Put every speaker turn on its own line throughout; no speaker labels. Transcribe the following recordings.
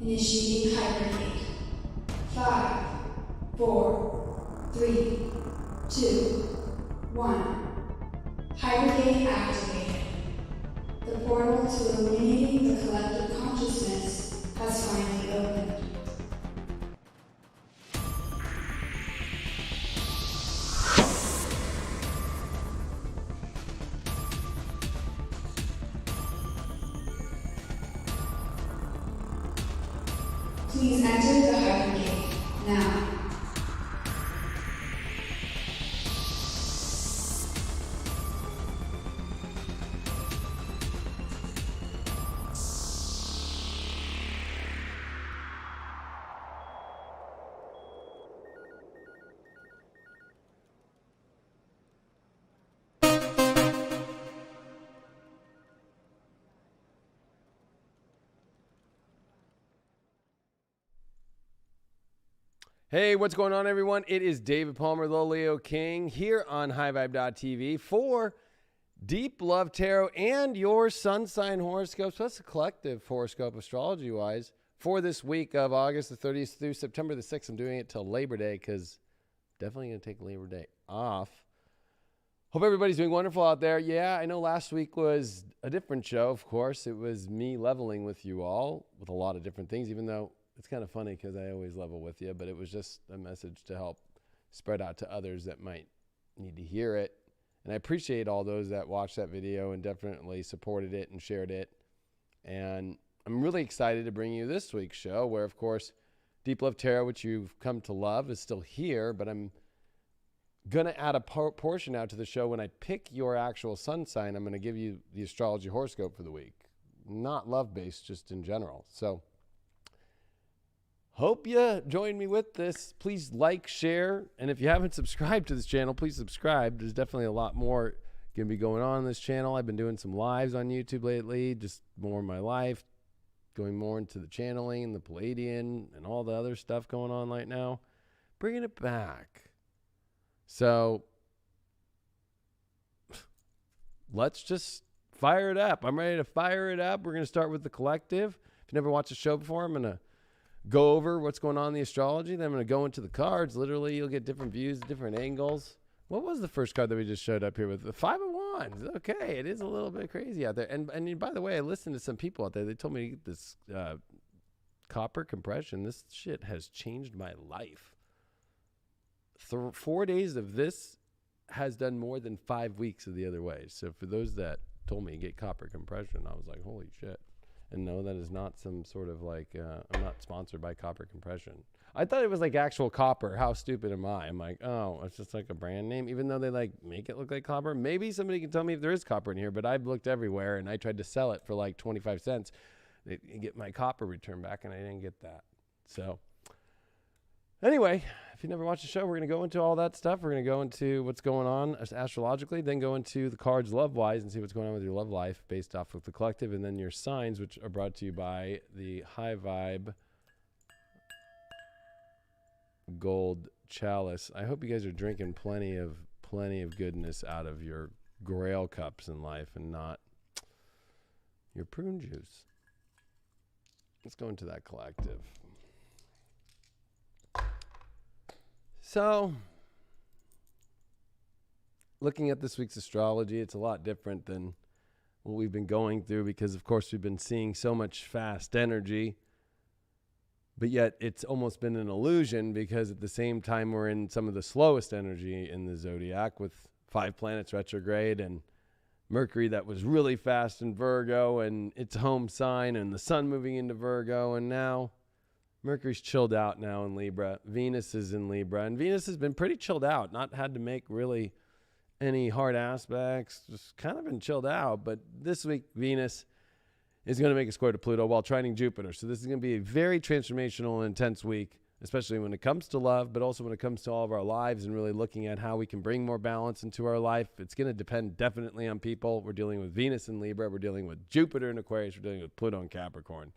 Initiating hypergate. 5, 4, 3, 2, 1. Hypergate activated. The portal to illuminating the collective consciousness has finally opened. Please enter the hypergate now.
Hey, what's going on, everyone? It is David Palmer, the Leo King, here on HYPERGATE for Deep Love Tarot and your sun sign horoscopes, plus a collective horoscope astrology-wise for this week of August the 30th through September the 6th. I'm doing it till Labor Day because definitely going to take Labor Day off. Hope everybody's doing wonderful out there. Yeah, I know last week was a different show, of course. It was me leveling with you all with a lot of different things, even though it's kind of funny because I always level with you, but it was just a message to help spread out to others that might need to hear it. And I appreciate all those that watched that video and definitely supported it and shared it. And I'm really excited to bring you this week's show where, of course, Deep Love Tarot, which you've come to love, is still here, but I'm going to add a portion out to the show when I pick your actual sun sign. I'm going to give you the astrology horoscope for the week. Not love-based, just in general. So hope you join me with this. Please like, share, and if you haven't subscribed to this channel, please subscribe. There's definitely a lot more going to be going on this channel. I've been doing some lives on YouTube lately, just more of my life, going more into the channeling and the Palladian and all the other stuff going on right now, bringing it back. So let's just fire it up. I'm ready to fire it up. We're going to start with the collective. If you never watched the show before, I'm going to go over what's going on in the astrology. Then I'm going to go into the cards. Literally, you'll get different views, different angles. What was the first card that we just showed up here with? The Five of Wands. Okay, it is a little bit crazy out there. And by the way, I listened to some people out there. They told me to get this copper compression. This shit has changed my life. 4 days of this has done more than 5 weeks of the other way. So for those that told me to get copper compression, I was like, holy shit. And no, that is not some sort of like, I'm not sponsored by copper compression. I thought it was like actual copper. How stupid am I? I'm like, oh, it's just like a brand name, even though they like make it look like copper. Maybe somebody can tell me if there is copper in here, but I've looked everywhere and I tried to sell it for like 25 cents to get my copper return back, and I didn't get that. So anyway, if you never watched the show, we're going to go into all that stuff. We're going to go into what's going on astrologically, then go into the cards love-wise and see what's going on with your love life based off of the collective, and then your signs, which are brought to you by the High Vibe Gold Chalice. I hope you guys are drinking plenty of goodness out of your grail cups in life and not your prune juice. Let's go into that collective. So, looking at this week's astrology, it's a lot different than what we've been going through because, of course, we've been seeing so much fast energy, but yet it's almost been an illusion because at the same time we're in some of the slowest energy in the zodiac with 5 planets retrograde and Mercury that was really fast in Virgo and its home sign, and the sun moving into Virgo, and now Mercury's chilled out now in Libra. Venus is in Libra, and Venus has been pretty chilled out, not had to make really any hard aspects, just kind of been chilled out. But this week, Venus is going to make a square to Pluto while trining Jupiter. So this is going to be a very transformational and intense week, especially when it comes to love, but also when it comes to all of our lives and really looking at how we can bring more balance into our life. It's going to depend definitely on people. We're dealing with Venus in Libra. We're dealing with Jupiter in Aquarius. We're dealing with Pluto in Capricorn.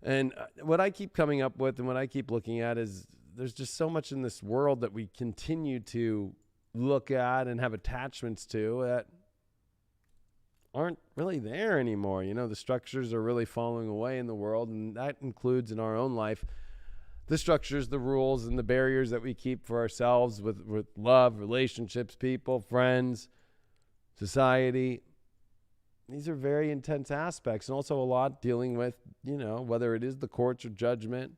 And what I keep coming up with and what I keep looking at is there's just so much in this world that we continue to look at and have attachments to that aren't really there anymore. You know, the structures are really falling away in the world, and that includes in our own life the structures, the rules, and the barriers that we keep for ourselves with love, relationships, people, friends, society. These are very intense aspects, and also a lot dealing with, you know, whether it is the courts or judgment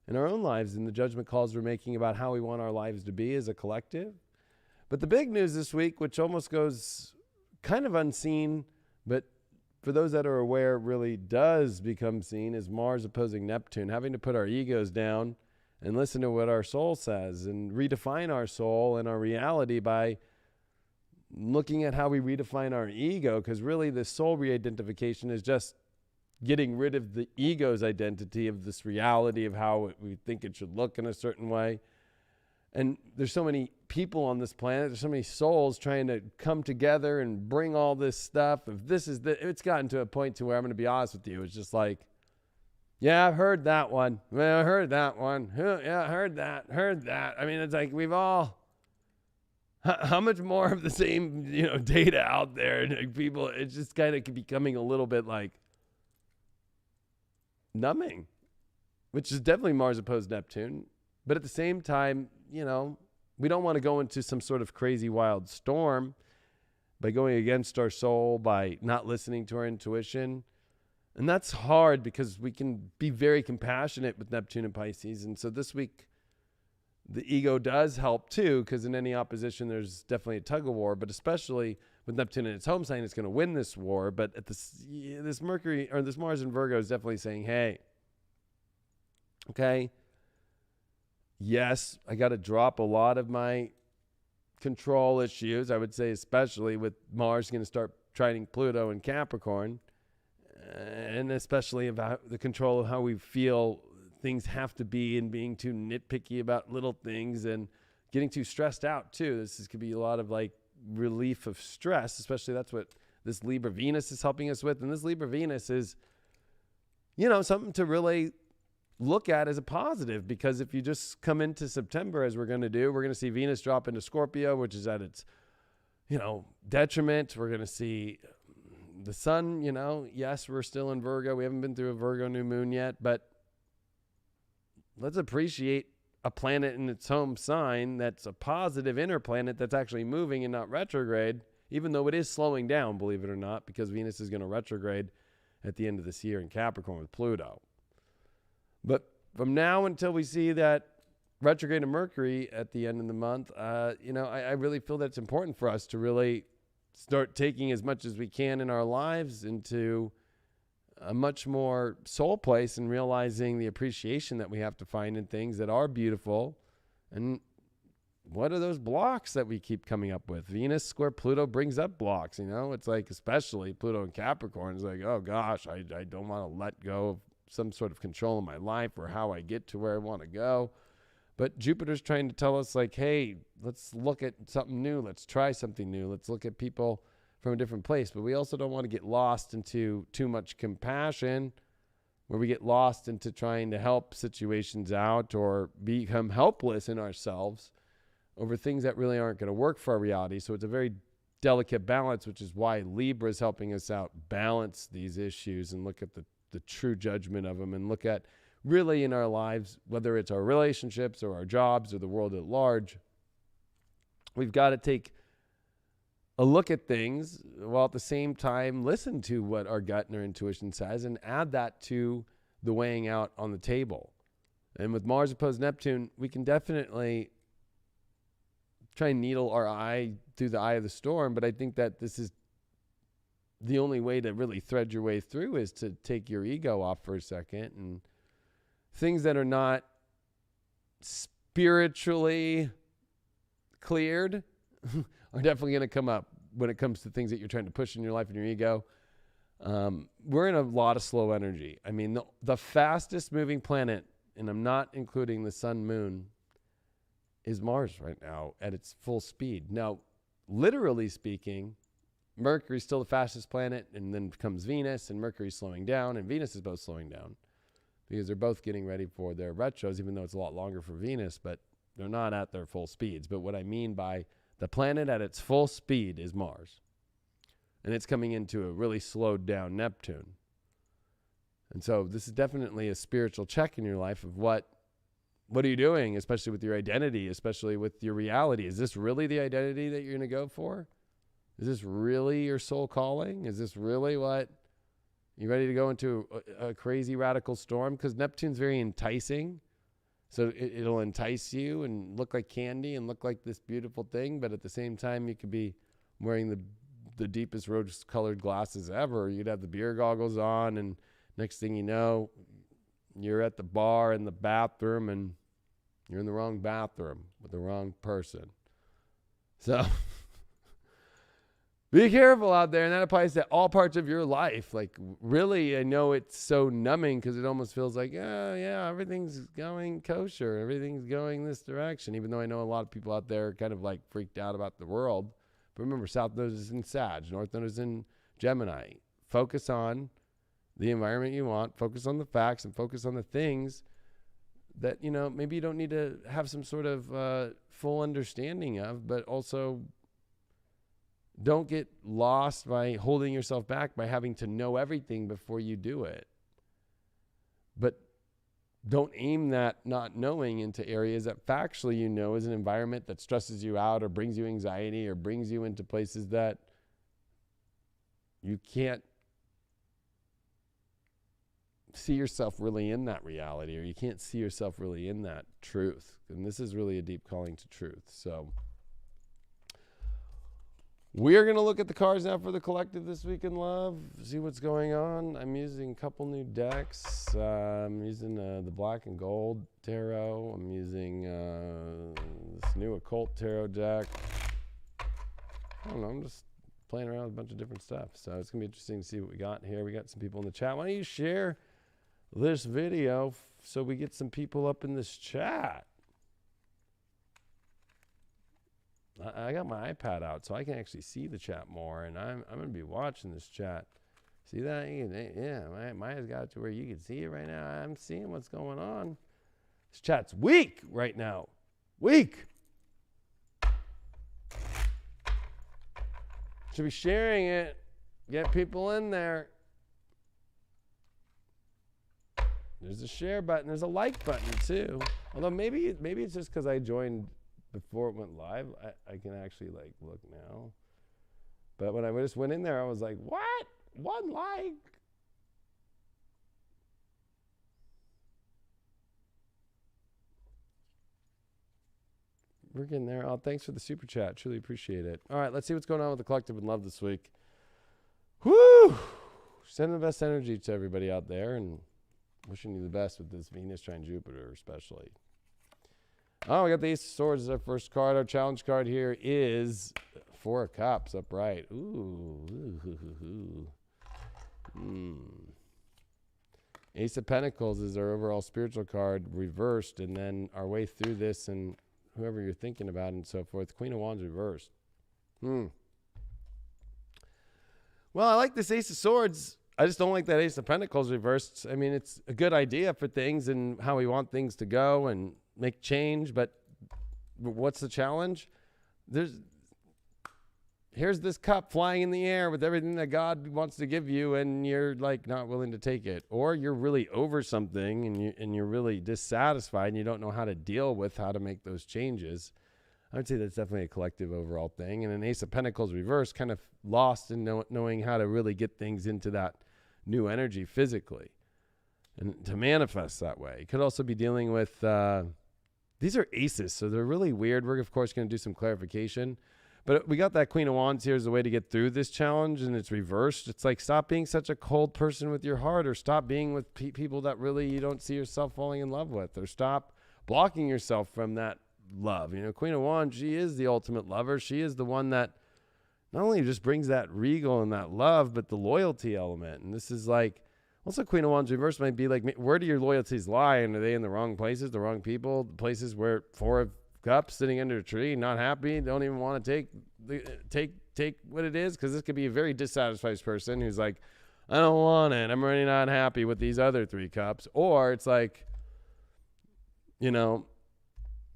in our own lives and the judgment calls we're making about how we want our lives to be as a collective. But the big news this week, which almost goes kind of unseen, but for those that are aware, really does become seen, is Mars opposing Neptune, having to put our egos down and listen to what our soul says and redefine our soul and our reality by looking at how we redefine our ego, because really the soul re-identification is just getting rid of the ego's identity of this reality of how we think it should look in a certain way. And there's so many people on this planet, there's so many souls trying to come together and bring all this stuff. If this is it's gotten to a point to where I'm going to be honest with you, it's just like, yeah, I've heard that one. Well, I heard that one. Yeah, I heard that. I mean, it's like we've all, how much more of the same, you know, data out there? And like people, it's just kind of becoming a little bit like numbing, which is definitely Mars opposed Neptune. But at the same time, you know, we don't want to go into some sort of crazy wild storm by going against our soul, by not listening to our intuition. And that's hard because we can be very compassionate with Neptune and Pisces. And so this week, the ego does help too, because in any opposition, there's definitely a tug of war, but especially with Neptune in its home sign, it's going to win this war. But at this Mercury, or this Mars in Virgo is definitely saying, hey, okay, yes, I got to drop a lot of my control issues. I would say especially with Mars going to start trining Pluto and Capricorn, and especially about the control of how we feel things have to be and being too nitpicky about little things and getting too stressed out too. This could be a lot of like relief of stress, especially that's what this Libra Venus is helping us with. And this Libra Venus is, you know, something to really look at as a positive, because if you just come into September, as we're going to do, we're going to see Venus drop into Scorpio, which is at its, you know, detriment. We're going to see the sun, you know, yes, we're still in Virgo. We haven't been through a Virgo new moon yet, but let's appreciate a planet in its home sign that's a positive inner planet that's actually moving and not retrograde, even though it is slowing down, believe it or not, because Venus is going to retrograde at the end of this year in Capricorn with Pluto. But from now until we see that retrograde of Mercury at the end of the month, you know, I really feel that it's important for us to really start taking as much as we can in our lives into a much more soul place and realizing the appreciation that we have to find in things that are beautiful. And what are those blocks that we keep coming up with? Venus square Pluto brings up blocks, you know? It's like, especially Pluto and Capricorn is like, oh gosh, I don't want to let go of some sort of control in my life or how I get to where I want to go. But Jupiter's trying to tell us like, hey, let's look at something new. Let's try something new. Let's look at people from a different place. But we also don't want to get lost into too much compassion, where we get lost into trying to help situations out or become helpless in ourselves over things that really aren't going to work for our reality. So it's a very delicate balance, which is why Libra is helping us out balance these issues and look at the true judgment of them, and look at really in our lives, whether it's our relationships or our jobs or the world at large, we've got to take a look at things while at the same time listen to what our gut and our intuition says and add that to the weighing out on the table. And with Mars opposed Neptune, we can definitely try and needle our eye through the eye of the storm, but I think that this is the only way to really thread your way through is to take your ego off for a second, and things that are not spiritually cleared are definitely going to come up when it comes to things that you're trying to push in your life and your ego. We're in a lot of slow energy. I mean, the fastest moving planet, and I'm not including the sun, moon, is Mars right now at its full speed. Now, literally speaking, Mercury's still the fastest planet, and then comes Venus, and Mercury's slowing down, and Venus is both slowing down because they're both getting ready for their retros, even though it's a lot longer for Venus, but they're not at their full speeds. But what I mean by the planet at its full speed is Mars. And it's coming into a really slowed down Neptune. And so this is definitely a spiritual check in your life of what are you doing, especially with your identity, especially with your reality. Is this really the identity that you're going to go for? Is this really your soul calling? Is this really what you ready to go into a crazy radical storm? Because Neptune's very enticing. So it'll entice you and look like candy and look like this beautiful thing. But at the same time, you could be wearing the deepest rose-colored glasses ever. You'd have the beer goggles on, and next thing you know, you're at the bar in the bathroom, and you're in the wrong bathroom with the wrong person. So be careful out there, and that applies to all parts of your life. Like, really, I know it's so numbing because it almost feels like, oh, yeah, everything's going kosher. Everything's going this direction, even though I know a lot of people out there are kind of like freaked out about the world. But remember, South Node is in Sag, North Node is in Gemini. Focus on the environment you want, focus on the facts, and focus on the things that, maybe you don't need to have some sort of full understanding of, but also don't get lost by holding yourself back by having to know everything before you do it. But don't aim that not knowing into areas that factually is an environment that stresses you out or brings you anxiety or brings you into places that you can't see yourself really in that reality, or you can't see yourself really in that truth. And this is really a deep calling to truth. So we're going to look at the cards now for the collective this week in love, see what's going on. I'm using a couple new decks. I'm using the black and gold tarot. I'm using this new occult tarot deck. I don't know, I'm just playing around with a bunch of different stuff. So it's going to be interesting to see what we got here. We got some people in the chat. Why don't you share this video so we get some people up in this chat? I got my iPad out so I can actually see the chat more, and I'm going to be watching this chat. See that? Yeah, Maya's got it to where you can see it right now. I'm seeing what's going on. This chat's weak right now. Weak. Should be sharing it. Get people in there. There's a share button. There's a like button too. Although maybe it's just because I joined before it went live. I can actually look now. But when I just went in there, I was like, what? One like? We're getting there. Oh, thanks for the super chat. Truly appreciate it. All right, let's see what's going on with the collective in love this week. Woo! Sending the best energy to everybody out there and wishing you the best with this Venus trine Jupiter especially. Oh, we got the Ace of Swords as our first card. Our challenge card here is Four of Cups upright. Ooh. Ace of Pentacles is our overall spiritual card reversed, and then our way through this and whoever you're thinking about and so forth. Queen of Wands reversed. Well, I like this Ace of Swords. I just don't like that Ace of Pentacles reversed. I mean, it's a good idea for things and how we want things to go and make change, but what's the challenge? Here's this cup flying in the air with everything that God wants to give you, and you're not willing to take it, or you're really over something and you're really dissatisfied and you don't know how to deal with how to make those changes. I would say that's definitely a collective overall thing. And an Ace of Pentacles reverse, kind of lost in knowing how to really get things into that new energy physically and to manifest that way. You could also be dealing with, these are aces, so they're really weird. We're, of course, going to do some clarification. But we got that Queen of Wands here as a way to get through this challenge, and it's reversed. It's like, stop being such a cold person with your heart, or stop being with people that really you don't see yourself falling in love with, or stop blocking yourself from that love. Queen of Wands, she is the ultimate lover. She is the one that not only just brings that regal and that love, but the loyalty element. And this is also Queen of Wands reverse might be like, where do your loyalties lie? And are they in the wrong places, the wrong people, the places where Four of Cups sitting under a tree, not happy, don't even want to take what it is? Because this could be a very dissatisfied person who's like, I don't want it. I'm really not happy with these other three cups. Or it's like, I don't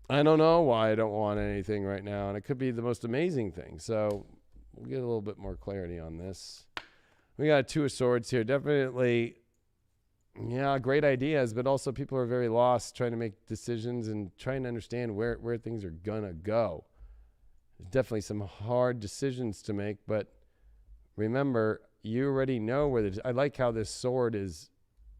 know why I don't want anything right now. And it could be the most amazing thing. So we'll get a little bit more clarity on this. We got a Two of Swords here. Definitely, yeah, great ideas, but also people are very lost trying to make decisions and trying to understand where things are going to go. There's definitely some hard decisions to make, but remember, you already know where I like how this sword is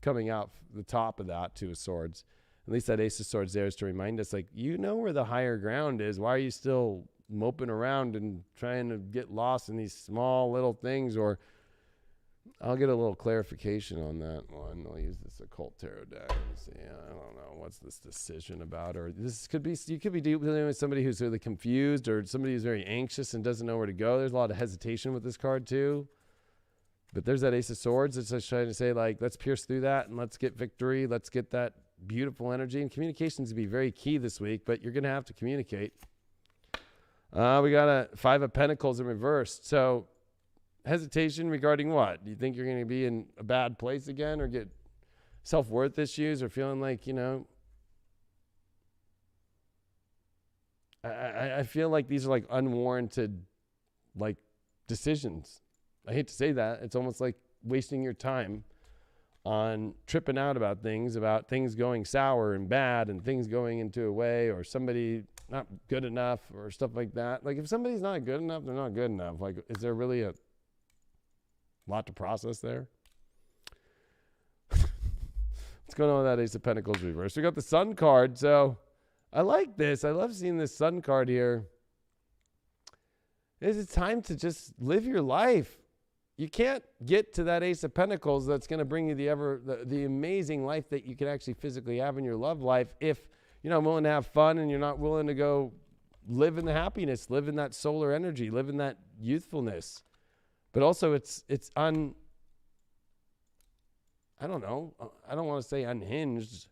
coming out the top of that Two of Swords. At least that Ace of Swords there is to remind us, like, you know where the higher ground is. Why are you still moping around and trying to get lost in these small little things? Or I'll get a little clarification on that one. I'll use this occult tarot deck and see. I don't know. What's this decision about? Or this could be, you could be dealing with somebody who's really confused or somebody who's very anxious and doesn't know where to go. There's a lot of hesitation with this card too. But there's that Ace of Swords. It's just trying to say, like, let's pierce through that and let's get victory. Let's get that beautiful energy. And communications will be very key this week, but you're going to have to communicate. We got a Five of Pentacles in reverse. So hesitation regarding what? Do you think you're going to be in a bad place again or get self-worth issues or feeling like, you know, I feel like these are like unwarranted, like, decisions. I hate to say that. It's almost like wasting your time on tripping out about things going sour and bad and things going into a way or somebody not good enough or stuff like that. Like, if somebody's not good enough, they're not good enough. Like, is there really a lot to process there? What's going on with that Ace of Pentacles reverse? We got the Sun card. So I like this. I love seeing this Sun card here. It's time to just live your life. You can't get to that Ace of Pentacles that's going to bring you the amazing life that you can actually physically have in your love life if you're not willing to have fun and you're not willing to go live in the happiness, live in that solar energy, live in that youthfulness. But also it's I don't know. I don't want to say unhinged.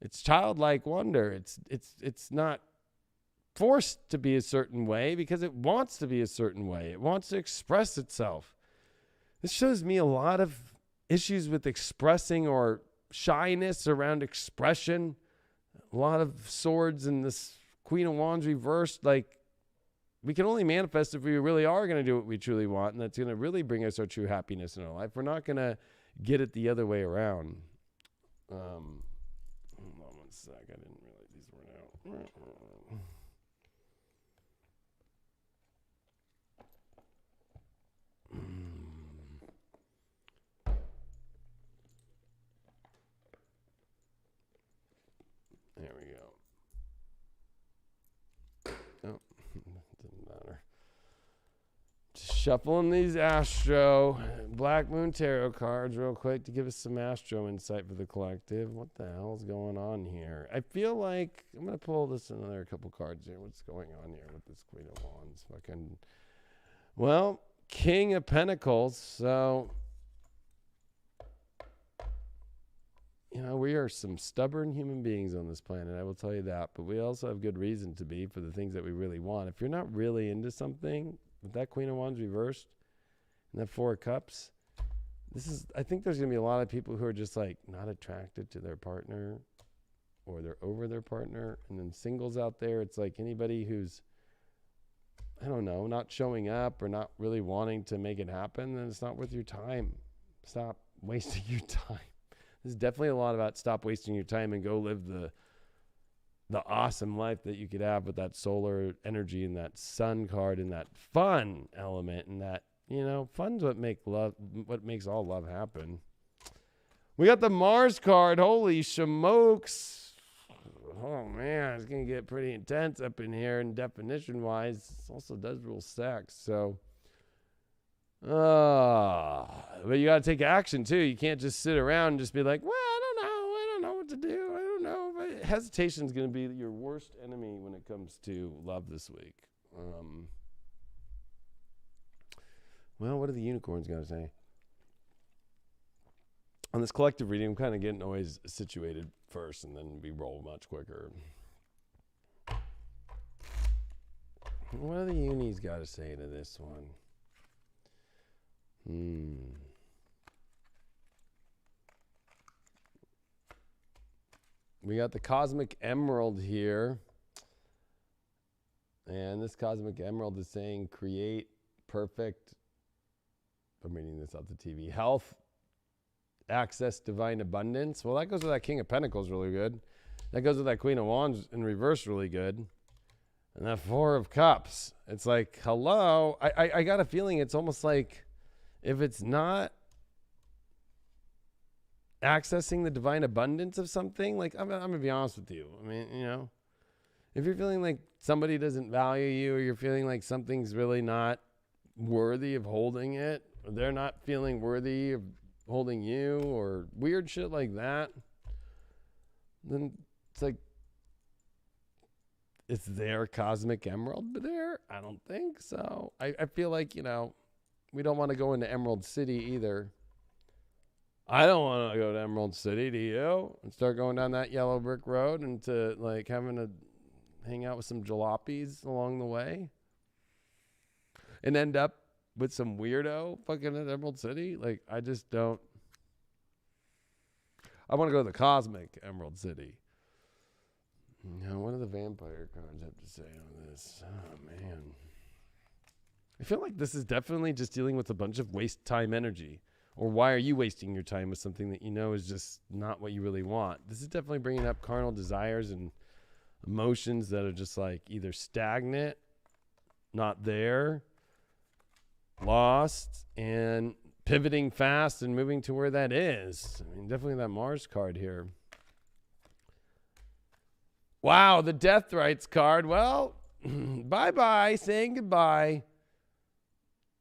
It's childlike wonder. It's not forced to be a certain way because it wants to be a certain way. It wants to express itself. This shows me a lot of issues with expressing or shyness around expression. A lot of swords and this Queen of Wands reversed. Like, we can only manifest if we really are going to do what we truly want, and that's going to really bring us our true happiness in our life. We're not going to get it the other way around. Hold on one sec. I didn't realize these were out. There we go. Oh, doesn't matter. Just shuffling these Black Moon Tarot cards real quick to give us some Astro insight for the collective. What the hell is going on here? I feel like I'm going to pull this another couple cards here. What's going on here with this Queen of Wands? Well, King of Pentacles. So, you know, we are some stubborn human beings on this planet, I will tell you that. But we also have good reason to be for the things that we really want. If you're not really into something, with that Queen of Wands reversed and that Four of Cups, I think there's going to be a lot of people who are just like not attracted to their partner or they're over their partner. And then singles out there, it's like anybody who's, I don't know, not showing up or not really wanting to make it happen, then it's not worth your time. Stop wasting your time. This is definitely a lot about stop wasting your time and go live the awesome life that you could have with that solar energy and that Sun card and that fun element and that, you know, fun's what makes all love happen. We got the Mars card. Holy smokes. Oh man, it's going to get pretty intense up in here and definition wise. It also does rule sex. So, but you got to take action too. You can't just sit around and just be like, well, I don't know what to do. I don't know. But hesitation is going to be your worst enemy when it comes to love this week. Well, what are the unicorns going to say? On this collective reading, I'm kind of getting always situated first, and then we roll much quicker. What are the unis got to say to this one? We got the Cosmic Emerald here. And this Cosmic Emerald is saying create perfect. I'm reading this off the TV. Health, access, divine abundance. Well, that goes with that King of Pentacles really good. That goes with that Queen of Wands in reverse really good. And that Four of Cups. It's like, hello. I got a feeling it's almost like if it's not accessing the divine abundance of something, like I'm going to be honest with you. I mean, you know, if you're feeling like somebody doesn't value you, or you're feeling like something's really not worthy of holding it, or they're not feeling worthy of holding you, or weird shit like that, then it's like, is there cosmic emerald there? I don't think so. I feel like, you know, we don't want to go into Emerald City either. I don't want to go to Emerald City, do you? And start going down that yellow brick road and to like having to hang out with some jalopies along the way and end up with some weirdo fucking at Emerald City. Like, I just don't. I want to go to the cosmic Emerald City. Now, what do the vampire cards have to say on this? Oh, man. I feel like this is definitely just dealing with a bunch of waste time energy. Or why are you wasting your time with something that you know is just not what you really want? This is definitely bringing up carnal desires and emotions that are just like either stagnant, not there, lost, and pivoting fast and moving to where that is. I mean, definitely that Mars card here. Wow, the Death Rights card. Well, bye-bye, saying goodbye.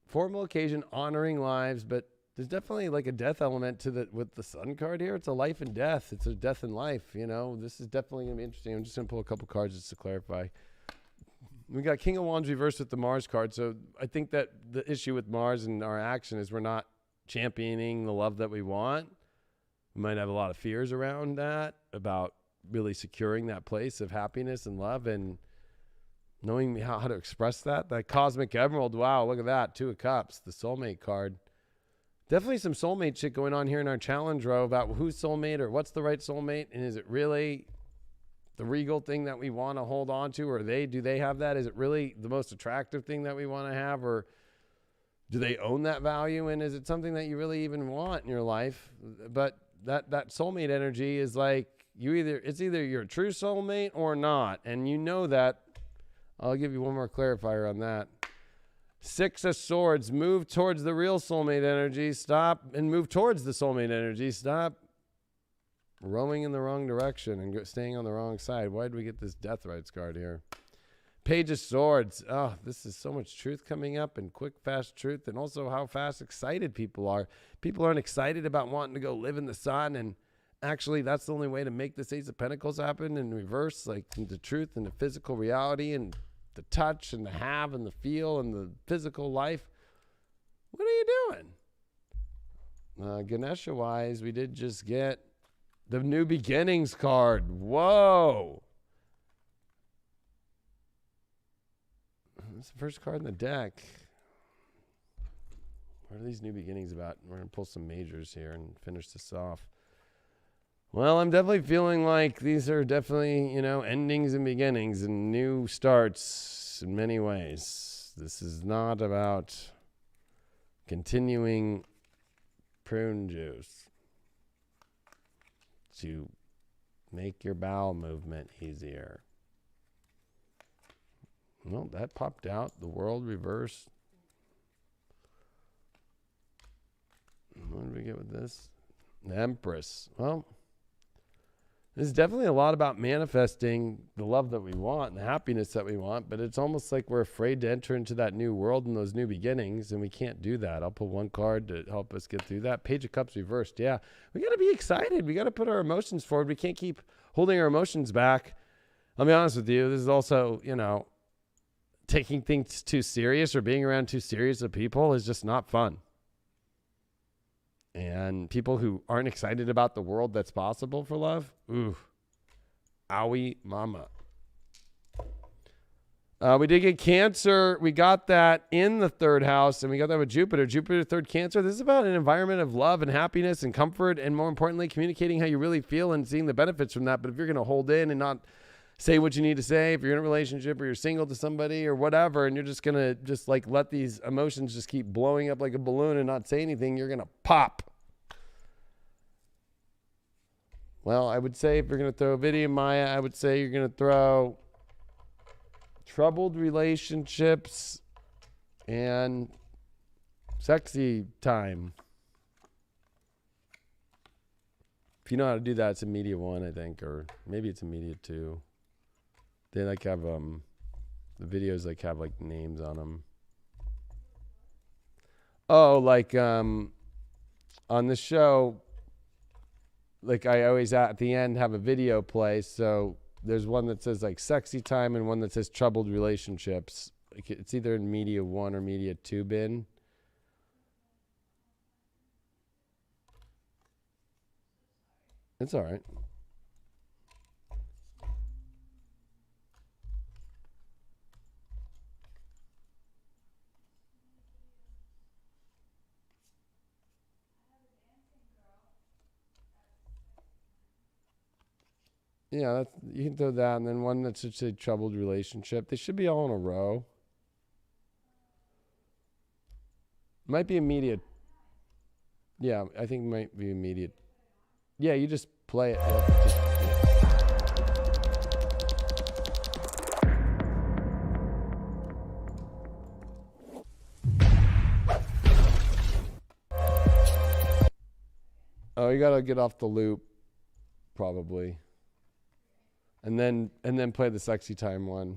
Formal occasion, honoring lives, but there's definitely like a death element to the with the Sun card here. It's a life and death. It's a death and life, you know. This is definitely going to be interesting. I'm just going to pull a couple cards just to clarify. We got King of Wands reversed with the Mars card. So I think that the issue with Mars and our action is we're not championing the love that we want. We might have a lot of fears around that, about really securing that place of happiness and love and knowing how to express that. That Cosmic Emerald, wow, look at that. Two of Cups, the Soulmate card. Definitely some soulmate shit going on here in our challenge row about who's soulmate or what's the right soulmate, and is it really the regal thing that we want to hold on to, or do they have that? Is it really the most attractive thing that we want to have, or do they own that value, and is it something that you really even want in your life? But that soulmate energy is like it's either you're a true soulmate or not, and you know that. I'll give you one more clarifier on that. Six of Swords, move towards the real soulmate energy. Stop and move towards the soulmate energy. Stop rowing in the wrong direction and staying on the wrong side. Why did we get this Death Rights card here? Page of Swords. Oh, this is so much truth coming up, and quick, fast truth, and also how fast excited people are. People aren't excited about wanting to go live in the sun, and actually that's the only way to make this Ace of Pentacles happen in reverse, like the truth and the physical reality and the touch and the have and the feel and the physical life. What are you doing? Ganesha wise, we did just get the New Beginnings card. Whoa. That's the first card in the deck. What are these New Beginnings about? We're going to pull some majors here and finish this off. Well, I'm definitely feeling like these are definitely, you know, endings and beginnings and new starts in many ways. This is not about continuing prune juice to make your bowel movement easier. Well, that popped out. The World reversed. What did we get with this? The Empress. Well, this is definitely a lot about manifesting the love that we want and the happiness that we want, but it's almost like we're afraid to enter into that new world and those new beginnings, and we can't do that. I'll pull one card to help us get through that. Page of Cups reversed. Yeah, we got to be excited. We got to put our emotions forward. We can't keep holding our emotions back. I'll be honest with you. This is also, you know, taking things too serious or being around too serious of people is just not fun. And people who aren't excited about the world that's possible for love, ooh, owie mama. We did get Cancer. We got that in the third house, and we got that with Jupiter. Jupiter, third Cancer. This is about an environment of love and happiness and comfort, and more importantly, communicating how you really feel and seeing the benefits from that. But if you're going to hold in and not say what you need to say if you're in a relationship or you're single to somebody or whatever, and you're just going to just like let these emotions just keep blowing up like a balloon and not say anything, you're going to pop. Well, I would say if you're going to throw a video, Maya, I would say you're going to throw troubled relationships and sexy time. If you know how to do that, it's a media 1, I think, or maybe it's a media 2. They like have the videos like have like names on them. Oh, like on the show, like I always at the end have a video play. So there's one that says like sexy time and one that says troubled relationships. Like it's either in media 1 or media 2 bin. It's all right. Yeah, that's, you can throw that, and then one that should say troubled relationship. They should be all in a row. Might be immediate. Yeah, I think it might be immediate. Yeah, you just play it. Yeah, just, Oh, you gotta get off the loop, probably. And then play the sexy time one.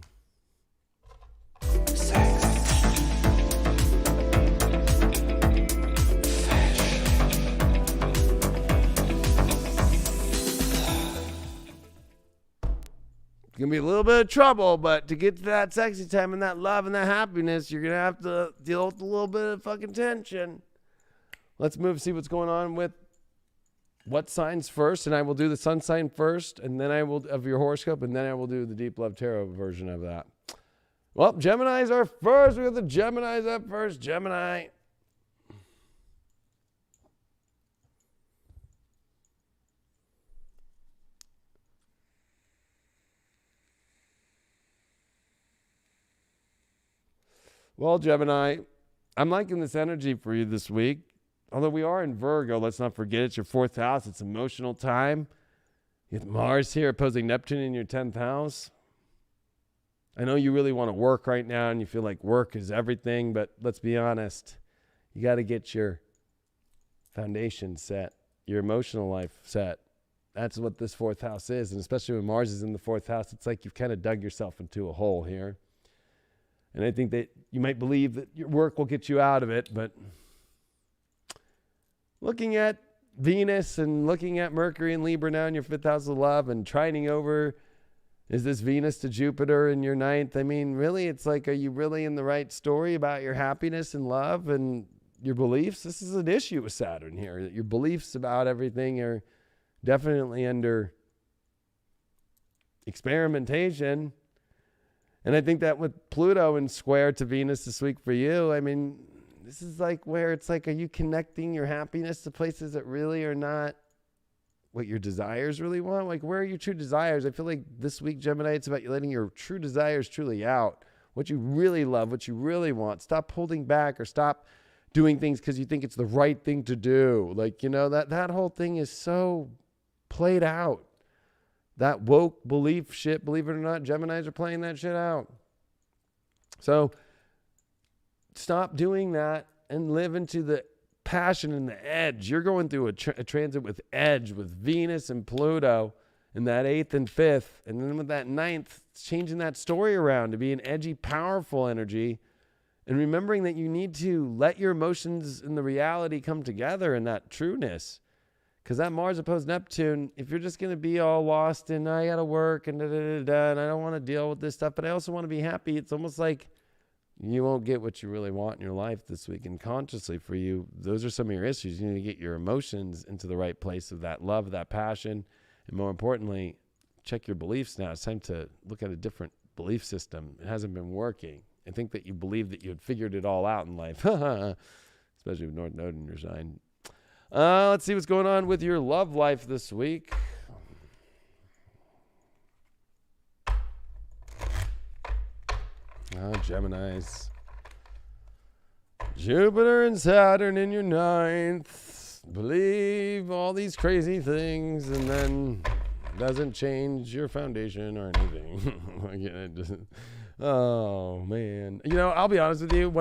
It's gonna be a little bit of trouble, but to get to that sexy time and that love and that happiness, you're gonna have to deal with a little bit of fucking tension. Let's move, see what's going on with what signs first, and I will do the sun sign first, and then I will of your horoscope, and then I will do the Deep Love Tarot version of that. Well, Geminis are first. We got the Geminis up first. Gemini. Well, Gemini, I'm liking this energy for you this week. Although we are in Virgo, let's not forget it's your 4th house. It's emotional time. You have Mars here opposing Neptune in your 10th house. I know you really want to work right now and you feel like work is everything, but let's be honest. You got to get your foundation set, your emotional life set. That's what this 4th house is. And especially when Mars is in the 4th house, it's like you've kind of dug yourself into a hole here. And I think that you might believe that your work will get you out of it, but looking at Venus and looking at Mercury and Libra now in your 5th house of love and trining over, is this Venus to Jupiter in your 9th? I mean, really, it's like, are you really in the right story about your happiness and love and your beliefs? This is an issue with Saturn here. Your beliefs about everything are definitely under experimentation. And I think that with Pluto and square to Venus this week for you, I mean, this is like where it's like, are you connecting your happiness to places that really are not what your desires really want? Like, where are your true desires? I feel like this week, Gemini, it's about you letting your true desires truly out. What you really love, what you really want. Stop holding back or stop doing things because you think it's the right thing to do. Like, you know, that whole thing is so played out. That woke belief shit, believe it or not, Geminis are playing that shit out. So stop doing that and live into the passion and the edge. You're going through a transit with edge, with Venus and Pluto in that 8th and 5th. And then with that 9th, it's changing that story around to be an edgy, powerful energy. And remembering that you need to let your emotions and the reality come together in that trueness. Because that Mars opposed Neptune, if you're just going to be all lost and I got to work and and I don't want to deal with this stuff, but I also want to be happy, it's almost like you won't get what you really want in your life this week. And consciously for you, those are some of your issues. You need to get your emotions into the right place of that love, that passion. And more importantly, check your beliefs now. It's time to look at a different belief system. It hasn't been working. I think that you believe that you had figured it all out in life, especially with North Node in your sign. Let's see what's going on with your love life this week. Geminis. Jupiter and Saturn in your ninth. Believe all these crazy things and then doesn't change your foundation or anything. Oh, man. You know, I'll be honest with you.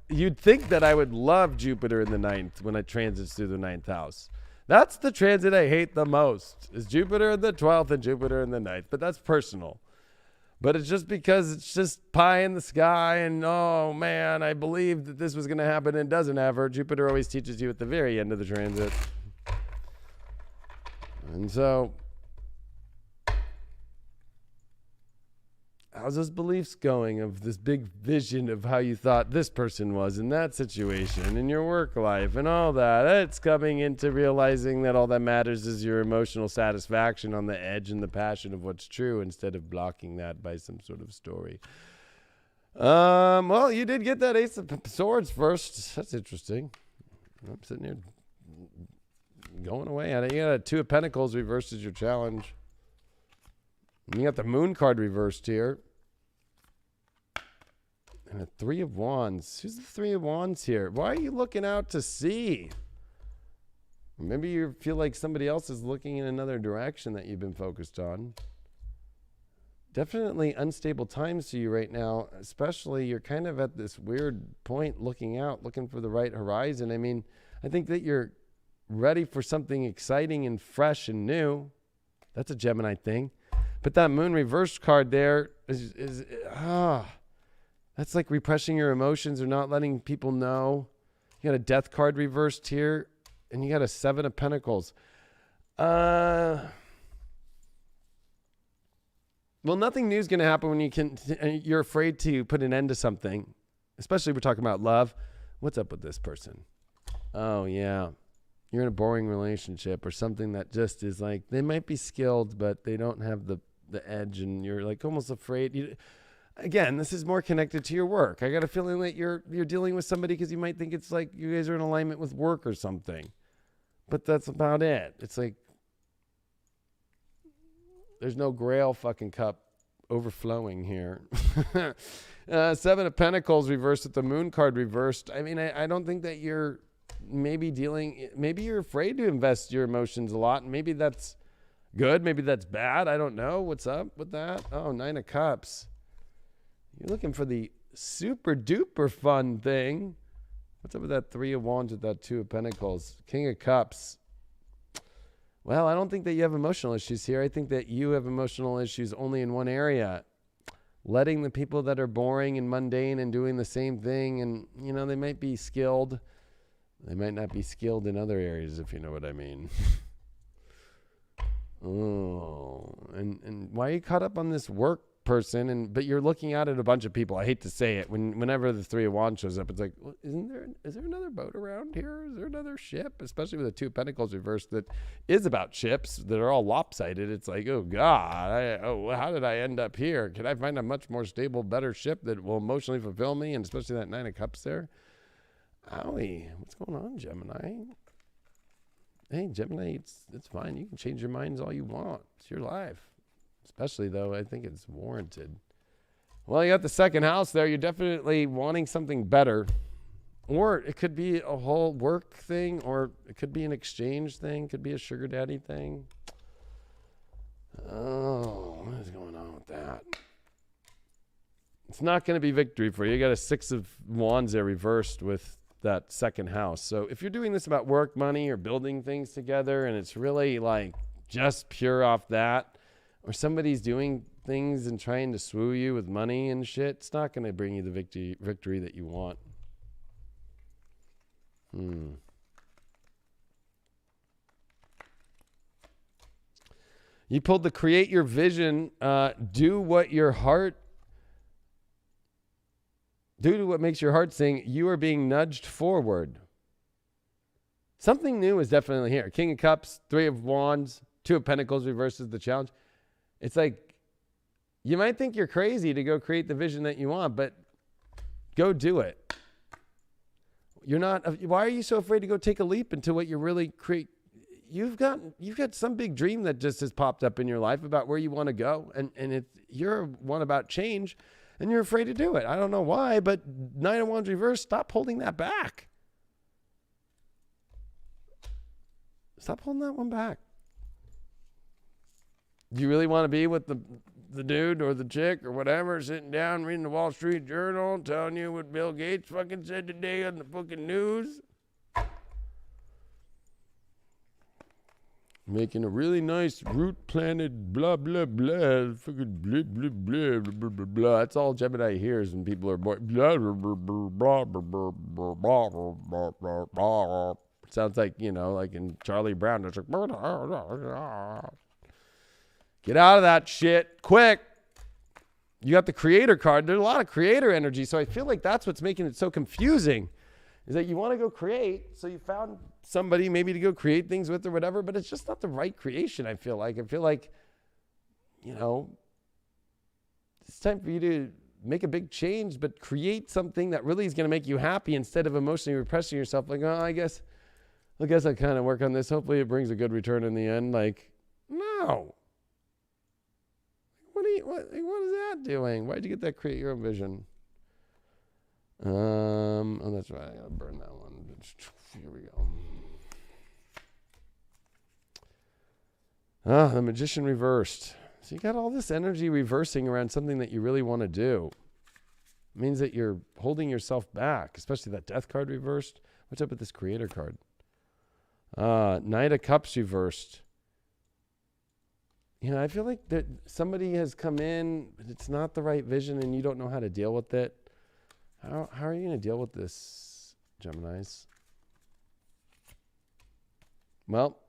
You'd think that I would love Jupiter in the ninth when it transits through the ninth house. That's the transit I hate the most, is Jupiter in the 12th and Jupiter in the ninth. But that's personal. But it's just because it's just pie in the sky and, oh, man, I believed that this was going to happen and it doesn't ever. Jupiter always teaches you at the very end of the transit. And so, how's those beliefs going of this big vision of how you thought this person was in that situation, in your work life and all that? It's coming into realizing that all that matters is your emotional satisfaction on the edge and the passion of what's true instead of blocking that by some sort of story. Well, you did get that Ace of Swords first. That's interesting. I'm sitting here going away at it. You got a Two of Pentacles reversed as your challenge. And you got the Moon card reversed here. And a Three of Wands. Who's the Three of Wands here? Why are you looking out to sea? Maybe you feel like somebody else is looking in another direction that you've been focused on. Definitely unstable times for you right now. Especially you're kind of at this weird point looking out, looking for the right horizon. I mean, I think that you're ready for something exciting and fresh and new. That's a Gemini thing. But that Moon reversed card there is that's like repressing your emotions or not letting people know. You got a Death card reversed here, and you got a Seven of Pentacles. Well, nothing new is going to happen when you're afraid to put an end to something, especially if we're talking about love. What's up with this person? Oh, yeah. You're in a boring relationship or something that just is like, they might be skilled, but they don't have the edge, and you're like almost afraid. Again, this is more connected to your work. I got a feeling that you're dealing with somebody because you might think it's like you guys are in alignment with work or something. But that's about it. It's like there's no Grail fucking cup overflowing here. Seven of Pentacles reversed with the Moon card reversed. I mean, I don't think that you're maybe you're afraid to invest your emotions a lot, and maybe that's good, maybe that's bad. I don't know. What's up with that? Oh, Nine of Cups. You're looking for the super duper fun thing. What's up with that Three of Wands with that Two of Pentacles? King of Cups. Well, I don't think that you have emotional issues here. I think that you have emotional issues only in one area. Letting the people that are boring and mundane and doing the same thing, and, you know, they might be skilled. They might not be skilled in other areas, if you know what I mean. Oh, and why are you caught up on this work person? But you're looking out at a bunch of people. I hate to say it. Whenever the Three of Wands shows up, it's like, well, is there another boat around here? Is there another ship? Especially with the Two of Pentacles reversed that is about ships that are all lopsided. It's like, oh God, how did I end up here? Can I find a much more stable, better ship that will emotionally fulfill me? And especially that Nine of Cups there. Owie, what's going on, Gemini? Hey, Gemini, it's fine. You can change your minds all you want. It's your life. Especially, though, I think it's warranted. Well, you got the second house there. You're definitely wanting something better. Or it could be a whole work thing, or it could be an exchange thing. It could be a sugar daddy thing. Oh, what is going on with that? It's not going to be victory for you. You got a Six of Wands there reversed with that second house. So if you're doing this about work, money, or building things together, and it's really like just pure off that, or somebody's doing things and trying to swoo you with money and shit, it's not going to bring you the victory that you want. You pulled the create your vision, do what makes your heart sing. You are being nudged forward. Something new is definitely here. King of Cups, Three of Wands, Two of Pentacles reverses the challenge. It's like, you might think you're crazy to go create the vision that you want, but go do it. You're not. Why are you so afraid to go take a leap into what you're really create? You've got some big dream that just has popped up in your life about where you want to go, and you're one about change. And you're afraid to do it. I don't know why, but Nine of Wands reversed, stop holding that back. Stop holding that one back. Do you really want to be with the dude or the chick or whatever sitting down reading the Wall Street Journal telling you what Bill Gates fucking said today on the fucking news? Making a really nice root planted blah, blah, blah, fucking blah, blah, blah, blah, blah, blah. That's all Gemini hears when people are born. Blah, blah, blah, blah, blah, blah, blah, blah, blah, blah, blah. Sounds like, like in Charlie Brown. It's like, get out of that shit, quick. You got the creator card. There's a lot of creator energy, so I feel like that's what's making it so confusing, is that you want to go create, so you found somebody maybe to go create things with or whatever, but it's just not the right creation, I feel like. It's time for you to make a big change, but create something that really is going to make you happy instead of emotionally repressing yourself. Like, I guess I kind of work on this. Hopefully it brings a good return in the end. Like, no. What is that doing? Why'd you get that create your own vision? Oh, that's right. I gotta burn that one. Here we go. The Magician reversed. So you got all this energy reversing around something that you really want to do. It means that you're holding yourself back, especially that Death card reversed. What's up with this Creator card? Knight of Cups reversed. I feel like that somebody has come in, but it's not the right vision and you don't know how to deal with it. How are you going to deal with this, Geminis? Well,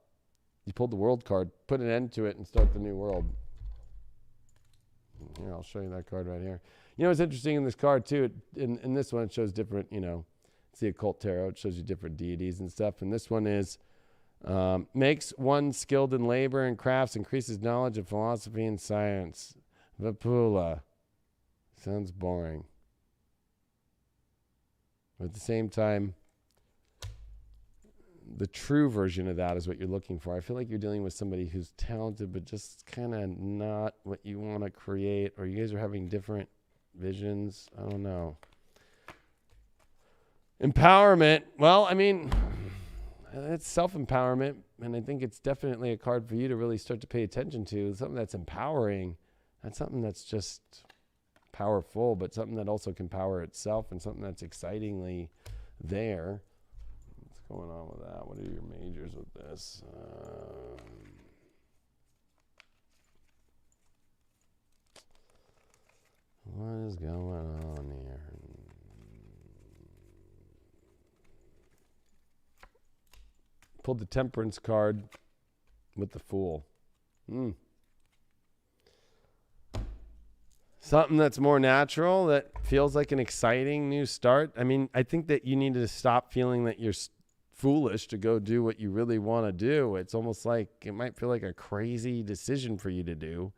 you pulled the World card. Put an end to it and start the new world. Here, I'll show you that card right here. What's interesting in this card, too? In this one, it shows different, it's the Occult Tarot. It shows you different deities and stuff. And this one is, makes one skilled in labor and crafts, increases knowledge of philosophy and science. Vipula. Sounds boring. But at the same time, the true version of that is what you're looking for. I feel like you're dealing with somebody who's talented, but just kind of not what you want to create, or you guys are having different visions. I don't know. Empowerment. Well, it's self-empowerment, and I think it's definitely a card for you to really start to pay attention to. Something that's empowering. Not something that's just powerful, but something that also can power itself, and something that's excitingly there. What's going on with that? What are your majors with this? What is going on here? Pulled the Temperance card with the Fool. Something that's more natural, that feels like an exciting new start. I think that you need to stop feeling that you're foolish to go do what you really want to do. It's almost like it might feel like a crazy decision for you to do,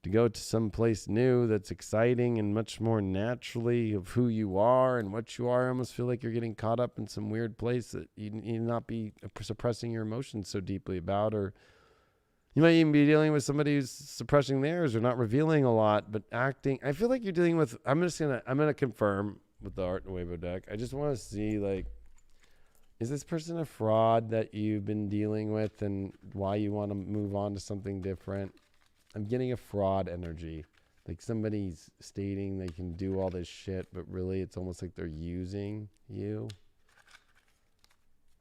to go to some place new that's exciting and much more naturally of who you are and what you are. I almost feel like you're getting caught up in some weird place that you need not be suppressing your emotions so deeply about, or you might even be dealing with somebody who's suppressing theirs or not revealing a lot, but acting. I feel like you're dealing with, I'm gonna confirm with the Art Nuevo deck. I just want to see, like, is this person a fraud that you've been dealing with and why you want to move on to something different? I'm getting a fraud energy. Like somebody's stating they can do all this shit, but really it's almost like they're using you.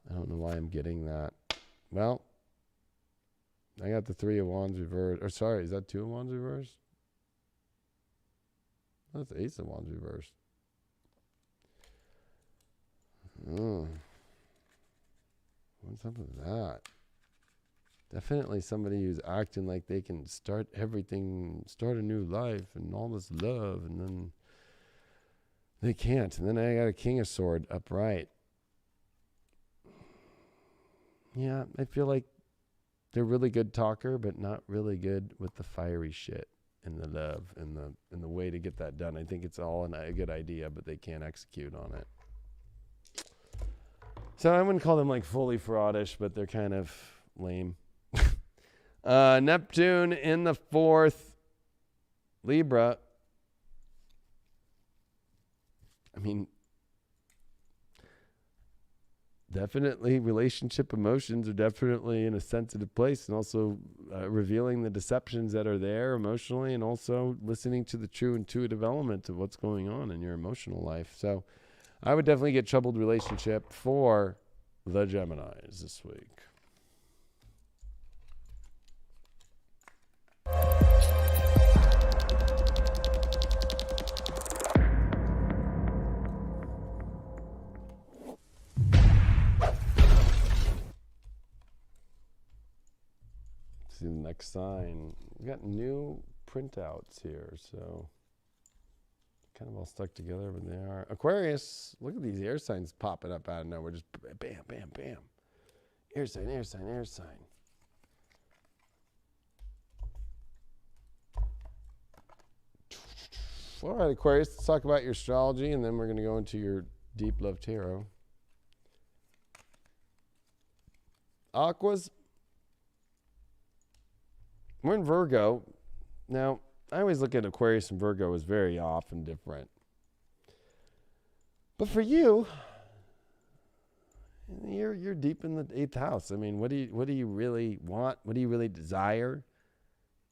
I don't know why I'm getting that. Well, I got the Three of Wands reversed. Or sorry, is that Two of Wands reversed? That's Ace of Wands reversed. What's up with that? Definitely somebody who's acting like they can start everything, start a new life and all this love, and then they can't. And then I got a King of Sword upright. Yeah, I feel like they're really good talker, but not really good with the fiery shit and the love and the way to get that done. I think it's all a good idea, but they can't execute on it. So I wouldn't call them like fully fraudish, but they're kind of lame. Neptune in the 4th, Libra. I mean, definitely relationship emotions are definitely in a sensitive place, and also revealing the deceptions that are there emotionally, and also listening to the true intuitive element of what's going on in your emotional life. So I would definitely get troubled relationship for the Geminis this week. See the next sign. We got new printouts here, so kind of all stuck together, but they are. Aquarius, look at these air signs popping up out of nowhere. Just bam, bam, bam. Air sign, air sign, air sign. All right, Aquarius, let's talk about your astrology, and then we're going to go into your Deep Love Tarot. Aquas, we're in Virgo. Now, I always look at Aquarius and Virgo as very often different. But for you, you're deep in the 8th house. I mean, what do you really want? What do you really desire?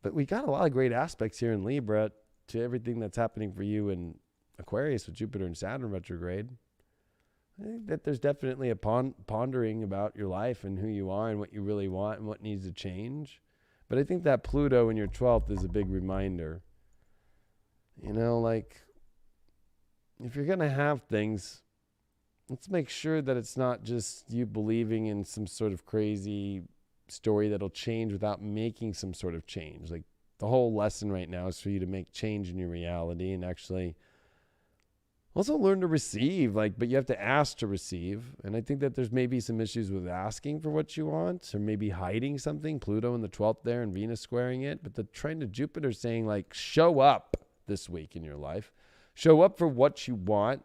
But we got a lot of great aspects here in Libra to everything that's happening for you in Aquarius with Jupiter and Saturn retrograde. I think that there's definitely a pondering about your life and who you are and what you really want and what needs to change. But I think that Pluto in your 12th is a big reminder. You know, like, if you're going to have things, let's make sure that it's not just you believing in some sort of crazy story that'll change without making some sort of change. Like, the whole lesson right now is for you to make change in your reality and actually also learn to receive, but you have to ask to receive. And I think that there's maybe some issues with asking for what you want, or maybe hiding something. Pluto in the 12th there and Venus squaring it. But the trine of Jupiter saying, show up this week in your life. Show up for what you want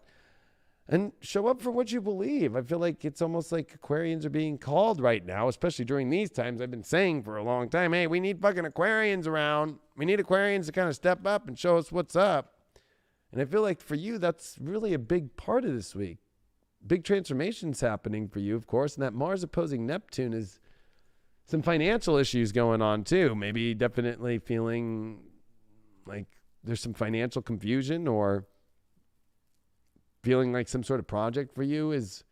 and show up for what you believe. I feel like it's almost like Aquarians are being called right now, especially during these times. I've been saying for a long time, hey, we need fucking Aquarians around. We need Aquarians to kind of step up and show us what's up. And I feel like for you, that's really a big part of this week. Big transformations happening for you, of course. And that Mars opposing Neptune is some financial issues going on too. Maybe definitely feeling like there's some financial confusion, or feeling like some sort of project for you is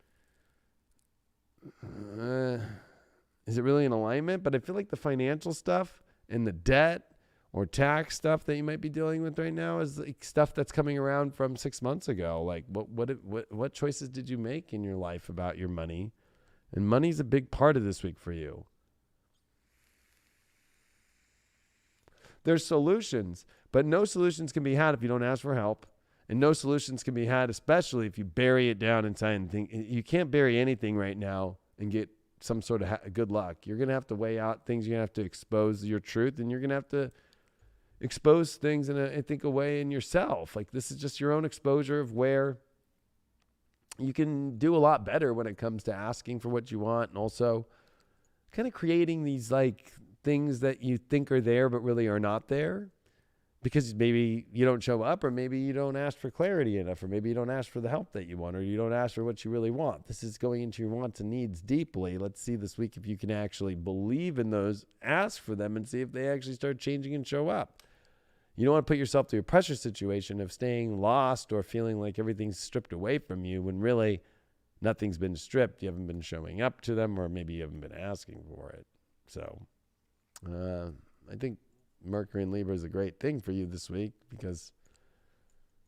it really in alignment? But I feel like the financial stuff and the debt or tax stuff that you might be dealing with right now is like stuff that's coming around from 6 months ago. Like, what choices did you make in your life about your money? And money's a big part of this week for you. There's solutions, but no solutions can be had if you don't ask for help. And no solutions can be had, especially if you bury it down inside and think. You can't bury anything right now and get some sort of good luck. You're going to have to weigh out things. You're going to have to expose your truth, and you're going to have to expose things in a way in yourself. Like, this is just your own exposure of where you can do a lot better when it comes to asking for what you want, and also kind of creating these things that you think are there but really are not there, because maybe you don't show up, or maybe you don't ask for clarity enough, or maybe you don't ask for the help that you want, or you don't ask for what you really want. This is going into your wants and needs deeply. Let's see this week if you can actually believe in those, ask for them, and see if they actually start changing and show up. You don't want to put yourself through a pressure situation of staying lost or feeling like everything's stripped away from you when really nothing's been stripped. You haven't been showing up to them, or maybe you haven't been asking for it. So I think Mercury in Libra is a great thing for you this week, because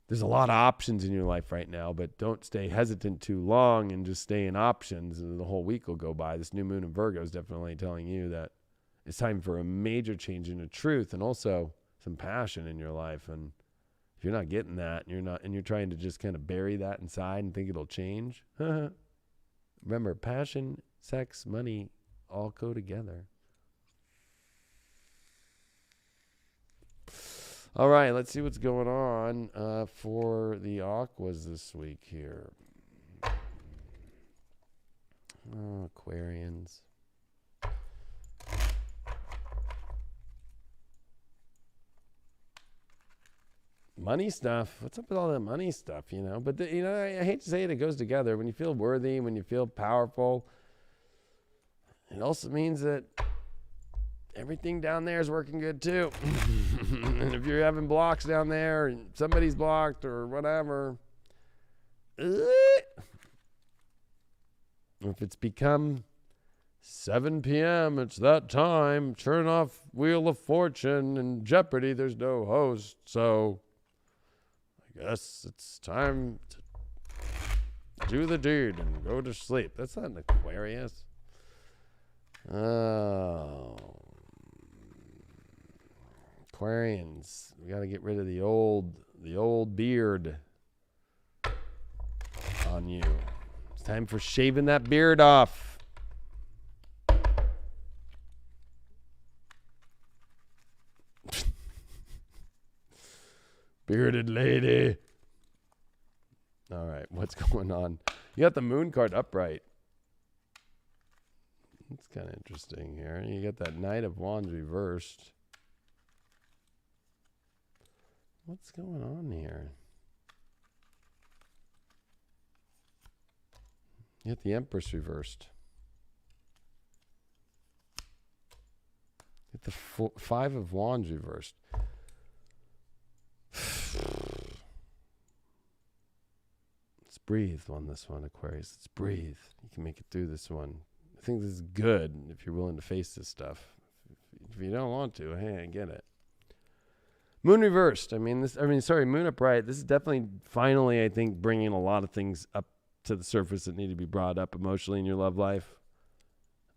there's a lot of options in your life right now, but don't stay hesitant too long and just stay in options, and the whole week will go by. This new moon in Virgo is definitely telling you that it's time for a major change in the truth, and also some passion in your life. And if you're not getting that, and you're trying to just kind of bury that inside and think it'll change, remember, passion, sex, money all go together. All right, let's see what's going on for the Aquas this week here. Oh, Aquarians. money stuff. What's up with all that money stuff, you know? But, I hate to say it, it goes together. When you feel worthy, when you feel powerful, it also means that everything down there is working good too. And if you're having blocks down there and somebody's blocked or whatever, if it's become 7 p.m., it's that time, turn off Wheel of Fortune and Jeopardy, there's no host, so I guess it's time to do the deed and go to sleep. That's not an Aquarius. Oh, Aquarians, we got to get rid of the old beard on you. It's time for shaving that beard off. Bearded lady. All right, what's going on? You got the moon card upright. It's kind of interesting here. You got that Knight of Wands reversed. What's going on here? You got the Empress reversed. You got the Five of Wands reversed. Let's breathe on this one, Aquarius. Let's breathe. You can make it through this one. I think this is good if you're willing to face this stuff. If you don't want to, hey, I get it. Moon reversed. Moon upright. This is definitely finally, I think, bringing a lot of things up to the surface that need to be brought up emotionally in your love life.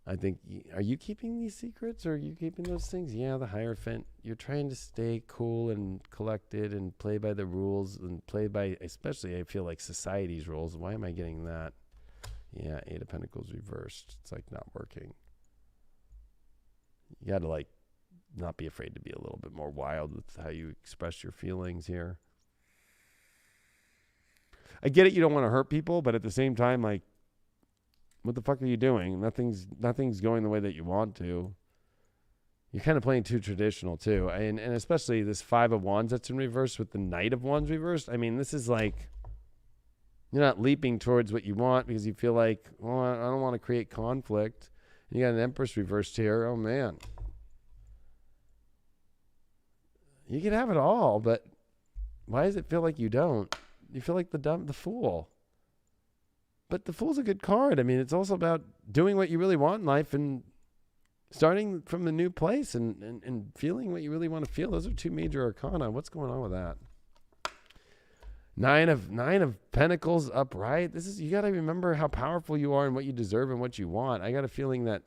I think, are you keeping these secrets or are you keeping those things? Yeah, the Hierophant. You're trying to stay cool and collected and play by the rules and play by, especially I feel like society's rules. Why am I getting that? Yeah, Eight of Pentacles reversed. It's like not working. You got to not be afraid to be a little bit more wild with how you express your feelings here. I get it, you don't want to hurt people, but at the same time, what the fuck are you doing? Nothing's going the way that you want to. You're kind of playing too traditional too. And especially this Five of Wands that's in reverse with the Knight of Wands reversed. I mean, this is you're not leaping towards what you want because you feel like, well, I don't want to create conflict. You got an Empress reversed here. Oh, man. You can have it all, but why does it feel like you don't? You feel like the fool. But the Fool's a good card. I mean, it's also about doing what you really want in life and starting from a new place and feeling what you really want to feel. Those are two major arcana. What's going on with that? Nine of Pentacles upright. You got to remember how powerful you are and what you deserve and what you want. I got a feeling that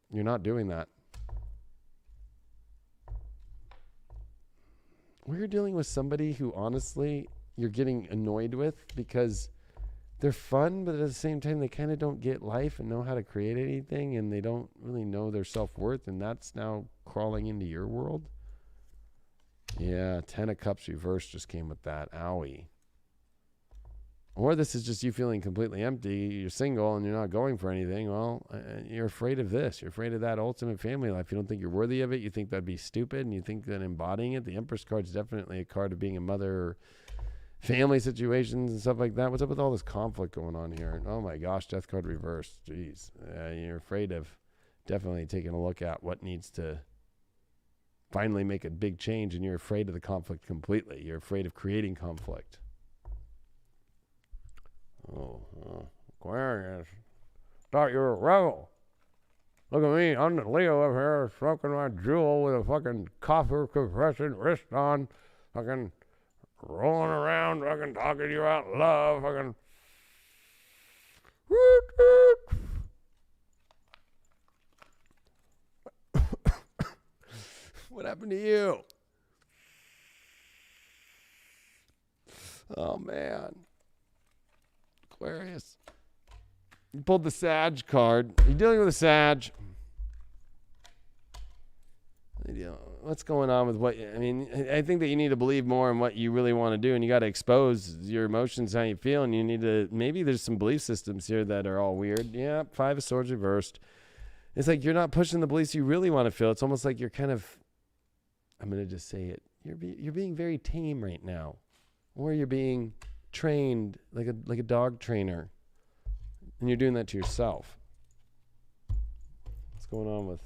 you're not doing that. We're dealing with somebody who honestly you're getting annoyed with because they're fun, but at the same time they kind of don't get life and know how to create anything, and they don't really know their self-worth, and that's now crawling into your world. Yeah, 10 of Cups reversed just came with that. Owie. Or this is just you feeling completely empty. You're single and you're not going for anything. Well, you're afraid of this. You're afraid of that ultimate family life. You don't think you're worthy of it. You think that'd be stupid, and you think that embodying it. The Empress card is definitely a card of being a mother, or family situations and stuff like that. What's up with all this conflict going on here? Oh my gosh, Death card reversed. Jeez. You're afraid of definitely taking a look at what needs to finally make a big change, and you're afraid of the conflict completely. You're afraid of creating conflict. Oh, Aquarius. Thought you were a rebel. Look at me, I'm the Leo up here, smoking my jewel with a fucking copper compression wrist on, fucking rolling around, fucking talking to you about love, fucking. What happened to you? Oh, man. Aquarius. You pulled the Sag card. You're dealing with a Sag. What's going on with I think that you need to believe more in what you really want to do, and you got to expose your emotions, how you feel, and you need to, maybe there's some belief systems here that are all weird. Yeah, 5 of Swords reversed. It's like you're not pushing the beliefs you really want to feel. It's almost like you're kind of, I'm going to just say it, you're being very tame right now. or you're being trained like a dog trainer, and you're doing that to yourself. What's going on with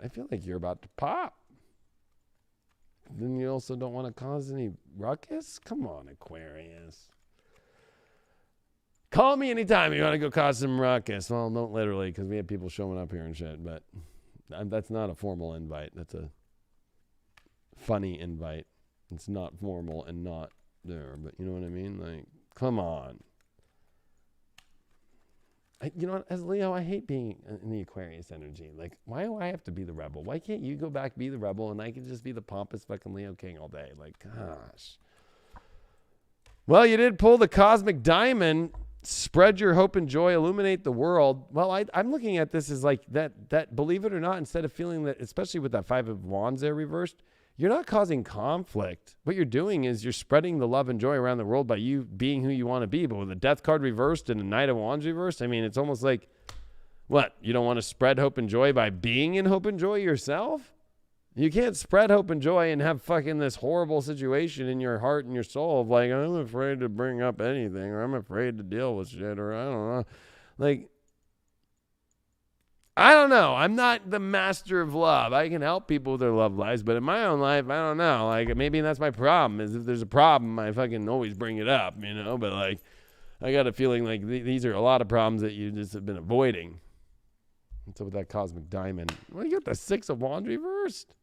I feel like you're about to pop. Then you also don't want to cause any ruckus? Come on, Aquarius. Call me anytime you want to go cause some ruckus. Well, don't literally, because we have people showing up here and shit, but that's not a formal invite. That's a funny invite. It's not formal and not there, but you know what I mean? Like, come on. You know what, as Leo, I hate being in the Aquarius energy. Like, why do I have to be the rebel? Why can't you go back, be the rebel, and I can just be the pompous fucking Leo king all day? Like, gosh. Well, you did pull the cosmic diamond. Spread your hope and joy, illuminate the world. Well, I'm looking at this as like that, believe it or not, instead of feeling that, especially with that 5 of Wands there reversed, you're not causing conflict. What you're doing is you're spreading the love and joy around the world by you being who you want to be. But with a Death card reversed and a Knight of Wands reversed, I mean, it's almost like, what? You don't want to spread hope and joy by being in hope and joy yourself? You can't spread hope and joy and have fucking this horrible situation in your heart and your soul of like, I'm afraid to bring up anything, or I'm afraid to deal with shit, or I don't know. Like, I don't know. I'm not the master of love. I can help people with their love lives, but in my own life, I don't know. Like, maybe that's my problem, is if there's a problem, I fucking always bring it up, you know? But, like, I got a feeling like these are a lot of problems that you just have been avoiding. And so with that cosmic diamond, well, you got the 6 of Wands reversed.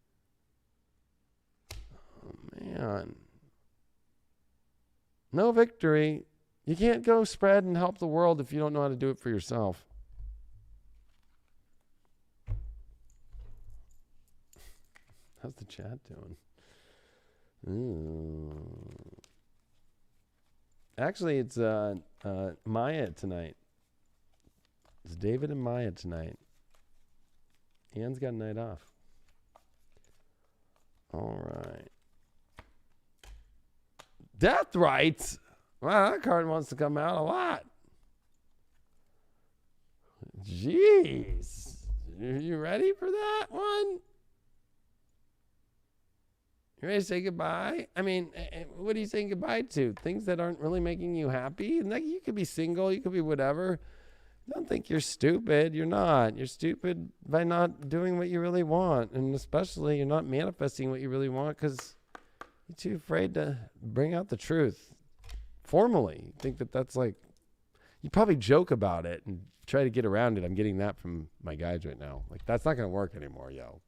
Oh, man. No victory. You can't go spread and help the world if you don't know how to do it for yourself. How's the chat doing? Ooh. Actually, it's Maya tonight. It's David and Maya tonight. Ian's got a night off. All right. Death rights. Wow, that card wants to come out a lot. Jeez. You ready for that one? You ready to say goodbye? I mean, what are you saying goodbye to? Things that aren't really making you happy? Like, you could be single, you could be whatever. Don't think you're stupid. You're not. You're stupid by not doing what you really want. And especially you're not manifesting what you really want because you're too afraid to bring out the truth formally. You think that that's like, you probably joke about it and try to get around it. I'm getting that from my guides right now. Like, that's not going to work anymore, yo.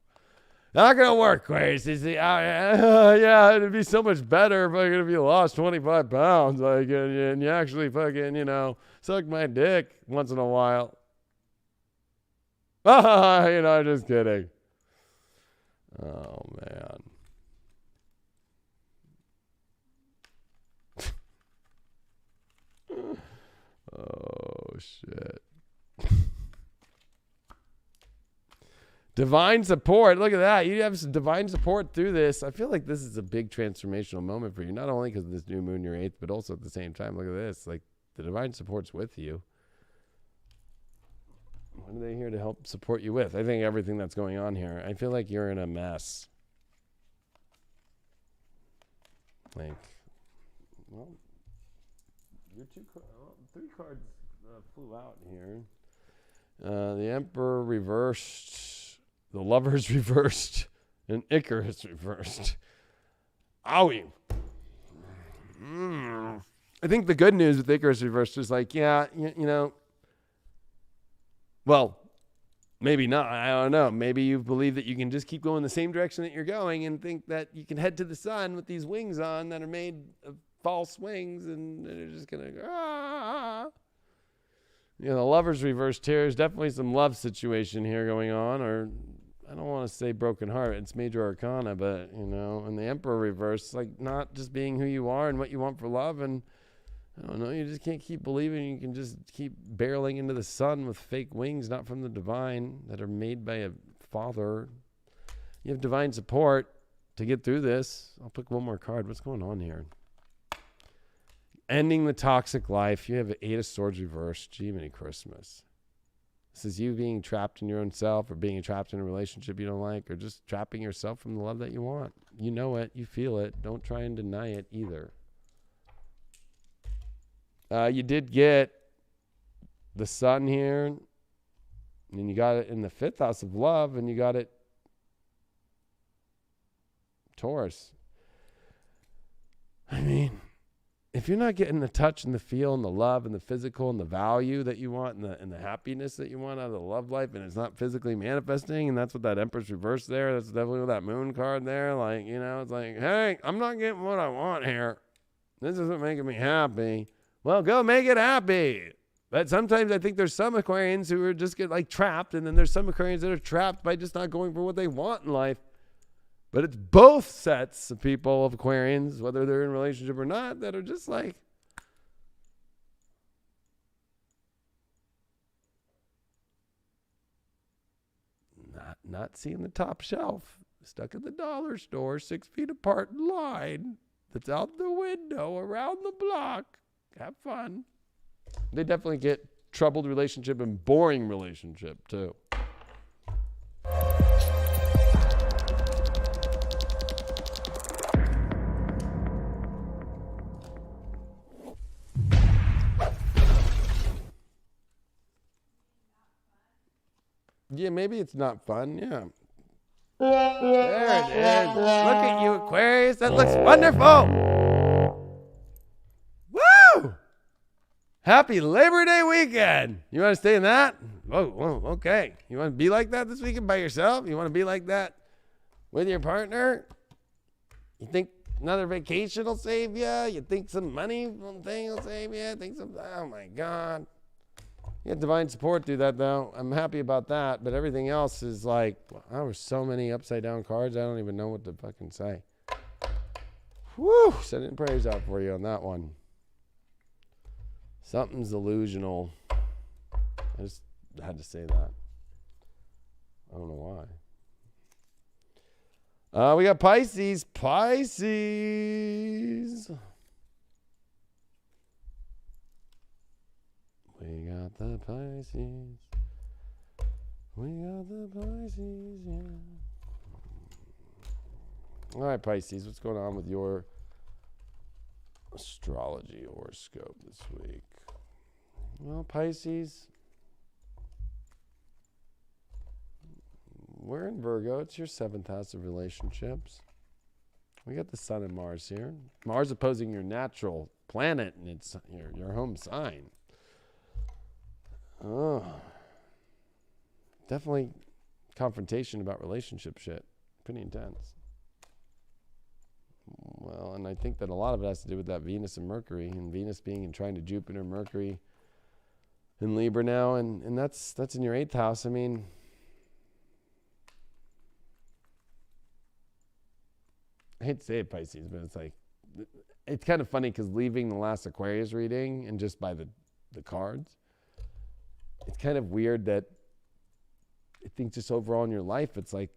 Not going to work, Grace. Yeah, it'd be so much better if you lost 25 pounds, like, and you actually fucking, you know, suck my dick once in a while. You know, just kidding. Oh, man. Oh, shit. Divine support. Look at that. You have some divine support through this. I feel like this is a big transformational moment for you. Not only because of this new moon, your 8th, but also at the same time. Look at this. Like, the divine support's with you. What are they here to help support you with? I think everything that's going on here. I feel like you're in a mess. Like, well, your 3 cards flew out here. The Emperor reversed. The Lovers reversed, and Icarus reversed. Owie. I think the good news with Icarus reversed is like, yeah, you know, well, maybe not. I don't know. Maybe you believe that you can just keep going the same direction that you're going and think that you can head to the sun with these wings on that are made of false wings, and they're just going to go, ah. You know, the Lovers reversed here. There's definitely some love situation here going on, or I don't want to say broken heart. It's major arcana, but, you know, and the Emperor reversed, like not just being who you are and what you want for love. And I don't know, you just can't keep believing you can just keep barreling into the sun with fake wings, not from the divine, that are made by a father. You have divine support to get through this. I'll pick one more card. What's going on here? Ending the toxic life. You have an 8 of Swords reversed. Gemini Christmas. This is you being trapped in your own self, or being trapped in a relationship you don't like, or just trapping yourself from the love that you want. You know it. You feel it. Don't try and deny it either. You did get the sun here, and you got it in the 5th house of love, and you got it Taurus. I mean, if you're not getting the touch and the feel and the love and the physical and the value that you want and the happiness that you want out of the love life, and it's not physically manifesting, and that's what that Empress reverse there, that's definitely what that moon card there, like, you know, it's like, hey, I'm not getting what I want here. This isn't making me happy. Well, go make it happy. But sometimes I think there's some Aquarians who are just get like trapped, and then there's some Aquarians that are trapped by just not going for what they want in life. But it's both sets of people, of Aquarians, whether they're in a relationship or not, that are just like, not seeing the top shelf, stuck at the dollar store, 6 feet apart in line, that's out the window, around the block. Have fun. They definitely get troubled relationship and boring relationship too. Yeah, maybe it's not fun. Yeah. There it is. Look at you, Aquarius. That looks wonderful. Woo! Happy Labor Day weekend. You want to stay in that? Oh, okay. You want to be like that this weekend by yourself? You want to be like that with your partner? You think another vacation will save you? You think some money thing will save you? Oh my God. You have divine support through that, though. I'm happy about that, but everything else is like, there were so many upside down cards, I don't even know what to fucking say. Whew, sending prayers out for you on that one. Something's illusional. I just had to say that. I don't know why. We got Pisces. We got the Pisces. Yeah. All right, Pisces, what's going on with your astrology horoscope this week? Well, Pisces, we're in Virgo. It's your 7th house of relationships. We got the Sun and Mars here. Mars opposing your natural planet, and it's your home sign. Oh, definitely confrontation about relationship shit. Pretty intense. Well, and I think that a lot of it has to do with that Venus and Mercury, and Venus being in trine to Jupiter, Mercury in Libra now, and that's in your 8th house. I mean, I hate to say it, Pisces, but it's like, it's kind of funny because leaving the last Aquarius reading and just by the cards, it's kind of weird that I think just overall in your life, it's like,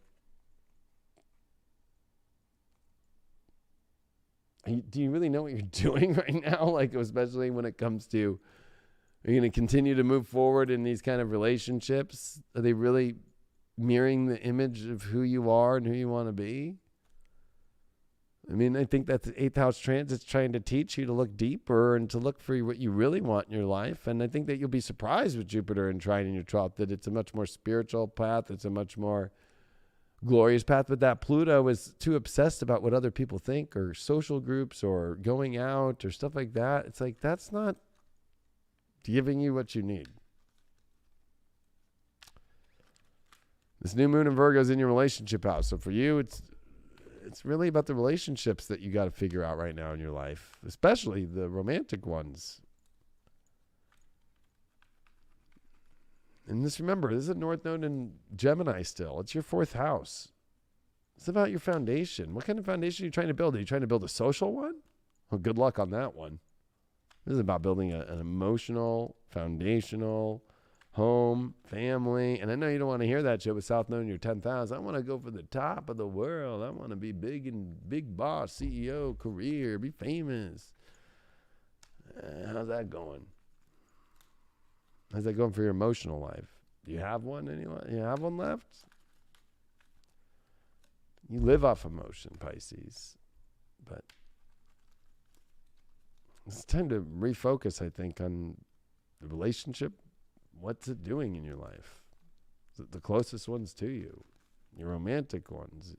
do you really know what you're doing right now? Like, especially when it comes to, are you going to continue to move forward in these kind of relationships? Are they really mirroring the image of who you are and who you want to be? I mean, I think that the 8th house transit's trying to teach you to look deeper and to look for what you really want in your life. And I think that you'll be surprised with Jupiter and trine in your 12th, that it's a much more spiritual path. It's a much more glorious path. But that Pluto is too obsessed about what other people think, or social groups, or going out, or stuff like that. It's like, that's not giving you what you need. This new moon in Virgo is in your relationship house. So for you, it's really about the relationships that you got to figure out right now in your life, especially the romantic ones. And just remember, this is a North Node in Gemini still. It's your 4th house. It's about your foundation. What kind of foundation are you trying to build? Are you trying to build a social one? Well, good luck on that one. This is about building an emotional, foundational home, family. And I know you don't want to hear that shit with South Node in your 10th house. I want to go for the top of the world. I want to be big boss, CEO, career, be famous. How's that going? How's that going for your emotional life? Do you have one? You have one left? You live off emotion, Pisces. But it's time to refocus, I think, on the relationship. What's it doing in your life? The closest ones to you, your romantic ones.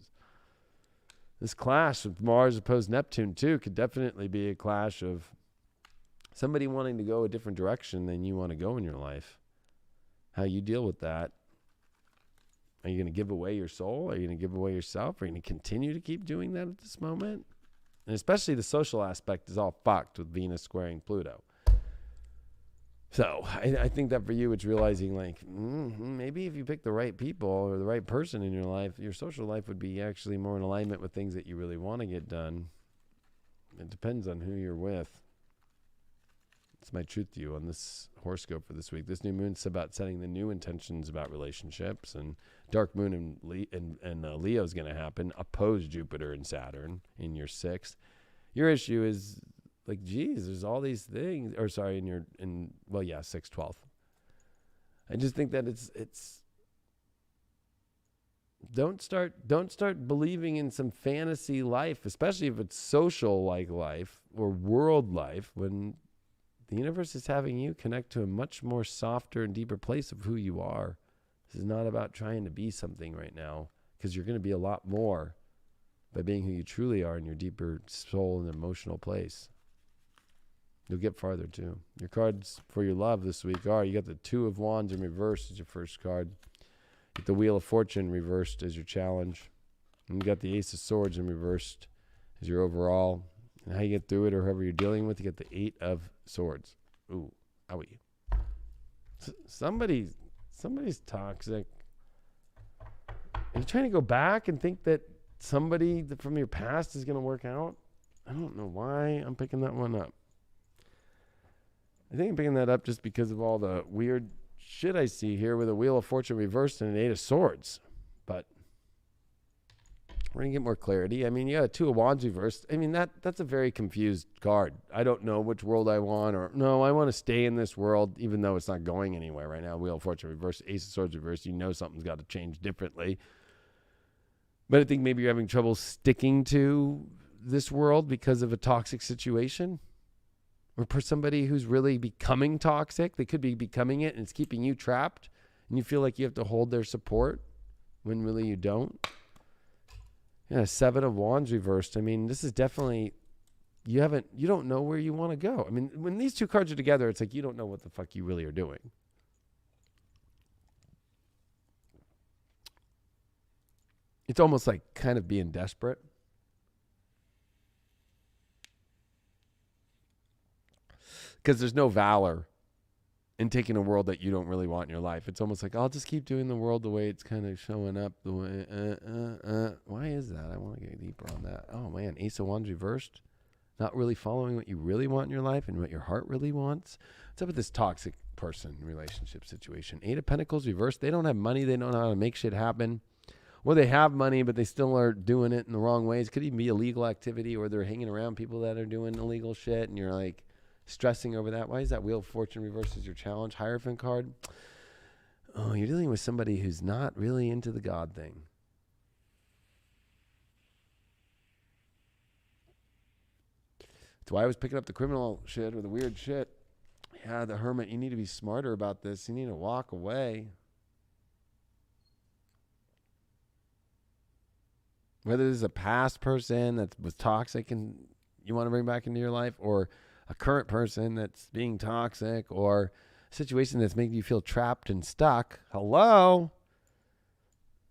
This clash with Mars opposed Neptune, too, could definitely be a clash of somebody wanting to go a different direction than you want to go in your life. How you deal with that. Are you going to give away your soul? Are you going to give away yourself? Are you going to continue to keep doing that at this moment? And especially the social aspect is all fucked with Venus squaring Pluto. So I think that for you, it's realizing like, maybe if you pick the right people or the right person in your life, your social life would be actually more in alignment with things that you really want to get done. It depends on who you're with. It's my truth to you on this horoscope for this week. This new moon is about setting the new intentions about relationships, and dark moon in Leo is going to happen, opposed Jupiter and Saturn in your 6th. Your issue is like, geez, there's all these things, or sorry, in 6th, 12th. I just think that it's don't start believing in some fantasy life, especially if it's social like life or world life, when the universe is having you connect to a much more softer and deeper place of who you are. This is not about trying to be something right now, because you're going to be a lot more by being who you truly are in your deeper soul and emotional place. You'll get farther too. Your cards for your love this week are, you got the 2 of Wands in reverse as your first card. You get the Wheel of Fortune reversed as your challenge. And you got the Ace of Swords in reversed as your overall. And how you get through it, or whoever you're dealing with, you get the 8 of Swords. Ooh, owie. Somebody's toxic. Are you trying to go back and think that somebody from your past is going to work out? I don't know why I'm picking that one up. I think I'm picking that up just because of all the weird shit I see here with a Wheel of Fortune reversed and an 8 of Swords. But we're going to get more clarity. I mean, you got a 2 of Wands reversed. I mean, that's a very confused card. I don't know which world I want, or no, I want to stay in this world, even though it's not going anywhere right now. Wheel of Fortune reversed, Ace of Swords reversed. You know something's got to change differently. But I think maybe you're having trouble sticking to this world because of a toxic situation. Or for somebody who's really becoming toxic, they could be becoming it, and it's keeping you trapped, and you feel like you have to hold their support when really you don't. Yeah, 7 of Wands reversed. I mean, this is definitely, you don't know where you want to go. I mean, when these 2 cards are together, it's like you don't know what the fuck you really are doing. It's almost like kind of being desperate. Because there's no valor in taking a world that you don't really want in your life. It's almost like, I'll just keep doing the world the way it's kind of showing up. The way, Why is that? I want to get deeper on that. Oh, man. Ace of Wands reversed. Not really following what you really want in your life and what your heart really wants. What's up with this toxic person relationship situation? 8 of Pentacles reversed. They don't have money. They don't know how to make shit happen. Or they have money, but they still are doing it in the wrong ways. Could even be illegal activity, or they're hanging around people that are doing illegal shit, and you're like stressing over that. Why is that Wheel of Fortune reversed as your challenge? Hierophant card. Oh, you're dealing with somebody who's not really into the God thing. That's why I was picking up the criminal shit or the weird shit. Yeah, the Hermit, you need to be smarter about this. You need to walk away. Whether this is a past person that was toxic and you want to bring back into your life, or a current person that's being toxic, or a situation that's making you feel trapped and stuck. Hello?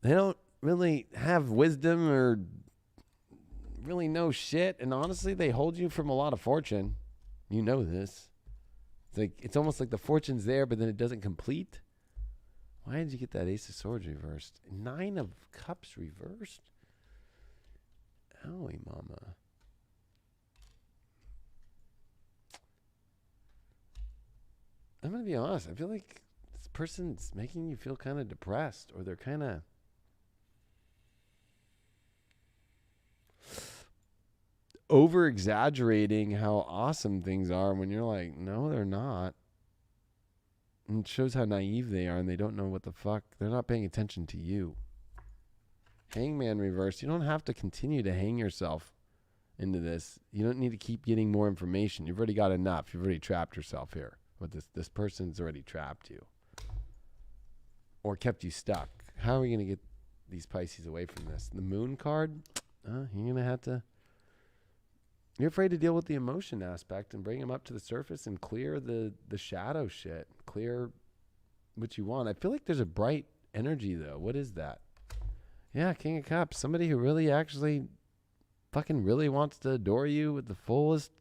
They don't really have wisdom or really know shit. And honestly, they hold you from a lot of fortune. You know this. It's almost like the fortune's there, but then it doesn't complete. Why did you get that Ace of Swords reversed? 9 of Cups reversed? Owie, mama. I'm going to be honest. I feel like this person's making you feel kind of depressed, or they're kind of over-exaggerating how awesome things are when you're like, no, they're not. And it shows how naive they are and they don't know what the fuck. They're not paying attention to you. Hangman reverse. You don't have to continue to hang yourself into this. You don't need to keep getting more information. You've already got enough. You've already trapped yourself here. But this person's already trapped you. Or kept you stuck. How are we going to get these Pisces away from this? The moon card? You're going to have to... You're afraid to deal with the emotion aspect and bring them up to the surface and clear the shadow shit. Clear what you want. I feel like there's a bright energy, though. What is that? Yeah, King of Cups. Somebody who really actually fucking really wants to adore you with the fullest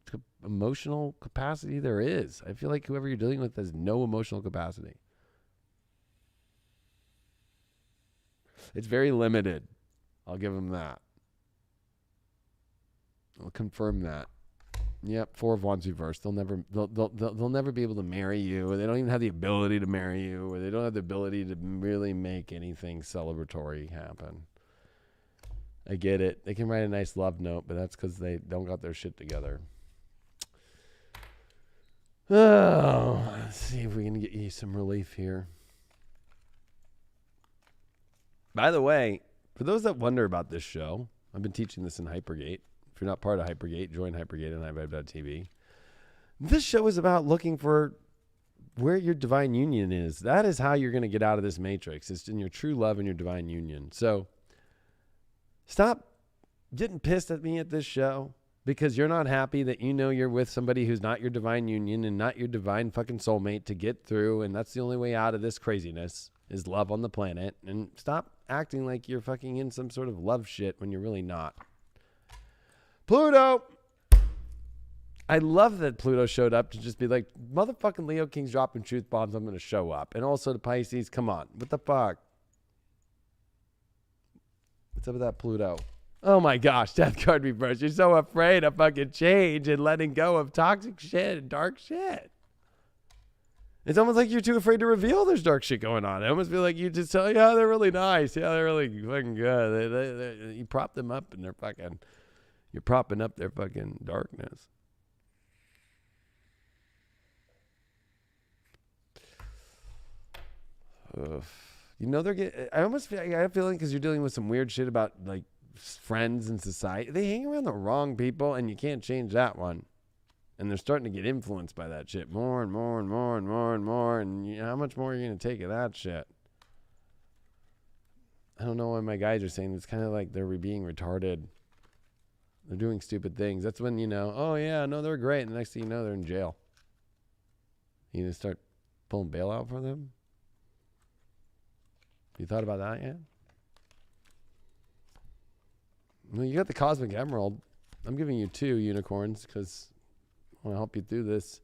emotional capacity there is. I feel like whoever you're dealing with has no emotional capacity. It's very limited. I'll give them that. I'll confirm that. Yep, Four of Wands reversed. They'll never be able to marry you, or they don't even have the ability to marry you, or they don't have the ability to really make anything celebratory happen. I get it. They can write a nice love note, but that's because they don't got their shit together. Oh, let's see if we can get you some relief here. By the way, for those that wonder about this show, I've been teaching this in HYPERGATE. If you're not part of HYPERGATE, join HYPERGATE on HYPERGATE.tv. This show is about looking for where your divine union is. That is how you're going to get out of this matrix. It's in your true love and your divine union. So stop getting pissed at me at this show because you're not happy that you know you're with somebody who's not your divine union and not your divine fucking soulmate to get through. And that's the only way out of this craziness is love on the planet. And stop acting like you're fucking in some sort of love shit when you're really not. Pluto. I love that Pluto showed up to just be like, motherfucking Leo King's dropping truth bombs. I'm going to show up. And also the Pisces, come on. What the fuck? What's up with that Pluto? Oh my gosh, Death card reverse. You're so afraid of fucking change and letting go of toxic shit and dark shit. It's almost like you're too afraid to reveal there's dark shit going on. I almost feel like you just tell, yeah, they're really nice. Yeah, they're really fucking good. You prop them up and they're fucking, you're propping up their fucking darkness. Ugh. You know, they're getting, I almost feel, I have a feeling because you're dealing with some weird shit about like friends and society. They hang around the wrong people and you can't change that one. And they're starting to get influenced by that shit more and more and more and more and more. And you know, how much more are you going to take of that shit? I don't know why my guys are saying it's kind of like they're being retarded. They're doing stupid things. That's when you know, oh yeah, no, they're great. And the next thing you know, they're in jail. You gonna start pulling bail out for them? You thought about that yet? Well, you got the Cosmic Emerald. I'm giving you 2 unicorns because I want to help you through this.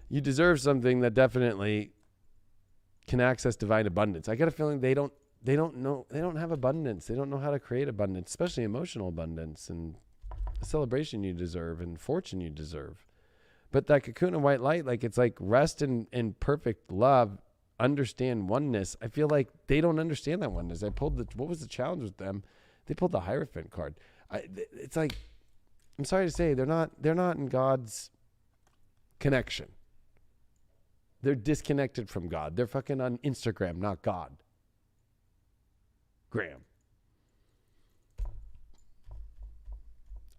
You deserve something that definitely can access divine abundance. I got a feeling they don't have abundance. They don't know how to create abundance, especially emotional abundance and the celebration you deserve and fortune you deserve. But that cocoon of white light, like it's like rest in perfect love, understand oneness. I feel like they don't understand that oneness. What was the challenge with them? They pulled the Hierophant card. It's like, I'm sorry to say, they're not in God's connection. They're disconnected from God. They're fucking on Instagram, not God. Graham.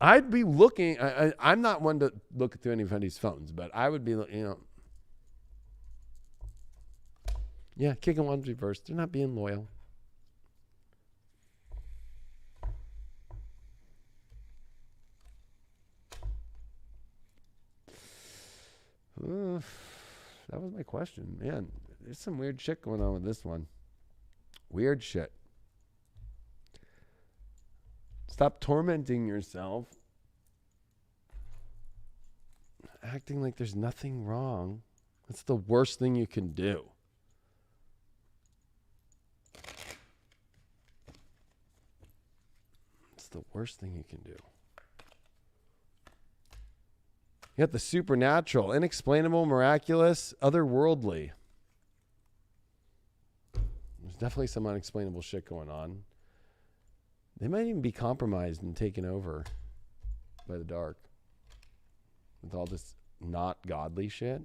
I'd be looking, I'm not one to look through anybody's phones, but I would be, you know, yeah, King of Wands reversed. They're not being loyal. That was my question. Man, there's some weird shit going on with this one. Weird shit. Stop tormenting yourself. Acting like there's nothing wrong. That's the worst thing you can do. It's the worst thing you can do. You got the supernatural, inexplainable, miraculous, otherworldly. There's definitely some unexplainable shit going on. They might even be compromised and taken over by the dark with all this not godly shit.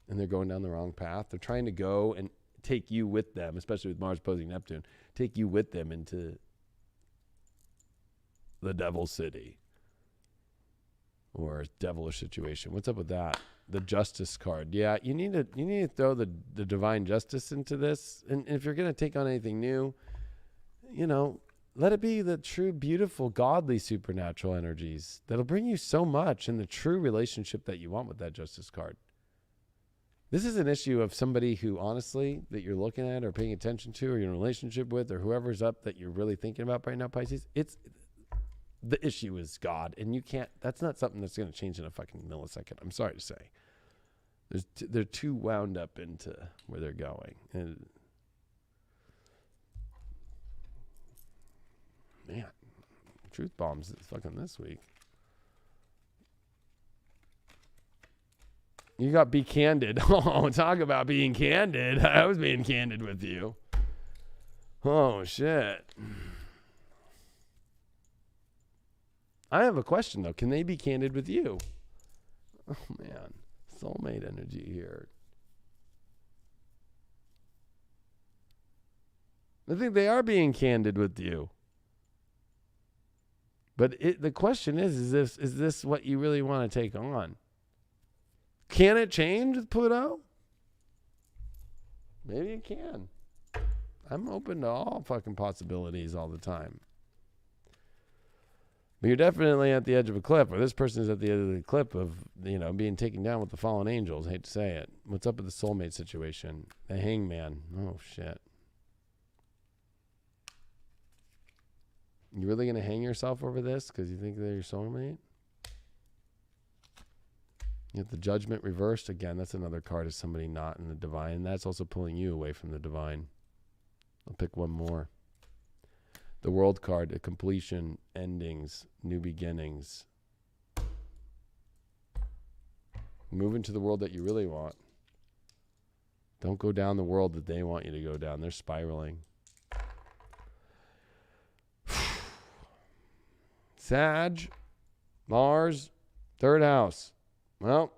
and they're going down the wrong path. They're trying to go and take you with them, especially with Mars opposing Neptune, take you with them into the devil's city or a devilish situation. What's up with that? The justice card. Yeah, you need to throw the divine justice into this. And if you're going to take on anything new, let it be the true, beautiful, godly, supernatural energies that'll bring you so much in the true relationship that you want with that justice card. This is an issue of somebody who, honestly, that you're looking at or paying attention to or you're in a relationship with or whoever's up that you're really thinking about right now, Pisces. The issue is God, and that's not something that's going to change in a fucking millisecond. I'm sorry to say. They're too wound up into where they're going. And man, truth bombs is fucking this week. You got be candid. Oh, talk about being candid. I was being candid with you. Oh, shit. I have a question, though. Can they be candid with you? Oh, man. Soulmate energy here. I think they are being candid with you. But the question is this what you really want to take on? Can it change with Pluto? Maybe it can. I'm open to all fucking possibilities all the time. But you're definitely at the edge of a cliff, or this person is at the edge of the cliff of, being taken down with the fallen angels. I hate to say it. What's up with the soulmate situation? The hangman. Oh, shit. You really going to hang yourself over this because you think they're your soulmate? You have the judgment reversed. Again, that's another card of somebody not in the divine. That's also pulling you away from the divine. I'll pick one more. The world card, a completion, endings, new beginnings. Move into the world that you really want. Don't go down the world that they want you to go down. They're spiraling. Sag, Mars, third house. Well,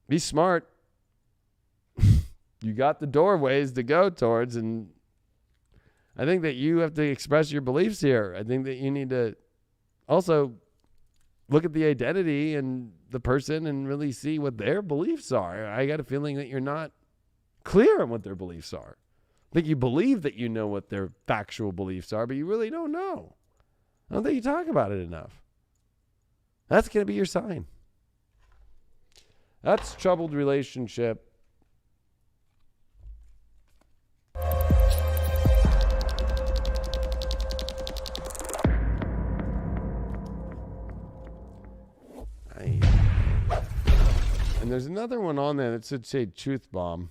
be smart. You got the doorways to go towards, and I think that you have to express your beliefs here. I think that you need to also look at the identity and the person and really see what their beliefs are. I got a feeling that you're not clear on what their beliefs are. I think you believe that you know what their factual beliefs are, but you really don't know. I don't think you talk about it enough. That's going to be your sign. That's troubled relationship. And there's another one on there that should say truth bomb.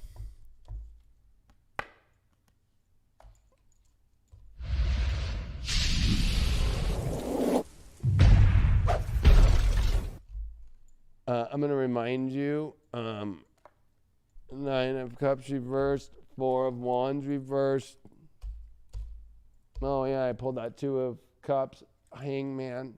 I'm going to remind you, 9 of Cups reversed, 4 of Wands reversed. Oh, yeah, I pulled that 2 of Cups, Hangman.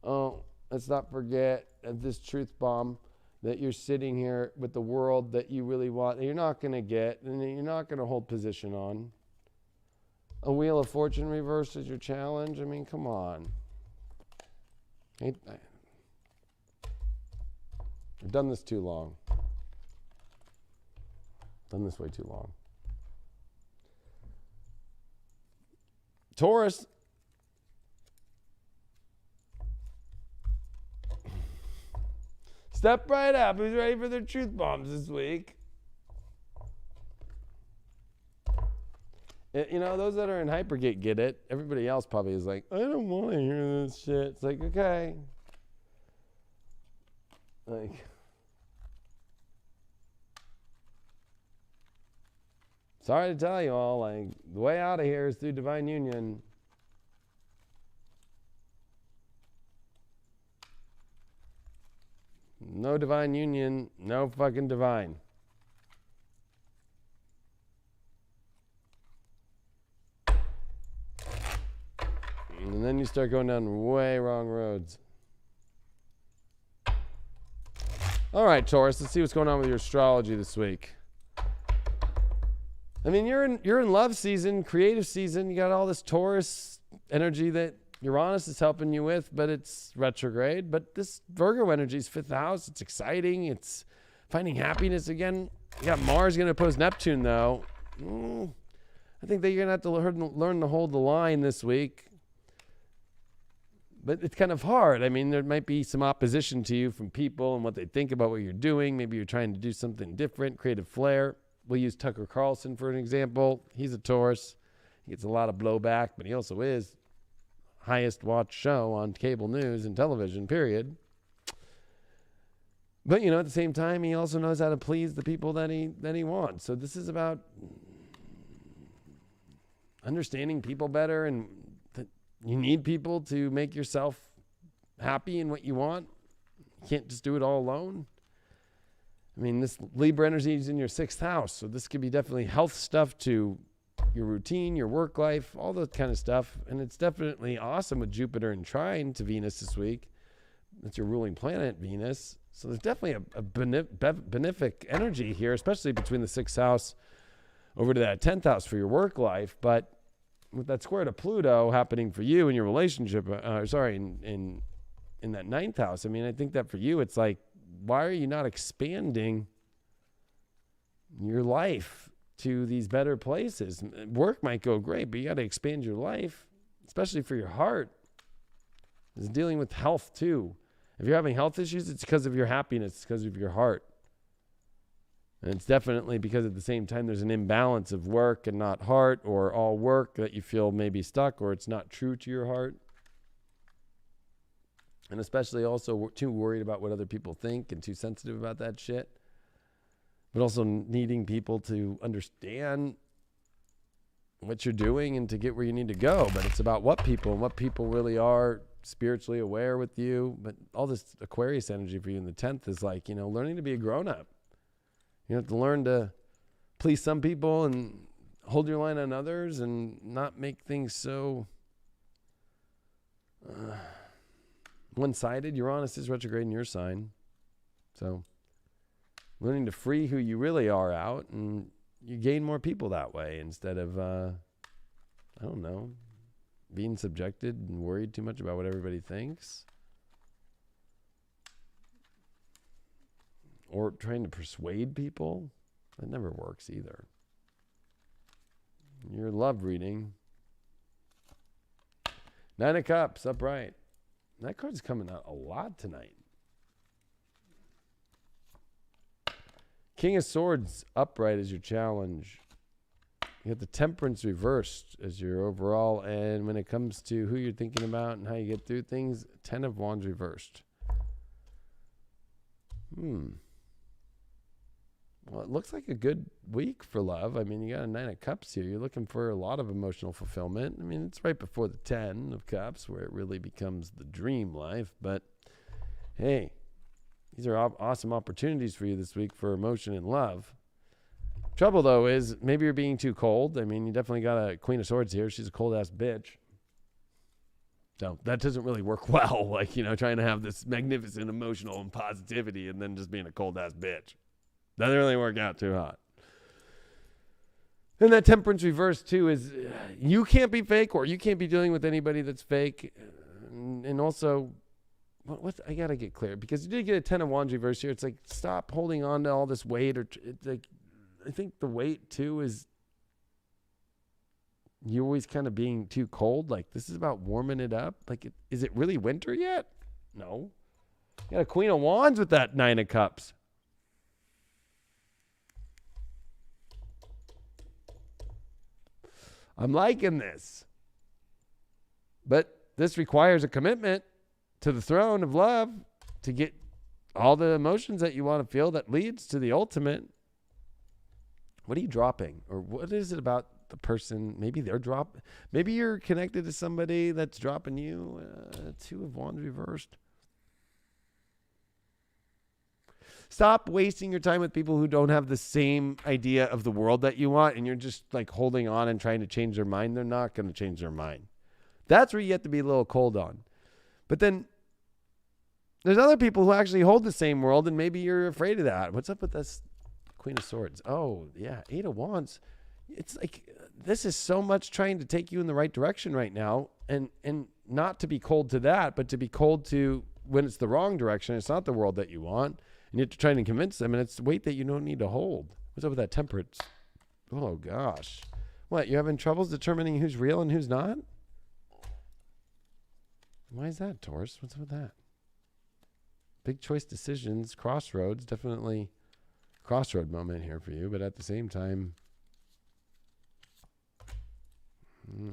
Oh, let's not forget this truth bomb that you're sitting here with the world that you really want, that you're not going to get, and that you're not going to hold position on. A Wheel of Fortune reversed is your challenge. I mean, come on. I've done this too long. Done this way too long. Taurus. Step right up. Who's ready for their truth bombs this week? Those that are in HYPERGATE get it. Everybody else probably is like, I don't want to hear this shit. It's like, okay. Sorry to tell you all, the way out of here is through divine union. No divine union, no fucking divine. And then you start going down way wrong roads. All right, Taurus, let's see what's going on with your astrology this week. I mean, you're in love season, creative season. You got all this Taurus energy that Uranus is helping you with, but it's retrograde. But this Virgo energy is 5th house. It's exciting. It's finding happiness again. You got Mars going to oppose Neptune, though. I think that you're going to have to learn to hold the line this week. But it's kind of hard. I mean, there might be some opposition to you from people and what they think about what you're doing. Maybe you're trying to do something different, creative flair. We'll use Tucker Carlson for an example. He's a Taurus. He gets a lot of blowback, but he also is highest watched show on cable news and television, period. But, you know, at the same time, he also knows how to please the people that he wants. So this is about understanding people better, and that you need people to make yourself happy in what you want. You can't just do it all alone. I mean, this Libra energy is in your 6th house, so this could be definitely health stuff to your routine, your work life, all that kind of stuff. And it's definitely awesome with Jupiter and trine to Venus this week. That's your ruling planet, Venus. So there's definitely a benefic energy here, especially between the 6th house over to that 10th house for your work life. But with that square to Pluto happening for you in your relationship, in that 9th house, I mean, I think that for you, it's like, why are you not expanding your life to these better places? Work might go great, but you got to expand your life, especially for your heart. It's dealing with health too. If you're having health issues, it's because of your happiness, it's because of your heart. And it's definitely because at the same time there's an imbalance of work and not heart, or all work that you feel maybe stuck, or it's not true to your heart. And especially also too worried about what other people think and too sensitive about that shit. But also needing people to understand what you're doing and to get where you need to go. But it's about what people really are spiritually aware with you. But all this Aquarius energy for you in the 10th is like, you know, learning to be a grown-up. You have to learn to please some people and hold your line on others and not make things so one-sided. Uranus is retrograde in your sign. So learning to free who you really are out, and you gain more people that way instead of, I don't know, being subjected and worried too much about what everybody thinks. Or trying to persuade people. That never works either. Your love reading. 9 of Cups, upright. That card's coming out a lot tonight. King of Swords, upright is your challenge. You got the Temperance reversed as your overall. And when it comes to who you're thinking about and how you get through things, 10 of Wands reversed. Well, it looks like a good week for love. I mean, you got a 9 of Cups here. You're looking for a lot of emotional fulfillment. I mean, it's right before the 10 of Cups where it really becomes the dream life. But, hey, these are awesome opportunities for you this week for emotion and love. Trouble, though, is maybe you're being too cold. I mean, you definitely got a Queen of Swords here. She's a cold-ass bitch. So that doesn't really work well, like, you know, trying to have this magnificent emotional and positivity and then just being a cold-ass bitch. Doesn't really work out too hot. And that Temperance reverse, too, is you can't be fake, or you can't be dealing with anybody that's fake. And also, I got to get clear, because you did get a 10 of Wands reverse here. It's like, stop holding on to all this weight. Or it's like, I think the weight, too, is you always kind of being too cold. Like, this is about warming it up. Like, is it really winter yet? No. You got a Queen of Wands with that 9 of Cups. I'm liking this. But this requires a commitment to the throne of love to get all the emotions that you want to feel that leads to the ultimate. What are you dropping? Or what is it about the person? Maybe they're dropping. Maybe you're connected to somebody that's dropping you. 2 of Wands reversed. Stop wasting your time with people who don't have the same idea of the world that you want, and you're just like holding on and trying to change their mind. They're not going to change their mind. That's where you have to be a little cold on. But then There's other people who actually hold the same world, and maybe you're afraid of that. What's up with this Queen of Swords? Oh, yeah, Eight of Wands. It's like this is so much trying to take you in the right direction right now, and not to be cold to that, but to be cold to when it's the wrong direction. It's not the world that you want, and you're trying to convince them, and it's weight that you don't need to hold. What's up with that Temperance? Oh, gosh. What, you're having troubles determining who's real and who's not? Why is that, Taurus? What's up with that? Big choice decisions, crossroads, definitely crossroad moment here for you, but at the same time,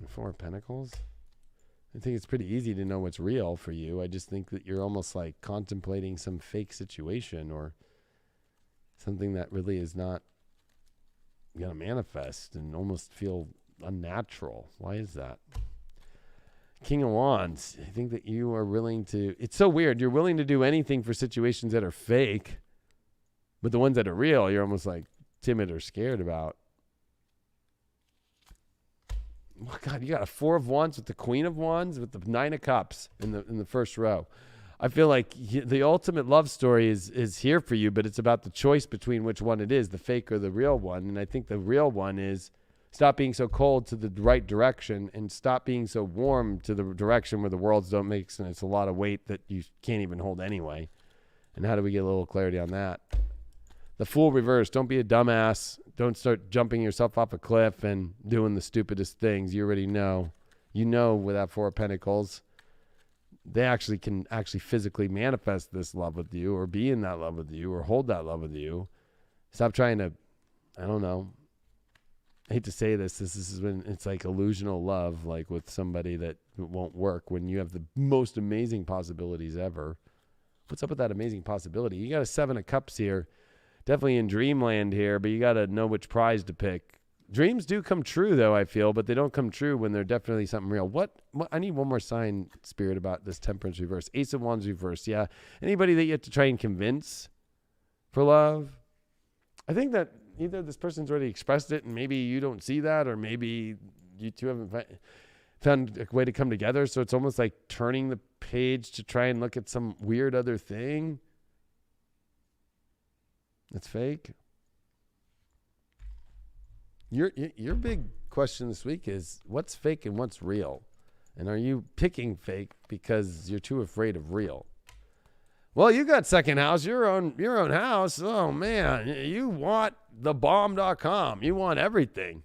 Four of Pentacles. I think it's pretty easy to know what's real for you. I just think that you're almost like contemplating some fake situation or something that really is not going to manifest and almost feel unnatural. Why is that? King of Wands. I think that you are willing to, it's so weird. You're willing to do anything for situations that are fake, but the ones that are real, you're almost like timid or scared about. Oh God, you got a Four of Wands with the Queen of Wands with the Nine of Cups in the first row. I feel like the ultimate love story is here for you, but it's about the choice between which one it is, the fake or the real one. And I think the real one is stop being so cold to the right direction and stop being so warm to the direction where the worlds don't make sense. It's a lot of weight that you can't even hold anyway. And how do we get a little clarity on that? The Fool reverse. Don't be a dumbass. Don't start jumping yourself off a cliff and doing the stupidest things. You already know. You know with that Four of Pentacles, they actually can physically manifest this love with you or be in that love with you or hold that love with you. Stop trying to, I don't know. I hate to say this. This is when it's like illusional love, like with somebody that won't work when you have the most amazing possibilities ever. What's up with that amazing possibility? You got a Seven of Cups here. Definitely in dreamland here, but you got to know which prize to pick. Dreams do come true, though, I feel, but they don't come true when they're definitely something real. What I need one more sign, Spirit, about this Temperance reverse. Ace of Wands reverse, yeah. Anybody that you have to try and convince for love? I think that either this person's already expressed it and maybe you don't see that, or maybe you two haven't found a way to come together, so it's almost like turning the page to try and look at some weird other thing. It's fake. Your big question this week is what's fake and what's real? And are you picking fake because you're too afraid of real? Well, you got second house, your own house. Oh man, you want thebomb.com. You want everything.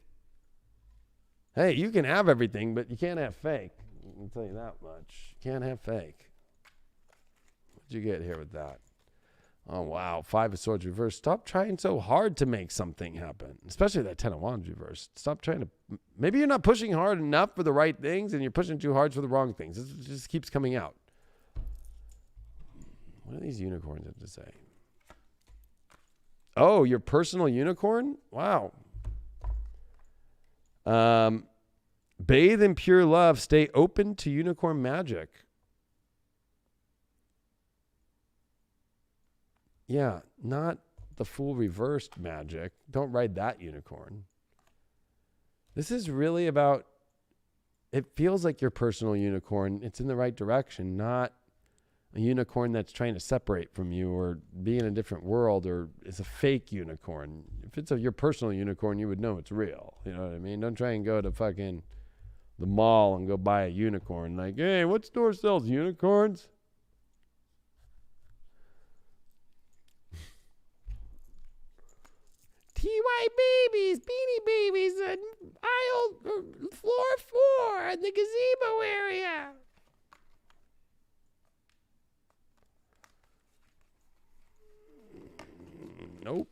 Hey, you can have everything, but you can't have fake. I can tell you that much. You can't have fake. What'd you get here with that? Oh, wow. Five of Swords reversed. Stop trying so hard to make something happen, especially that Ten of Wands reversed. Stop trying to. Maybe you're not pushing hard enough for the right things and you're pushing too hard for the wrong things. This just keeps coming out. What do these unicorns have to say? Oh, your personal unicorn? Wow. Bathe in pure love. Stay open to unicorn magic. Yeah, not the Fool reversed magic. Don't ride that unicorn. This is really about, it feels like your personal unicorn. It's in the right direction, not a unicorn that's trying to separate from you or be in a different world or is a fake unicorn. If it's your personal unicorn, you would know it's real. You know what I mean? Don't try and go to fucking the mall and go buy a unicorn. Like, hey, what store sells unicorns? TY babies, beanie babies, aisle floor 4 in the gazebo area. Nope.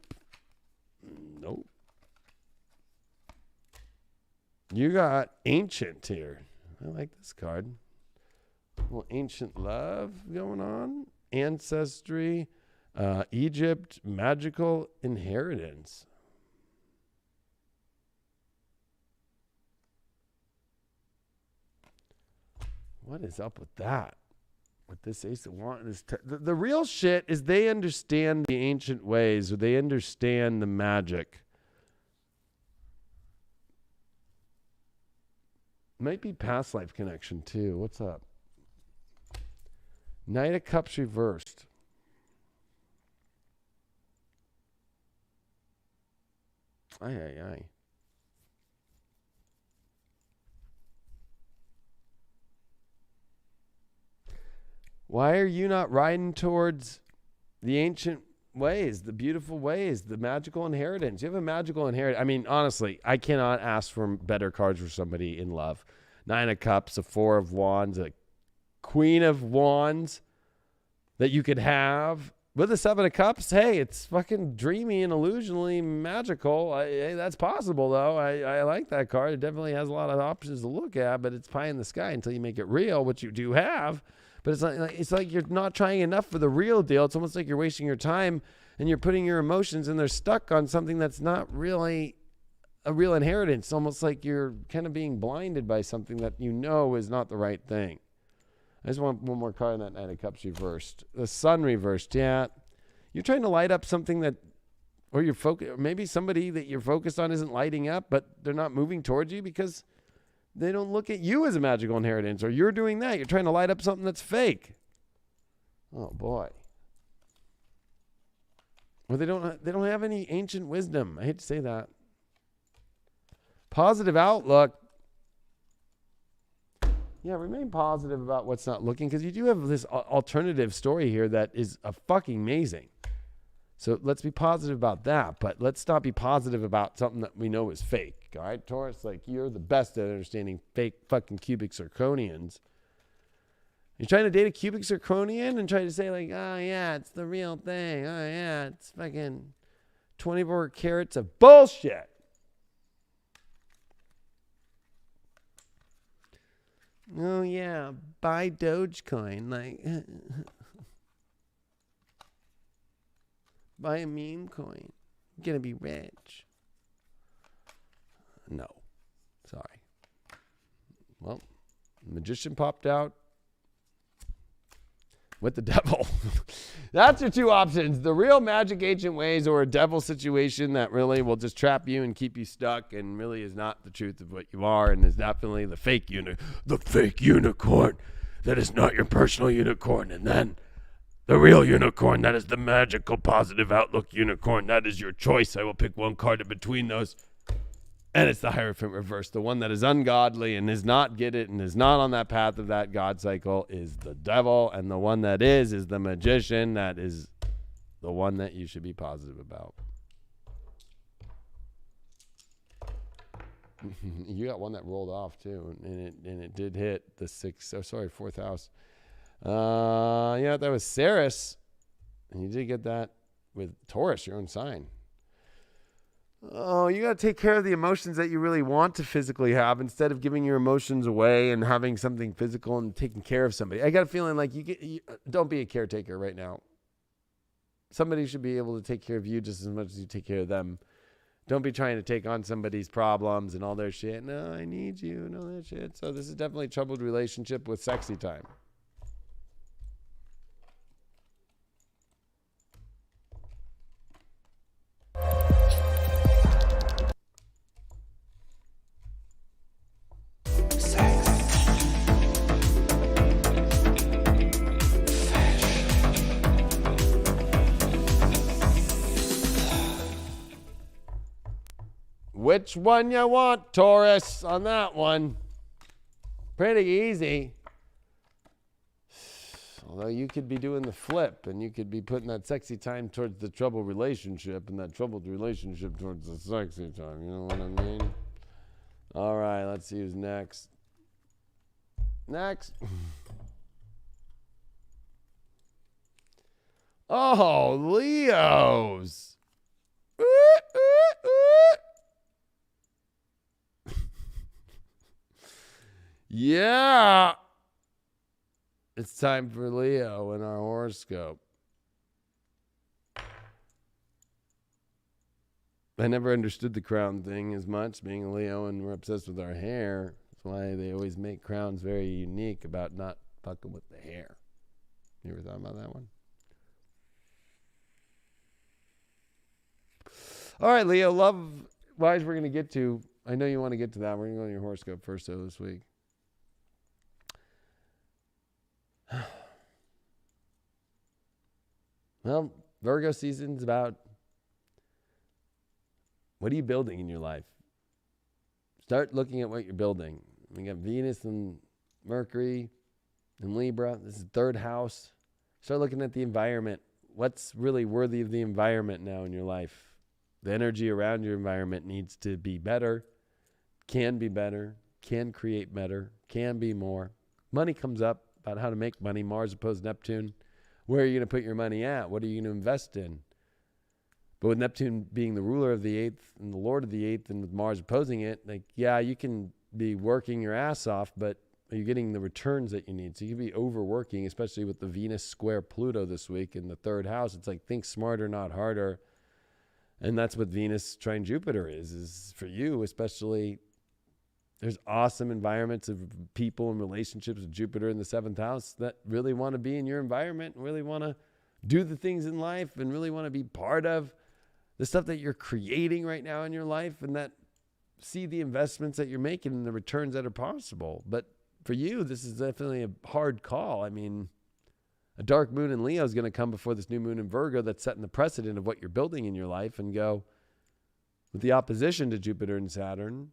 You got Ancient here. I like this card. A little ancient love going on. Ancestry. Egypt. Magical inheritance. What is up with that? With this Ace of Wands, the real shit is they understand the ancient ways, or they understand the magic. Might be past life connection too. What's up? Knight of Cups reversed. Aye. Why are you not riding towards the ancient ways, the beautiful ways, the magical inheritance? You have a magical inheritance. I mean, honestly, I cannot ask for better cards for somebody in love. 9 of Cups, a 4 of Wands, a Queen of Wands that you could have. With the 7 of Cups, hey, it's fucking dreamy and illusionally magical. Hey, that's possible, though. I like that card. It definitely has a lot of options to look at, but it's pie in the sky until you make it real, which you do have. But it's like you're not trying enough for the real deal. It's almost like you're wasting your time and you're putting your emotions and they're stuck on something that's not really a real inheritance. It's almost like you're kind of being blinded by something that you know is not the right thing. I just want one more card on that Knight of Cups reversed. The Sun reversed. Yeah. You're trying to light up something that, or you're maybe somebody that you're focused on isn't lighting up, but they're not moving towards you because they don't look at you as a magical inheritance, or you're doing that. You're trying to light up something that's fake. Oh boy. Or they don't have any ancient wisdom. I hate to say that. Positive outlook. Yeah, remain positive about what's not looking, because you do have this alternative story here that is fucking amazing. So let's be positive about that, but let's not be positive about something that we know is fake. All right, Taurus, like, you're the best at understanding fake fucking cubic zirconians. You're trying to date a cubic zirconian and try to say, like, oh yeah, it's the real thing. Oh yeah, it's fucking 24 carats of bullshit. Oh yeah, buy Dogecoin, like buy a meme coin. You're gonna be rich. No, sorry. Well, the magician popped out with the devil. That's your two options: the real magic ancient ways, or a devil situation that really will just trap you and keep you stuck, and really is not the truth of what you are, and is definitely the fake unicorn that is not your personal unicorn. And then the real unicorn, that is the magical positive outlook unicorn. That is your choice. I will pick one card in between those. And it's the Hierophant reverse. The one that is ungodly and is not and is not on that path of that God cycle is the devil. And the one that is the magician. That is the one that you should be positive about. You got one that rolled off too. And it did hit the fourth house. Yeah, that was Ceres. And you did get that with Taurus, your own sign. Oh, you got to take care of the emotions that you really want to physically have, instead of giving your emotions away and having something physical and taking care of somebody. I got a feeling like don't be a caretaker right now. Somebody should be able to take care of you just as much as you take care of them. Don't be trying to take on somebody's problems and all their shit. No, I need you and all that shit. So this is definitely a troubled relationship with sexy time. Which one you want, Taurus, on that one? Pretty easy. Although you could be doing the flip, and you could be putting that sexy time towards the troubled relationship, and that troubled relationship towards the sexy time. You know what I mean? All right, let's see who's next. Next. Oh, Leos. Yeah. It's time for Leo in our horoscope. I never understood the crown thing as much, being a Leo, and we're obsessed with our hair. That's why they always make crowns very unique about not fucking with the hair. You ever thought about that one? All right, Leo, love-wise, we're going to get to, I know you want to get to that. We're going to go to your horoscope first, though, this week. Well, Virgo season's about what are you building in your life? Start looking at what you're building. We got Venus and Mercury and Libra. This is third house. Start looking at the environment. What's really worthy of the environment now in your life? The energy around your environment needs to be better, can create better, can be more. Money comes up about how to make money. Mars opposed Neptune. Where are you going to put your money at? What are you going to invest in? But with Neptune being the ruler of the 8th and the lord of the 8th, and with Mars opposing it, like, yeah, you can be working your ass off, but are you getting the returns that you need? So you can be overworking, especially with the Venus square Pluto this week in the third house. It's like, think smarter, not harder. And that's what Venus trine Jupiter is for you, especially. There's awesome environments of people and relationships with Jupiter in the 7th house that really want to be in your environment, and really want to do the things in life, and really want to be part of the stuff that you're creating right now in your life, and that see the investments that you're making and the returns that are possible. But for you, this is definitely a hard call. I mean, a dark moon in Leo is going to come before this new moon in Virgo that's setting the precedent of what you're building in your life, and go with the opposition to Jupiter and Saturn.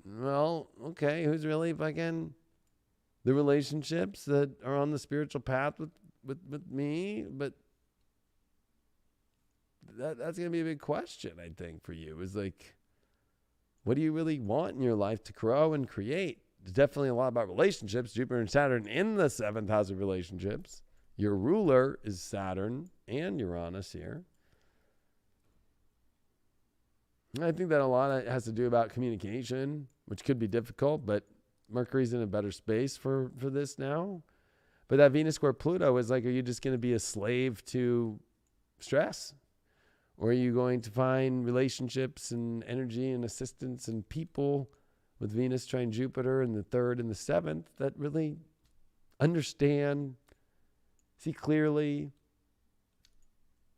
Well, okay, who's really fucking the relationships that are on the spiritual path with me? But that's going to be a big question, I think, for you. Is like, what do you really want in your life to grow and create? There's definitely a lot about relationships. Jupiter and Saturn in the 7th house of relationships. Your ruler is Saturn and Uranus here. I think that a lot has to do about communication, which could be difficult, but Mercury's in a better space for this now. But that Venus square Pluto is like, are you just going to be a slave to stress? Or are you going to find relationships and energy and assistance and people with Venus trine Jupiter in the 3rd and the 7th that really understand, see clearly?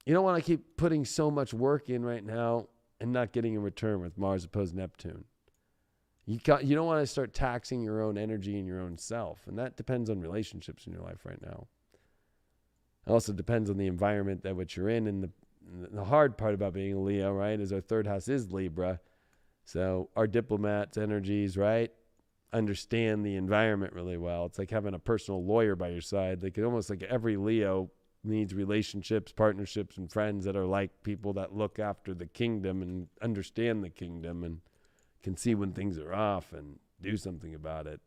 You don't want to keep putting so much work in right now and not getting a return with Mars opposed Neptune. You don't want to start taxing your own energy and your own self. And that depends on relationships in your life right now. It also depends on the environment that which you're in. And the hard part about being a Leo, right, is our 3rd house is Libra. So our diplomats' energies, right, understand the environment really well. It's like having a personal lawyer by your side. Like, almost like every Leo needs relationships, partnerships, and friends that are like people that look after the kingdom and understand the kingdom and can see when things are off and do something about it.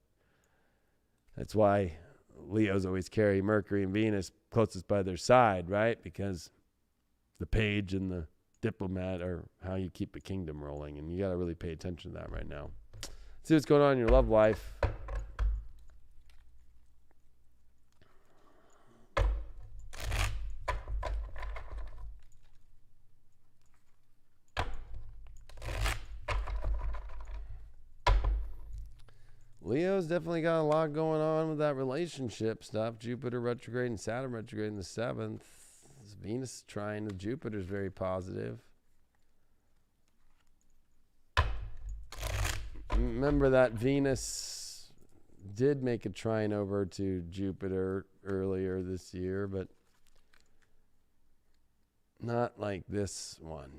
That's why Leos always carry Mercury and Venus closest by their side, right? Because the page and the diplomat are how you keep a kingdom rolling, and you got to really pay attention to that right now. See what's going on in your love life. Leo's definitely got a lot going on with that relationship stuff. Jupiter retrograde and Saturn retrograde in the 7th. This Venus trine of Jupiter is very positive. Remember that Venus did make a trine over to Jupiter earlier this year, but not like this one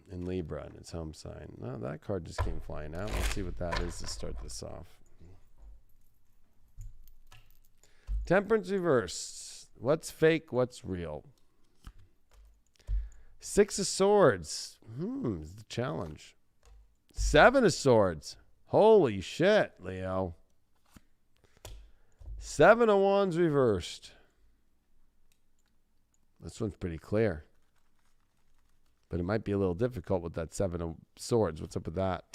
in Libra in its home sign. No, that card just came flying out. Let's see what that is to start this off. Temperance reversed. What's fake? What's real? 6 of Swords. Is the challenge. 7 of Swords. Holy shit, Leo. 7 of Wands reversed. This one's pretty clear. But it might be a little difficult with that 7 of Swords. What's up with that?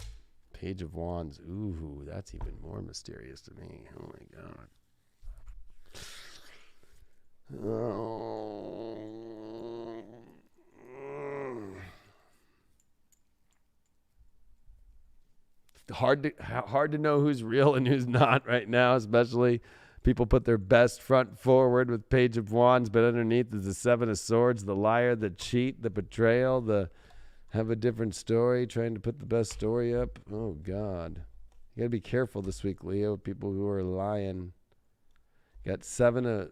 Page of Wands. Ooh, that's even more mysterious to me. Oh, my God. Oh. Hard to know who's real and who's not right now, especially people put their best front forward with Page of Wands, but underneath is the 7 of Swords, the liar, the cheat, the betrayal, the have a different story, trying to put the best story up. Oh, God. You got to be careful this week, Leo, people who are lying. You got 7 of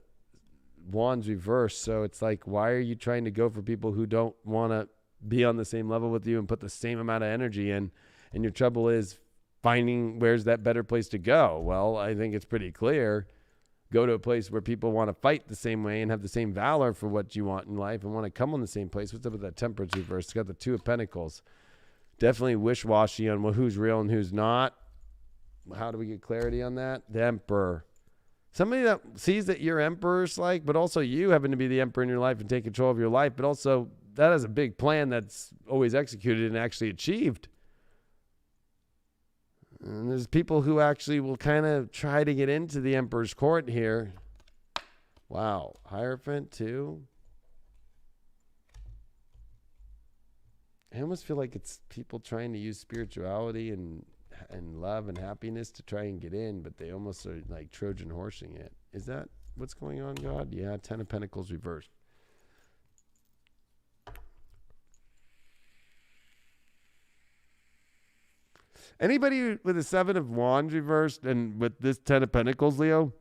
Wands reversed. So it's like, why are you trying to go for people who don't want to be on the same level with you and put the same amount of energy in? And your trouble is finding where's that better place to go. Well, I think it's pretty clear. Go to a place where people want to fight the same way and have the same valor for what you want in life and want to come on the same place. What's up with that Temperance reverse? It's got the Two of Pentacles. Definitely wish-washy on who's real and who's not. How do we get clarity on that? The Emperor. Somebody that sees that you're emperor's like, but also you having to be the emperor in your life and take control of your life, but also that has a big plan that's always executed and actually achieved. And there's people who actually will kind of try to get into the emperor's court here. Wow. Hierophant too. I almost feel like it's people trying to use spirituality and love and happiness to try and get in, but they almost are like Trojan horsing it. Is that what's going on, God? Yeah, 10 of Pentacles reversed. Anybody with a 7 of Wands reversed and with this 10 of Pentacles, Leo?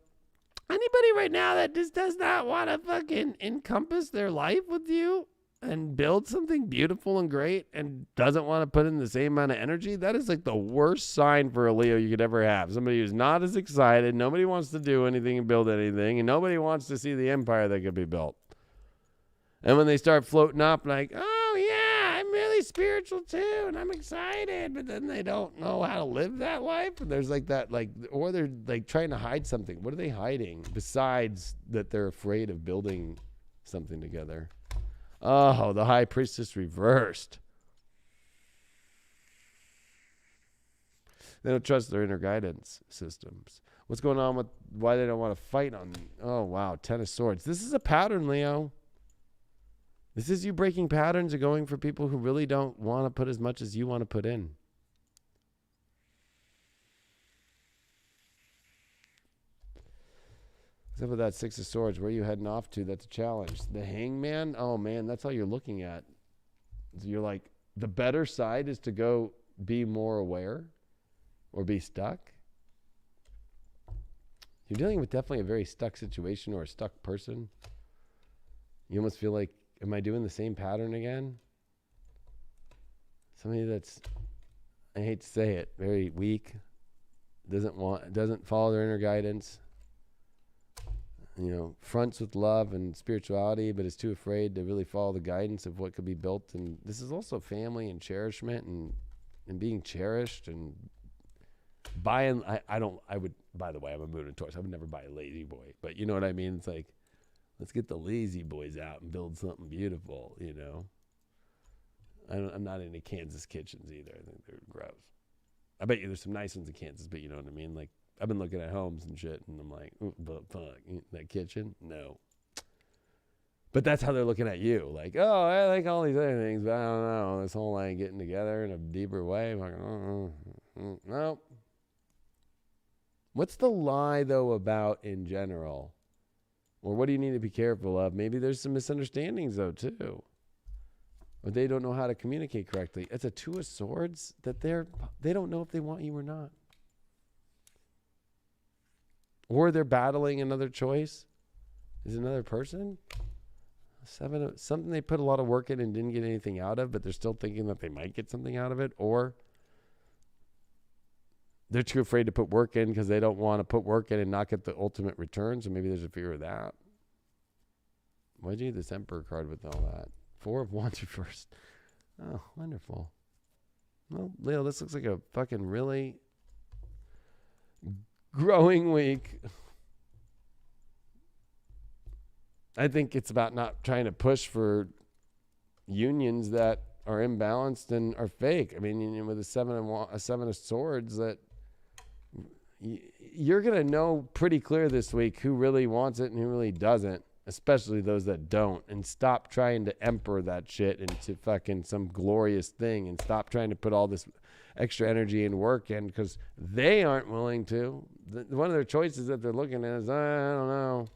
Anybody right now that just does not want to fucking encompass their life with you and build something beautiful and great and doesn't want to put in the same amount of energy? That is like the worst sign for a Leo you could ever have. Somebody who's not as excited, nobody wants to do anything and build anything, and nobody wants to see the empire that could be built. And when they start floating up like, oh yeah, I'm really spiritual too, and I'm excited, but then they don't know how to live that life. And there's like that, like, or they're like trying to hide something. What are they hiding besides that they're afraid of building something together? Oh, the High Priestess reversed. They don't trust their inner guidance systems. What's going on with why they don't want to fight on? Oh, wow. 10 of Swords. This is a pattern, Leo. This is you breaking patterns and going for people who really don't want to put as much as you want to put in. What's up with that 6 of Swords? Where are you heading off to? That's a challenge. The Hangman? Oh, man, that's all you're looking at. You're like, the better side is to go be more aware or be stuck. You're dealing with definitely a very stuck situation or a stuck person. You almost feel like, am I doing the same pattern again? Somebody that's, I hate to say it, very weak, doesn't follow their inner guidance. You know, fronts with love and spirituality, but is too afraid to really follow the guidance of what could be built. And this is also family and cherishment and being cherished and buying. I would, by the way, I'm a moon and Taurus. I would never buy a lazy boy, but you know what I mean? It's like, let's get the lazy boys out and build something beautiful, you know? I'm not into Kansas kitchens either. I think they're gross. I bet you there's some nice ones in Kansas, but you know what I mean? Like, I've been looking at homes and shit, and I'm like, but fuck, that kitchen? No. But that's how they're looking at you. Like, oh, I like all these other things, but I don't know. This whole like getting together in a deeper way. I'm like, no. What's the lie, though, about in general? Or what do you need to be careful of? Maybe there's some misunderstandings, though, too. Or they don't know how to communicate correctly. It's a 2 of Swords that they don't know if they want you or not. Or they're battling another choice. Is another person? 7 of, something they put a lot of work in and didn't get anything out of, but they're still thinking that they might get something out of it. Or they're too afraid to put work in because they don't want to put work in and not get the ultimate return. So maybe there's a fear of that. Why'd you need this Emperor card with all that? 4 of Wands reversed. Oh, wonderful. Well, Leo, this looks like a fucking really growing week. I think it's about not trying to push for unions that are imbalanced and are fake. I mean, with a 7 of Swords, that you're going to know pretty clear this week who really wants it and who really doesn't, especially those that don't, and stop trying to emperor that shit into fucking some glorious thing and stop trying to put all this extra energy and work in because they aren't willing to. One of their choices that they're looking at is, I don't know.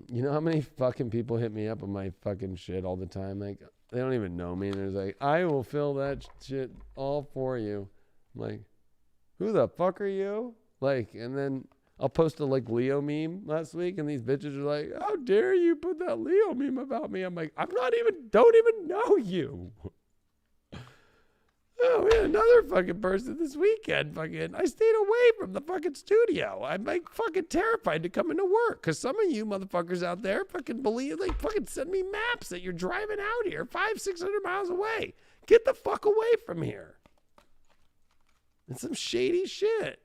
You know how many fucking people hit me up on my fucking shit all the time? Like, They don't even know me. And they're like, I will fill that shit all for you. I'm like, who the fuck are you? Like, and then I'll post a like Leo meme last week, and these bitches are like, how dare you put that Leo meme about me? I'm like, don't even know you. Oh, we had another fucking person this weekend. I stayed away from the fucking studio. I'm like fucking terrified to come into work because some of you motherfuckers out there fucking send me maps that you're driving out here 500-600 miles away. Get the fuck away from here. It's some shady shit.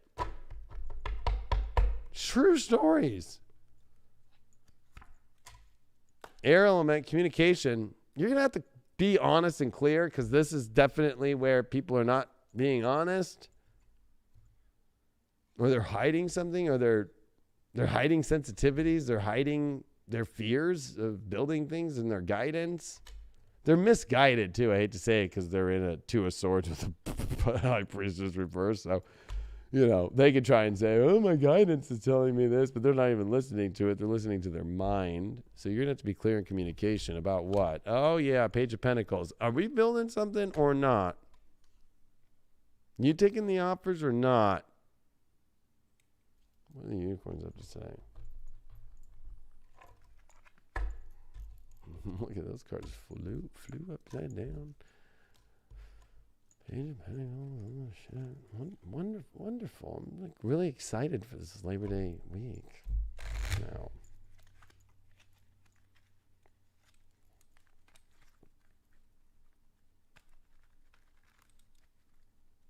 True stories. Air element communication. You're going to have to be honest and clear because this is definitely where people are not being honest. Or they're hiding something, or they're hiding sensitivities. They're hiding their fears of building things and their guidance. They're misguided too. I hate to say it because they're in a Two of Swords with a High Priestess reverse. So, you know, they could try and say, oh, my guidance is telling me this, but they're not even listening to it. They're listening to their mind. So you're going to have to be clear in communication about what? Oh, yeah, Page of Pentacles. Are we building something or not? You taking the offers or not? What do the unicorns have to say? Look at those cards. Flew upside down. Page of Pentacles. Oh, shit. Wonderful. I'm like really excited for this Labor Day week. Now.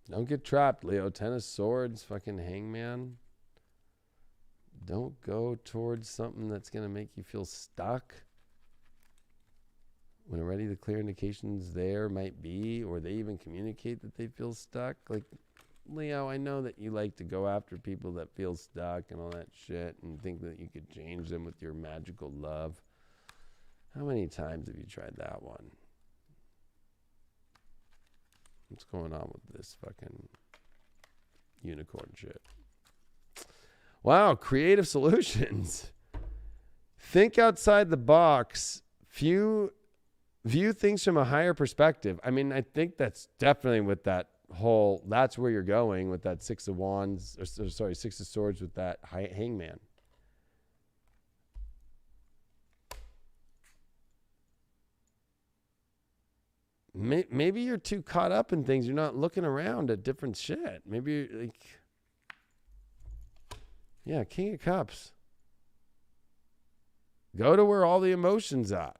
Don't get trapped, Leo. Ten of Swords, fucking Hangman. Don't go towards something that's going to make you feel stuck. When already the clear indications there might be, or they even communicate that they feel stuck. Like, Leo, I know that you like to go after people that feel stuck and all that shit and think that you could change them with your magical love. How many times have you tried that one? What's going on with this fucking unicorn shit? Wow, creative solutions. Think outside the box. View things from a higher perspective. I mean, I think that's definitely with that whole, that's where you're going with that Six of Wands, Six of Swords with that Hangman. Maybe you're too caught up in things. You're not looking around at different shit. Maybe you're like, yeah, King of Cups. Go to where all the emotions are.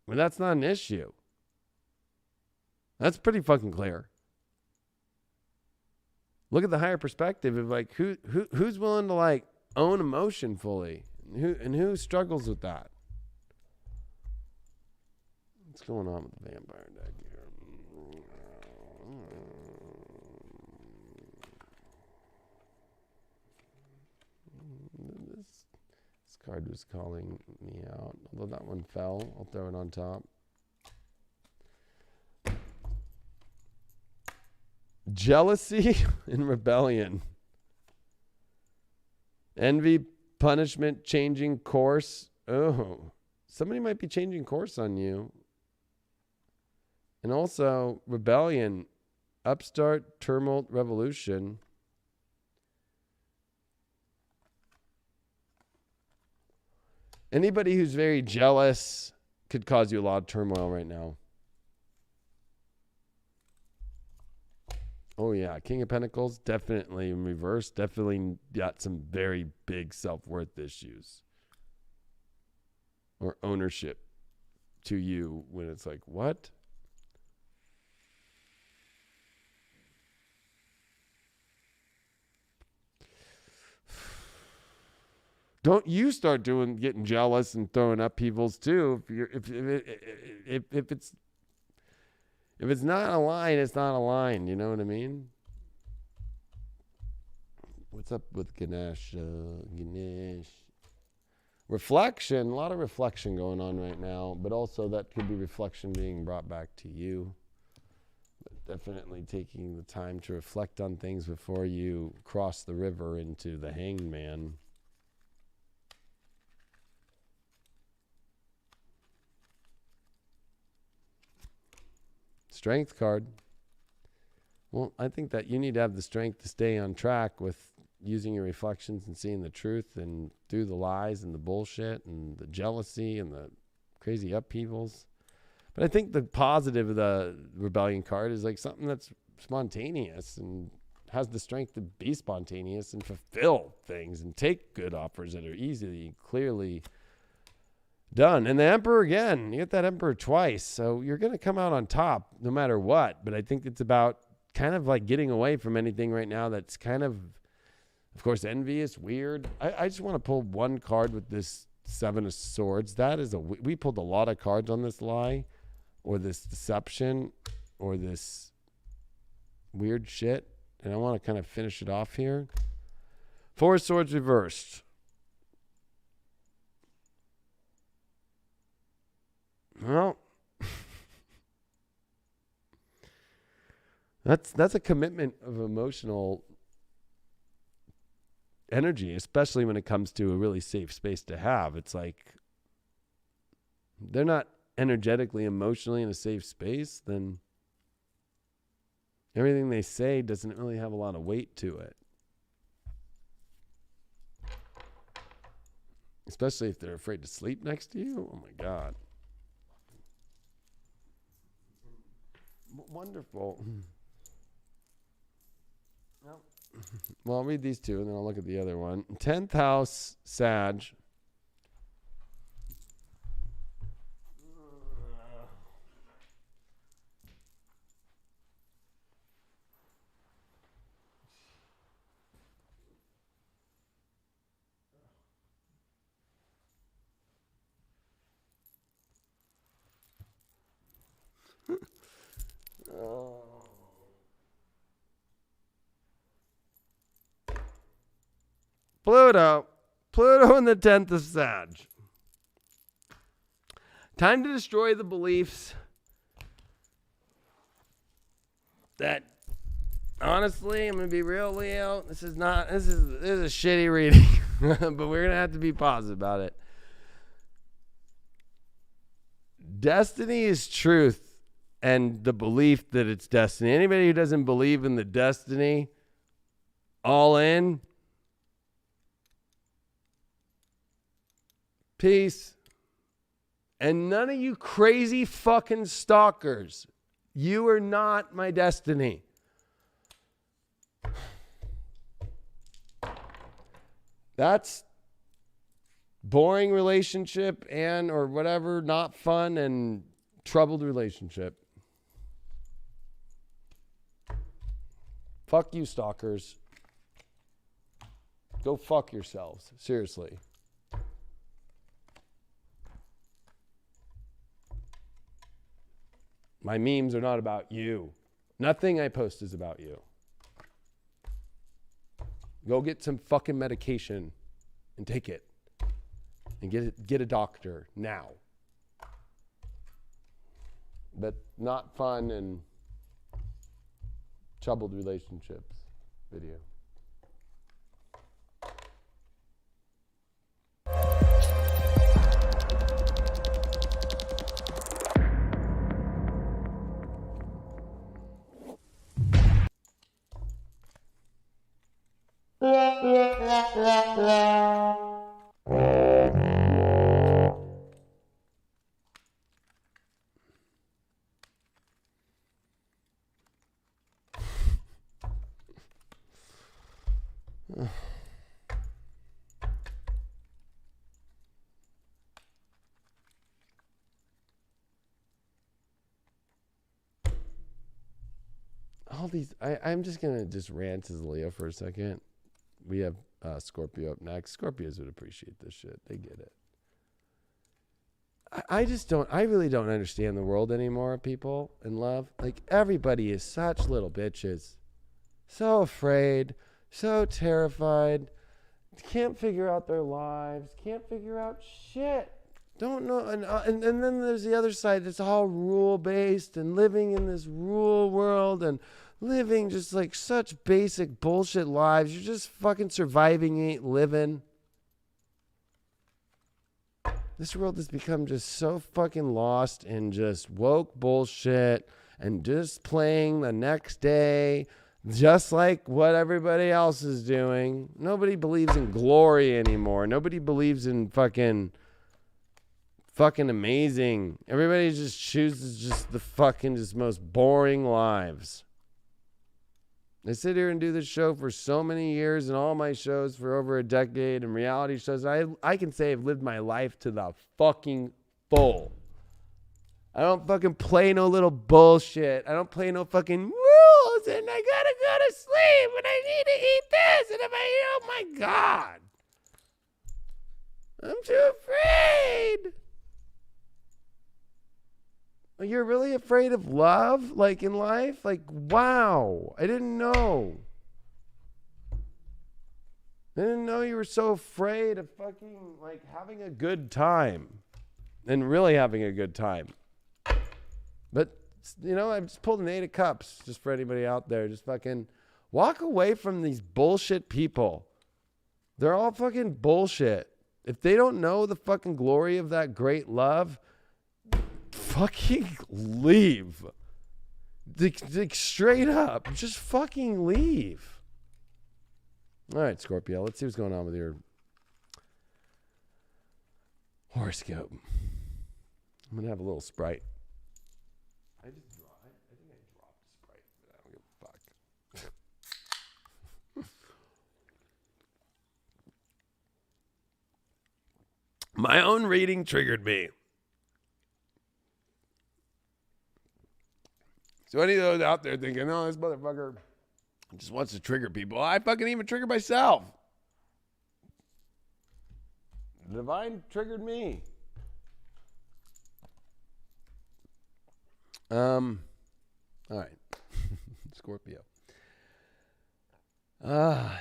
But that's not an issue. That's pretty fucking clear. Look at the higher perspective of like who's willing to like own emotion fully, and who struggles with that. What's going on with the vampire deck here? This card was calling me out. Although that one fell, I'll throw it on top. Jealousy and rebellion. Envy, punishment, changing course. Oh, somebody might be changing course on you. And also rebellion, upstart, tumult, revolution. Anybody who's very jealous could cause you a lot of turmoil right now. Oh, yeah. King of Pentacles, definitely in reverse. Definitely got some very big self-worth issues. Or ownership to you when it's like, what? Don't you start getting jealous and throwing upheavals too. If it's not aligned, it's not aligned. You know what I mean? What's up with Ganesh? Reflection. A lot of reflection going on right now, but also that could be reflection being brought back to you. But definitely taking the time to reflect on things before you cross the river into the Hangman. Strength card. Well, I think that you need to have the strength to stay on track with using your reflections and seeing the truth and through the lies and the bullshit and the jealousy and the crazy upheavals. But I think the positive of the rebellion card is like something that's spontaneous and has the strength to be spontaneous and fulfill things and take good offers that are easily, clearly done. And the Emperor again, you get that Emperor twice. So you're going to come out on top no matter what. But I think it's about kind of like getting away from anything right now that's kind of course, envious, weird. I just want to pull one card with this Seven of Swords. That is we pulled a lot of cards on this lie or this deception or this weird shit. And I want to kind of finish it off here. Four of Swords reversed. Well, that's a commitment of emotional energy, especially when it comes to a really safe space to have. It's like they're not energetically, emotionally in a safe space, then everything they say doesn't really have a lot of weight to it. Especially if they're afraid to sleep next to you. Oh my God. Wonderful. Well, I'll read these two and then I'll look at the other one. 10th house, Sag. Pluto in the 10th of Sag. Time to destroy the beliefs that, honestly, I'm going to be real, Leo. This is a shitty reading, but we're going to have to be positive about it. Destiny is truth and the belief that it's destiny. Anybody who doesn't believe in the destiny, all in, peace. And none of you crazy fucking stalkers, you are not my destiny. That's boring relationship and or whatever, not fun and troubled relationship. Fuck you, stalkers. Go fuck yourselves. Seriously. My memes are not about you. Nothing I post is about you. Go get some fucking medication and take it. And get a doctor now. But not fun and troubled relationships video. All these, I'm just going to just rant as Leo for a second. We have Scorpio up next. Scorpios would appreciate this shit. They get it. I really don't understand the world anymore, people, in love. Like, everybody is such little bitches. So afraid, so terrified, can't figure out their lives, can't figure out shit. Don't know. And then there's the other side that's all rule-based and living in this rule world and living just like such basic bullshit lives. You're just fucking surviving, you ain't living. This world has become just so fucking lost in just woke bullshit and just playing the next day, just like what everybody else is doing. Nobody believes in glory anymore. Nobody believes in fucking amazing. Everybody just chooses just the fucking just most boring lives. I sit here and do this show for so many years, and all my shows for over a decade, and reality shows. I can say I've lived my life to the fucking full. I don't fucking play no little bullshit. I don't play no fucking rules, and I gotta go to sleep, and I need to eat this, and if I, oh my God. I'm too afraid. You're really afraid of love, like in life? Like, wow, I didn't know. I didn't know you were so afraid of fucking, like, having a good time. And really having a good time. But, you know, I just pulled an 8 of cups, just for anybody out there. Just fucking walk away from these bullshit people. They're all fucking bullshit. If they don't know the fucking glory of that great love, fucking leave. Like straight up. Just fucking leave. All right, Scorpio. Let's see what's going on with your horoscope. I'm going to have a little Sprite. I think I dropped Sprite. I don't give a fuck. My own reading triggered me. So any of those out there thinking, oh, this motherfucker just wants to trigger people. I fucking even trigger myself. The divine triggered me. All right. Scorpio. I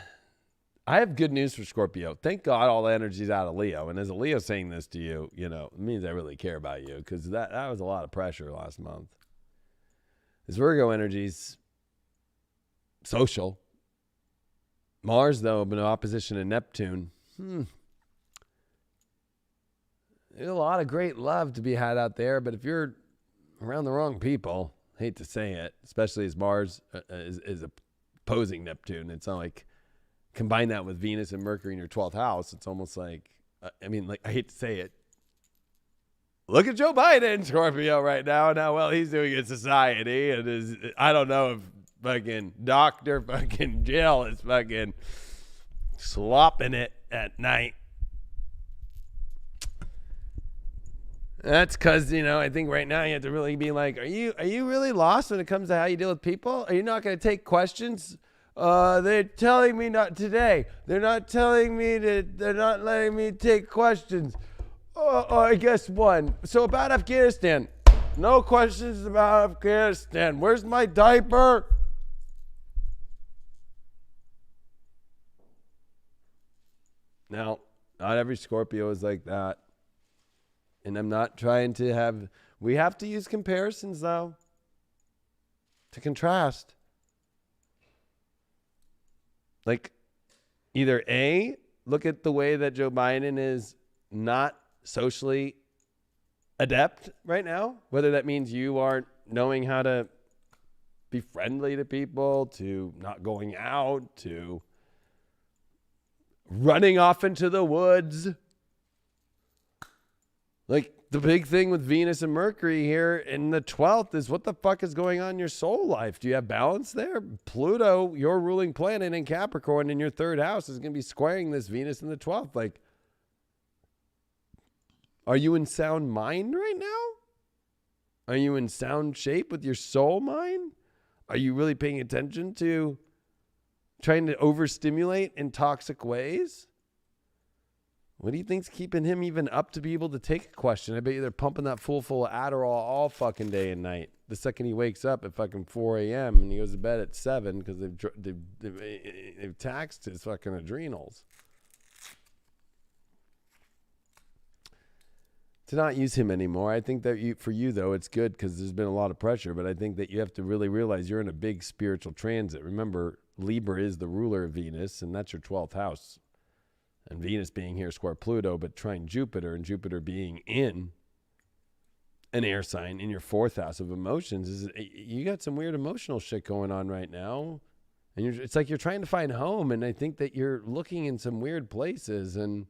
have good news for Scorpio. Thank God all the energy's out of Leo. And as a Leo saying this to you, you know, it means I really care about you, because that was a lot of pressure last month. This Virgo energy's social. Mars, though, in opposition to Neptune. There's a lot of great love to be had out there, but if you're around the wrong people, hate to say it, especially as Mars is opposing Neptune, it's not like, combine that with Venus and Mercury in your 12th house, it's almost like, I hate to say it, look at Joe Biden, Scorpio, right now, and how well he's doing in society. And I don't know if fucking Dr. fucking Jill is fucking slopping it at night. That's because, you know, I think right now you have to really be like, are you really lost when it comes to how you deal with people? Are you not going to take questions? They're telling me not today. They're not telling me they're not letting me take questions. I guess one. So about Afghanistan. No questions about Afghanistan. Where's my diaper? Now, not every Scorpio is like that. And I'm not trying to have... We have to use comparisons, though, to contrast. Like, either A, look at the way that Joe Biden is not socially adept right now, whether that means you aren't knowing how to be friendly to people, to not going out, to running off into the woods. Like, the big thing with Venus and Mercury here in the 12th is, what the fuck is going on in your soul life? Do you have balance there? Pluto, your ruling planet in Capricorn in your 3rd house, is going to be squaring this Venus in the 12th. Like, are you in sound mind right now? Are you in sound shape with your soul mind? Are you really paying attention to trying to overstimulate in toxic ways? What do you think's keeping him even up to be able to take a question? I bet you they're pumping that fool full of Adderall all fucking day and night. The second he wakes up at fucking 4 a.m. and he goes to bed at 7 because they've taxed his fucking adrenals. To not use him anymore. I think that for you, though, it's good because there's been a lot of pressure, but I think that you have to really realize you're in a big spiritual transit. Remember, Libra is the ruler of Venus, and that's your 12th house. And Venus being here square Pluto, but trying Jupiter, and Jupiter being in an air sign in your 4th house of emotions, is you got some weird emotional shit going on right now. And it's like you're trying to find home. And I think that you're looking in some weird places. And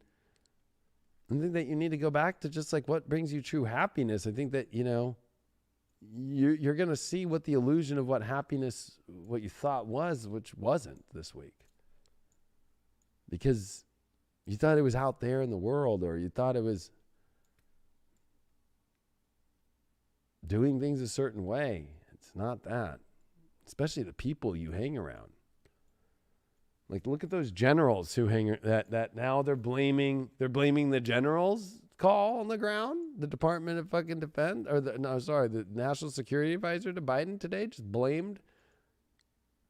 I think that you need to go back to just like what brings you true happiness. I think that, you're going to see what the illusion of what happiness, what you thought was, which wasn't this week. Because you thought it was out there in the world, or you thought it was doing things a certain way. It's not that. Especially the people you hang around. Like, look at those generals who hang that now they're blaming the generals call on the ground. The Department of fucking Defense, the National Security Advisor to Biden today just blamed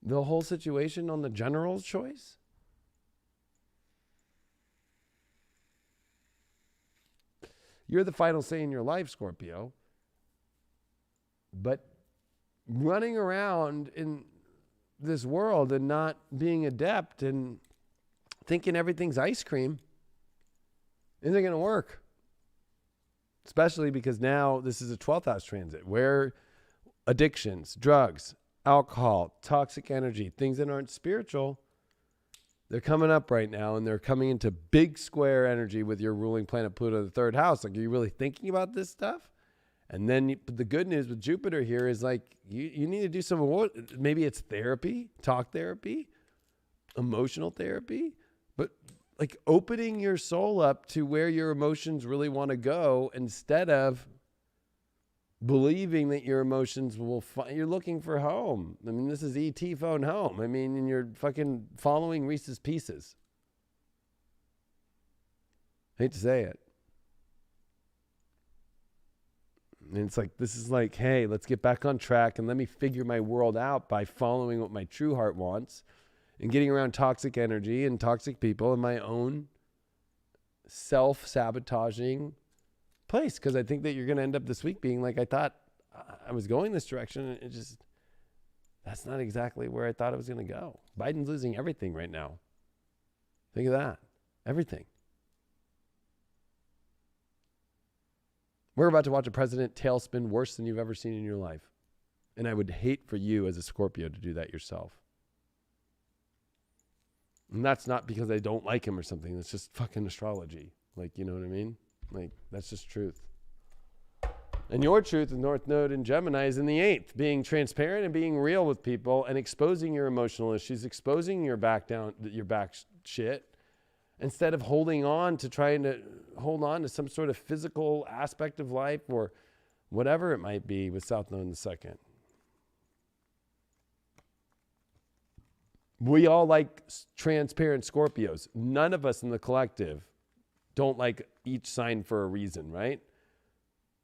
the whole situation on the general's choice. You're the final say in your life, Scorpio. But running around in this world and not being adept and thinking everything's ice cream isn't going to work. Especially because now this is a 12th house transit where addictions, drugs, alcohol, toxic energy, things that aren't spiritual, they're coming up right now, and they're coming into big square energy with your ruling planet Pluto, the 3rd house. Like, are you really thinking about this stuff? And then the good news with Jupiter here is like you need to do some, maybe it's therapy, talk therapy, emotional therapy, but like opening your soul up to where your emotions really want to go instead of believing that your emotions will you're looking for home. I mean, this is ET phone home. I mean, and you're fucking following Reese's Pieces. Hate to say it. And it's like, this is like, hey, let's get back on track and let me figure my world out by following what my true heart wants and getting around toxic energy and toxic people in my own self-sabotaging place. Because I think that you're going to end up this week being like, I thought I was going this direction. And it just, that's not exactly where I thought it was going to go. Biden's losing everything right now. Think of that. Everything. We're about to watch a president tailspin worse than you've ever seen in your life. And I would hate for you as a Scorpio to do that yourself. And that's not because I don't like him or something. That's just fucking astrology. Like, you know what I mean? Like, that's just truth. And your truth, the North Node in Gemini, is in the 8th. Being transparent and being real with people and exposing your emotional issues, exposing your back shit, instead of holding on to trying to hold on to some sort of physical aspect of life or whatever it might be with South Node in the 2nd. We all like transparent Scorpios. None of us in the collective don't like each sign for a reason, right?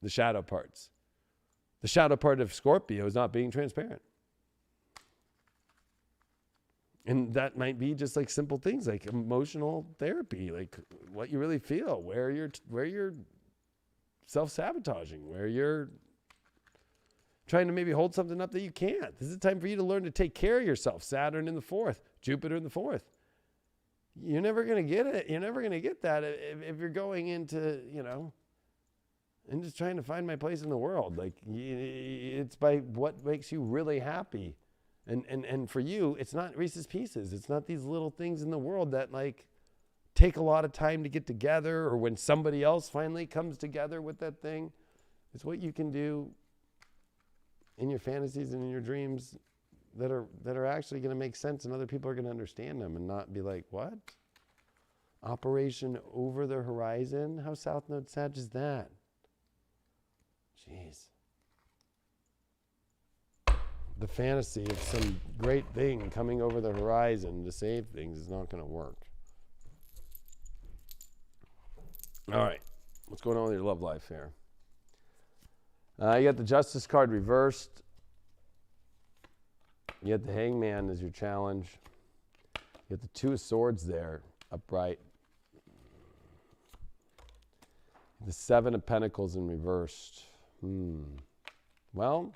The shadow parts. The shadow part of Scorpio is not being transparent. And that might be just like simple things like emotional therapy, like what you really feel, where you're self-sabotaging, where you're trying to maybe hold something up that you can't. This is a time for you to learn to take care of yourself. Saturn in the 4th, Jupiter in the 4th. You're never going to get it. You're never going to get that if you're going into, and just trying to find my place in the world. Like, it's by what makes you really happy. And for you, it's not Reese's Pieces. It's not these little things in the world that like take a lot of time to get together, or when somebody else finally comes together with that thing. It's what you can do in your fantasies and in your dreams that are actually going to make sense, and other people are going to understand them and not be like, what? Operation Over the Horizon? How South Node Sag is that? Jeez. The fantasy of some great thing coming over the horizon to save things is not going to work. All right. What's going on with your love life here? You got the Justice card reversed. You got the Hangman as your challenge. You got the Two of Swords there, upright. The Seven of Pentacles in reversed. Well,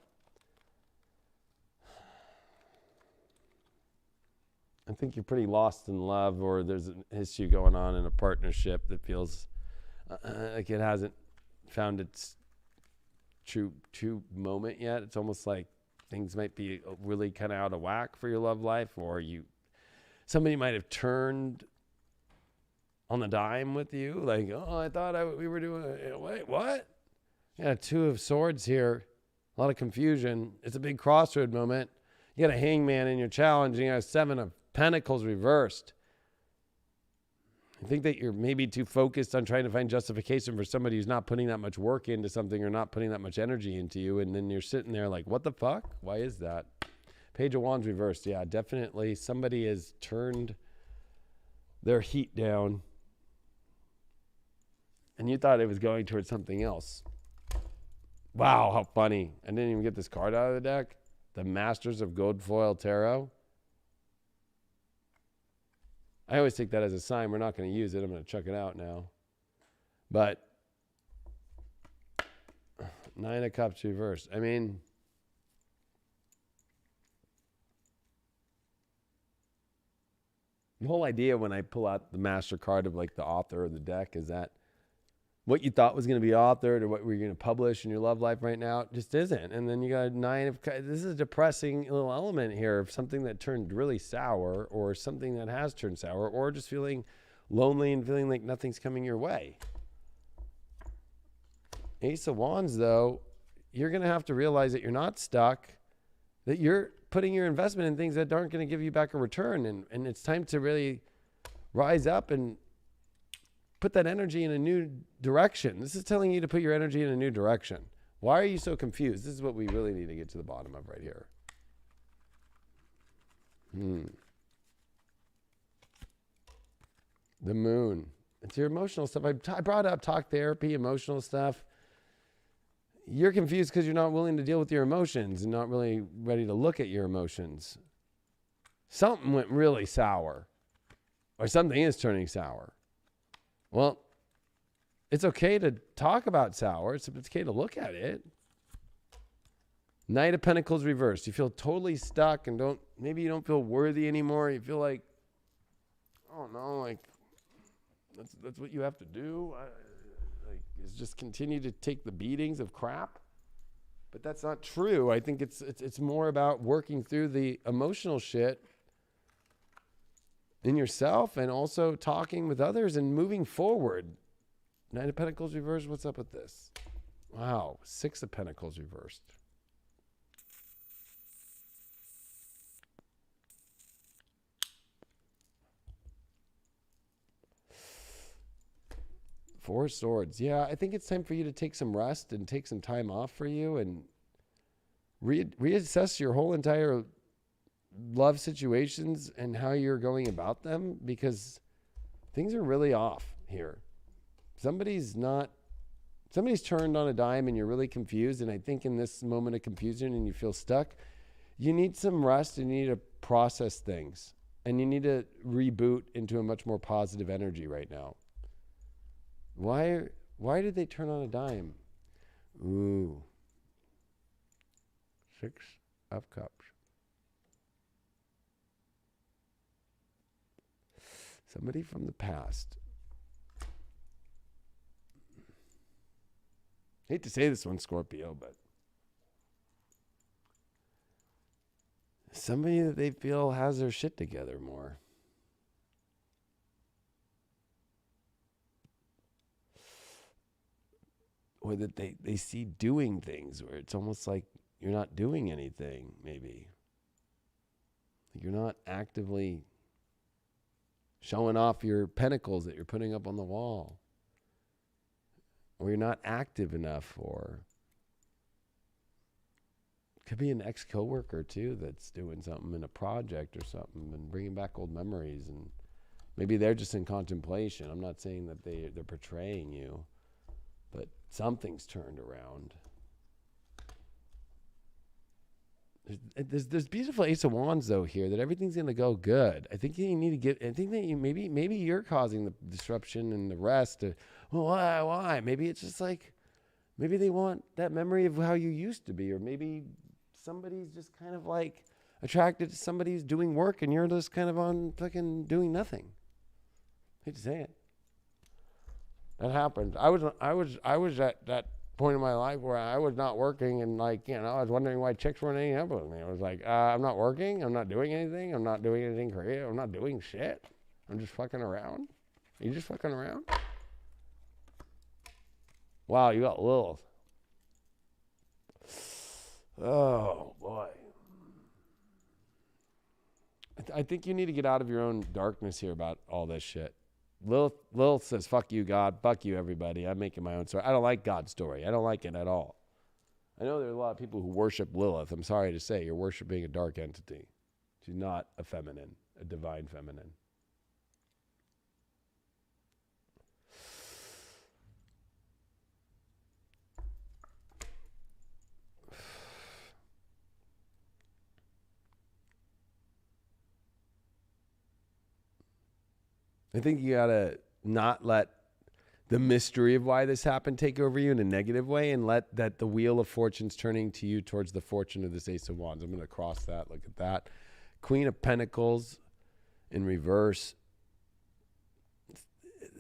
I think you're pretty lost in love, or there's an issue going on in a partnership that feels like it hasn't found its true moment yet. It's almost like things might be really kind of out of whack for your love life, or somebody might have turned on the dime with you. Like, oh, I thought we were doing, wait, what? Yeah, 2 of Swords here. A lot of confusion. It's a big crossroad moment. You got a Hangman in your challenge, and you got a 7 of Pentacles reversed. I think that you're maybe too focused on trying to find justification for somebody who's not putting that much work into something or not putting that much energy into you. And then you're sitting there like, what the fuck? Why is that? Page of Wands reversed. Yeah, definitely somebody has turned their heat down. And you thought it was going towards something else. Wow, how funny. I didn't even get this card out of the deck. The Masters of Gold Foil Tarot. I always take that as a sign we're not going to use it. I'm going to chuck it out now. But 9 of Cups reversed. I mean, the whole idea when I pull out the Master card of like the author of the deck is that what you thought was going to be authored or what we're going to publish in your love life right now just isn't. And then you got a 9 of Cups. This is a depressing little element here of something that turned really sour, or something that has turned sour, or just feeling lonely and feeling like nothing's coming your way. Ace of Wands, though, you're going to have to realize that you're not stuck, that you're putting your investment in things that aren't going to give you back a return. And it's time to really rise up and put that energy in a new direction. This is telling you to put your energy in a new direction. Why are you so confused? This is what we really need to get to the bottom of right here. The Moon. It's your emotional stuff. I brought up talk therapy, emotional stuff. You're confused because you're not willing to deal with your emotions and not really ready to look at your emotions. Something went really sour, or something is turning sour. Well, it's okay to talk about sour. It's okay to look at it. Knight of Pentacles reversed. You feel totally stuck and maybe you don't feel worthy anymore. You feel like, oh no, like that's what you have to do. Is just continue to take the beatings of crap. But that's not true. I think it's more about working through the emotional shit in yourself and also talking with others and moving forward. Knight of Pentacles reversed. What's up with this? Wow. 6 of Pentacles reversed. Four of Swords. Yeah, I think it's time for you to take some rest and take some time off for you and reassess your whole entire love situations and how you're going about them, because things are really off here. Somebody's turned on a dime and you're really confused. And I think in this moment of confusion and you feel stuck, you need some rest and you need to process things and you need to reboot into a much more positive energy right now. Why did they turn on a dime? Ooh. 6 of Cups. Somebody from the past. I hate to say this one, Scorpio, but somebody that they feel has their shit together more. Or that they see doing things where it's almost like you're not doing anything, maybe. You're not actively showing off your pentacles that you're putting up on the wall. Or you're not active enough, or could be an ex-coworker too that's doing something in a project or something and bringing back old memories, and maybe they're just in contemplation. I'm not saying that they're portraying you, but something's turned around. There's beautiful Ace of Wands though here, that everything's going to go good. I think you need to I think that maybe you're causing the disruption and the rest. Well, why? Maybe it's just like, maybe they want that memory of how you used to be, or maybe somebody's just kind of like attracted to somebody who's doing work and you're just kind of on fucking doing nothing. Hate to say it. That happened. I was at that point in my life where I was not working and like, you know, I was wondering why chicks weren't hanging up with me. I was like, I'm not working. I'm not doing anything. I'm not doing anything creative. I'm not doing shit. I'm just fucking around. Are you just fucking around? Wow, you got Lilith. Oh, boy. I think you need to get out of your own darkness here about all this shit. Lilith says, fuck you, God. Fuck you, everybody. I'm making my own story. I don't like God's story. I don't like it at all. I know there's a lot of people who worship Lilith. I'm sorry to say, you're worshiping a dark entity. She's not a feminine, a divine feminine. I think you gotta not let the mystery of why this happened take over you in a negative way, and let that the wheel of fortune's turning to you towards the fortune of this Ace of Wands. I'm gonna cross that. Look at that. Queen of Pentacles in reverse.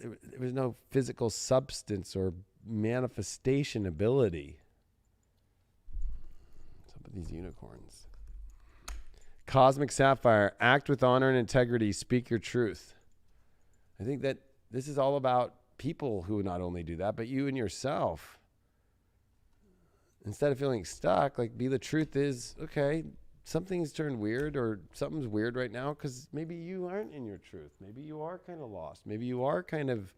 There was no physical substance or manifestation ability. What's up with these unicorns? Cosmic Sapphire. Act with honor and integrity. Speak your truth. I think that this is all about people who not only do that, but you and yourself. Instead of feeling stuck, like be the truth is, okay, something's turned weird or something's weird right now because maybe you aren't in your truth. Maybe you are kind of lost. Maybe you are kind of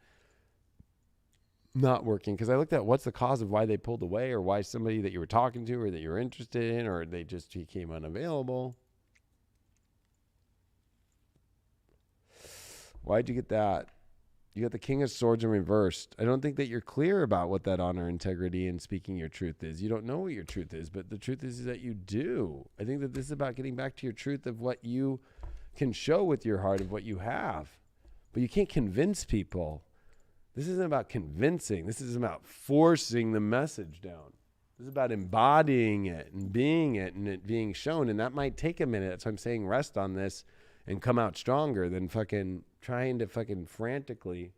not working. Because I looked at what's the cause of why they pulled away, or why somebody that you were talking to or that you're interested in, or they just became unavailable. Why'd you get that? You got the King of Swords in reversed. I don't think that you're clear about what that honor, integrity, and speaking your truth is. You don't know what your truth is, but the truth is that you do. I think that this is about getting back to your truth of what you can show with your heart, of what you have. But you can't convince people. This isn't about convincing. This is about forcing the message down. This is about embodying it and it being shown. And that might take a minute. That's why I'm saying rest on this and come out stronger than fucking trying to fucking frantically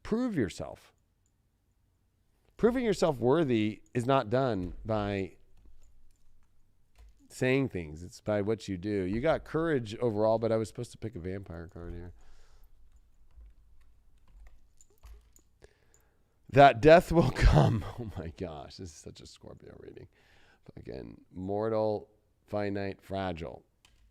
prove yourself. Proving yourself worthy is not done by saying things. It's by what you do. You got courage overall, but I was supposed to pick a vampire card here. That death will come. Oh my gosh, this is such a Scorpio reading. Fucking mortal, finite, fragile.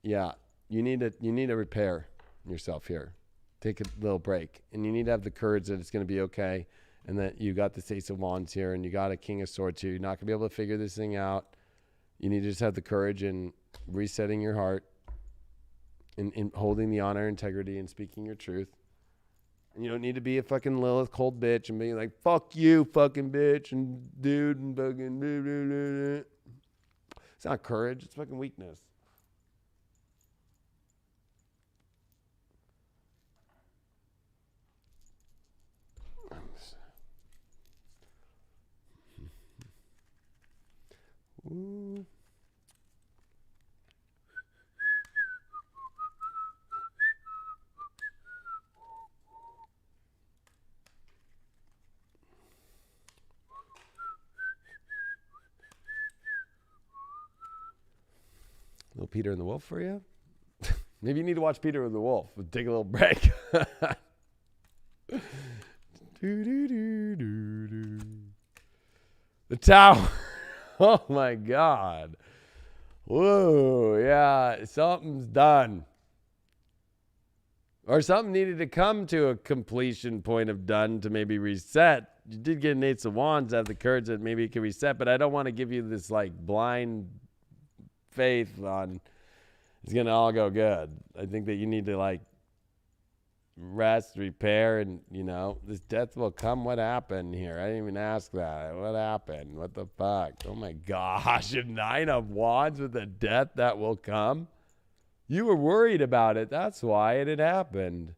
Yeah. You need to repair yourself here. Take a little break. And you need to have the courage that it's going to be okay. And that you got the Ace of Wands here and you got a King of Swords here. You're not going to be able to figure this thing out. You need to just have the courage and resetting your heart and holding the honor, integrity, and speaking your truth. And you don't need to be a fucking Lilith cold bitch and being like, fuck you, fucking bitch, and dude, and fucking blah, blah, blah, blah. It's not courage. It's fucking weakness. Ooh. Little Peter and the Wolf for you? Maybe you need to watch Peter and the Wolf. Take a little break. The Tower. Oh my God. Whoa, yeah, something's done. Or something needed to come to a completion point of done to maybe reset. You did get an Ace of Wands, have the courage that maybe it can reset, but I don't want to give you this like blind faith on it's going to all go good. I think that you need to like rest, repair, and you know, this death will come. What happened here? I didn't even ask that. What happened? What the fuck? Oh my gosh, a 9 of Wands with a death that will come. You were worried about it. That's why it had happened.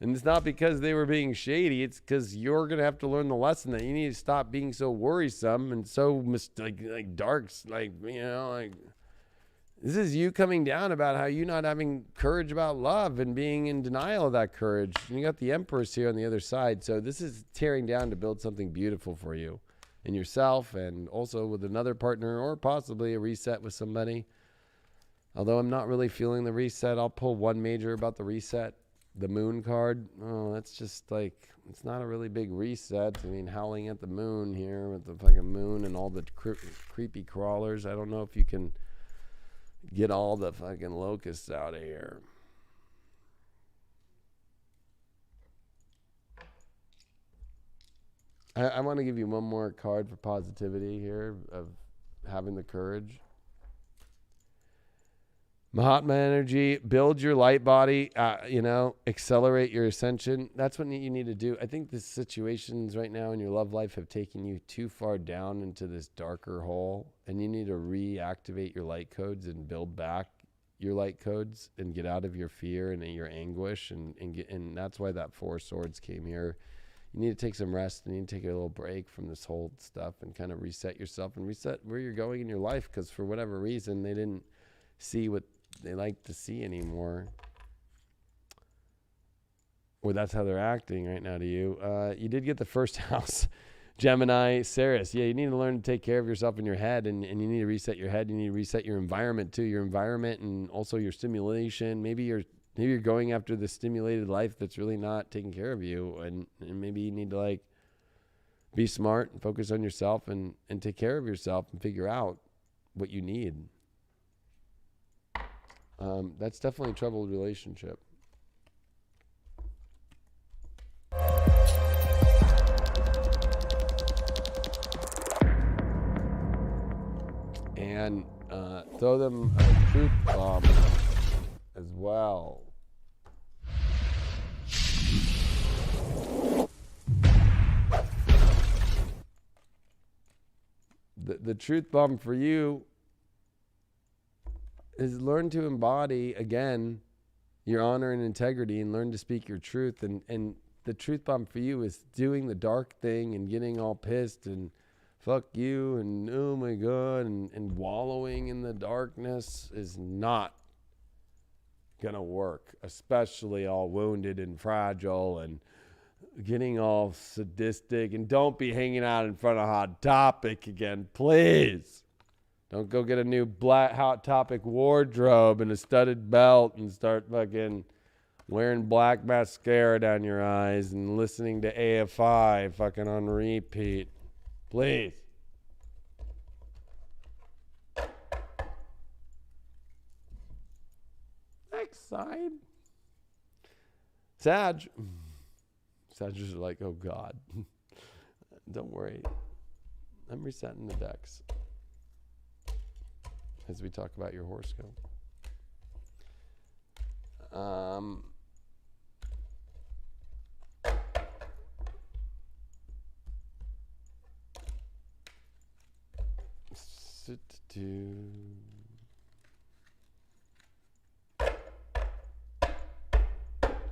And it's not because they were being shady. It's because you're going to have to learn the lesson that you need to stop being so worrisome and so like dark, like, you know, like this is you coming down about how you not having courage about love and being in denial of that courage. And you got the Empress here on the other side. So this is tearing down to build something beautiful for you. in yourself and also with another partner, or possibly a reset with somebody. Although I'm not really feeling the reset. I'll pull one major about the reset. The moon card. Oh, that's just like, it's not a really big reset. I mean, howling at the moon here with the fucking moon and all the creepy crawlers. I don't know if you can get all the fucking locusts out of here. I want to give you one more card for positivity here of having the courage. Mahatma energy, build your light body, accelerate your ascension. That's what you need to do. I think the situations right now in your love life have taken you too far down into this darker hole, and you need to reactivate your light codes and build back your light codes and get out of your fear and your anguish. And that's why that Four of Swords came here. You need to take some rest, and you need to take a little break from this whole stuff and kind of reset yourself and reset where you're going in your life, because for whatever reason, they didn't see what they like to see anymore. Or that's how they're acting right now to you. You did get the first house, Gemini, Saris. Yeah, you need to learn to take care of yourself in your head, and you need to reset your head. You need to reset your environment too, your environment and also your stimulation. Maybe you're going after the stimulated life that's really not taking care of you, and maybe you need to like be smart and focus on yourself and take care of yourself and figure out what you need. That's definitely a troubled relationship. And throw them a truth bomb as well. The truth bomb for you is learn to embody, again, your honor and integrity, and learn to speak your truth. And the truth bomb for you is doing the dark thing and getting all pissed and fuck you and oh my God and wallowing in the darkness is not gonna work, especially all wounded and fragile and getting all sadistic. And don't be hanging out in front of Hot Topic again, please. Don't go get a new black Hot Topic wardrobe and a studded belt and start fucking wearing black mascara down your eyes and listening to AFI fucking on repeat. Please. Next side. Sag. Sagittarius are like, oh God. Don't worry. I'm resetting the decks as we talk about your horoscope.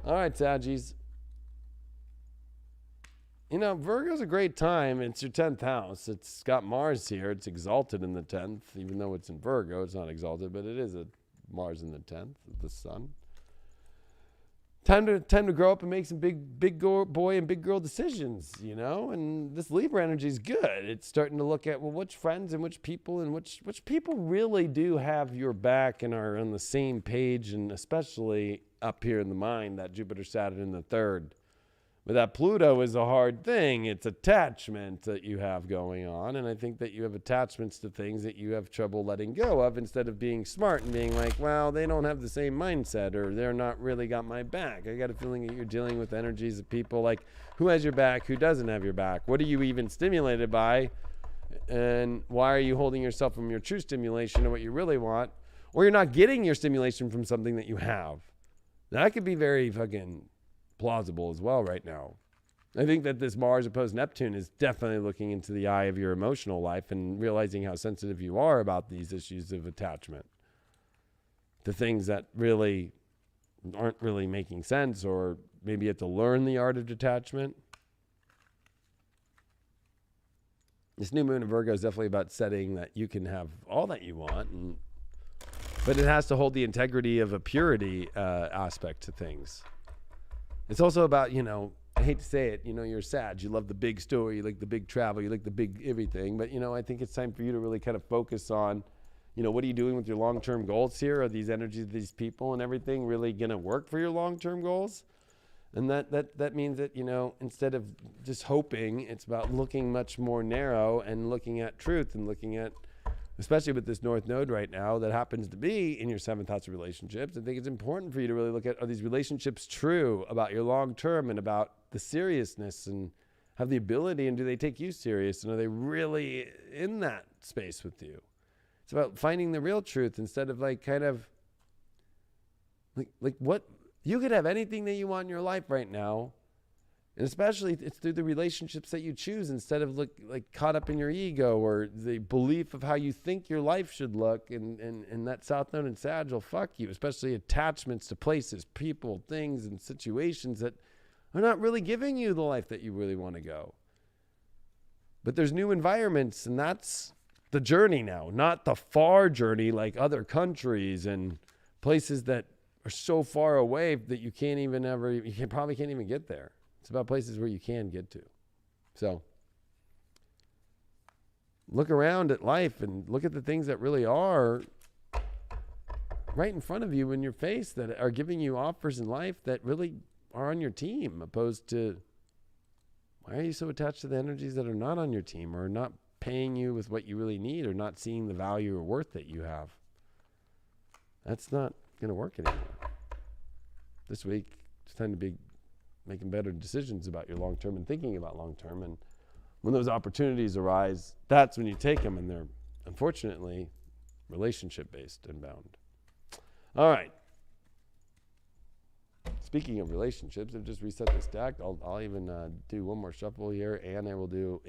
All right, Saggies. You know, Virgo's a great time. It's your 10th house. It's got Mars here. It's exalted in the 10th, even though it's in Virgo. It's not exalted, but it is a Mars in the 10th, the sun. Time to grow up and make some big boy and big girl decisions, you know? And this Libra energy is good. It's starting to look at, well, which friends and which people really do have your back and are on the same page, and especially up here in the mind, that Jupiter, Saturn in the third. But that Pluto is a hard thing. It's attachment that you have going on. And I think that you have attachments to things that you have trouble letting go of, instead of being smart and being like, well, they don't have the same mindset, or they're not really got my back. I got a feeling that you're dealing with energies of people like, who has your back, who doesn't have your back? What are you even stimulated by? And why are you holding yourself from your true stimulation and what you really want? Or you're not getting your stimulation from something that you have. That could be very fucking plausible as well right now. I think that this Mars opposed Neptune is definitely looking into the eye of your emotional life and realizing how sensitive you are about these issues of attachment, the things that really aren't really making sense, or maybe you have to learn the art of detachment. This new moon in Virgo is definitely about setting that you can have all that you want, but it has to hold the integrity of a purity aspect to things. It's also about, you know, I hate to say it, you're sad. You love the big story, you like the big travel, you like the big everything. But, I think it's time for you to really kind of focus on, what are you doing with your long-term goals here? Are these energies of these people and everything really going to work for your long-term goals? And that means that, instead of just hoping, it's about looking much more narrow and looking at truth and looking at, especially with this North Node right now that happens to be in your 7th house of relationships. I think it's important for you to really look at, are these relationships true about your long term and about the seriousness, and have the ability, and do they take you serious, and are they really in that space with you? It's about finding the real truth instead of like what you could have anything that you want in your life right now. And especially it's through the relationships that you choose instead of like caught up in your ego or the belief of how you think your life should look. And that South Node and Sag will fuck you, especially attachments to places, people, things, and situations that are not really giving you the life that you really want to go. But there's new environments, and that's the journey now, not the far journey like other countries and places that are so far away that you probably can't even get there. It's about places where you can get to. So look around at life and look at the things that really are right in front of you in your face that are giving you offers in life that really are on your team, opposed to why are you so attached to the energies that are not on your team or not paying you with what you really need or not seeing the value or worth that you have? That's not going to work anymore. This week, it's time to be making better decisions about your long-term and thinking about long-term. And when those opportunities arise, that's when you take them, and they're, unfortunately, relationship-based and bound. All right. Speaking of relationships, I've just reset this deck. I'll even do one more shuffle here, and I will do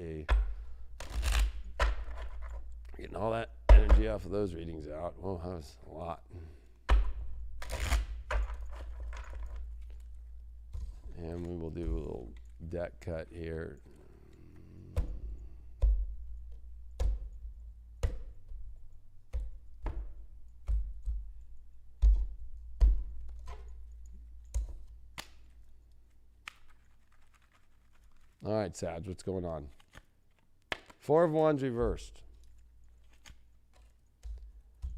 getting all that energy off of those readings out. Oh, that was a lot. And we will do a little deck cut here. All right, Sag, what's going on? 4 of Wands reversed.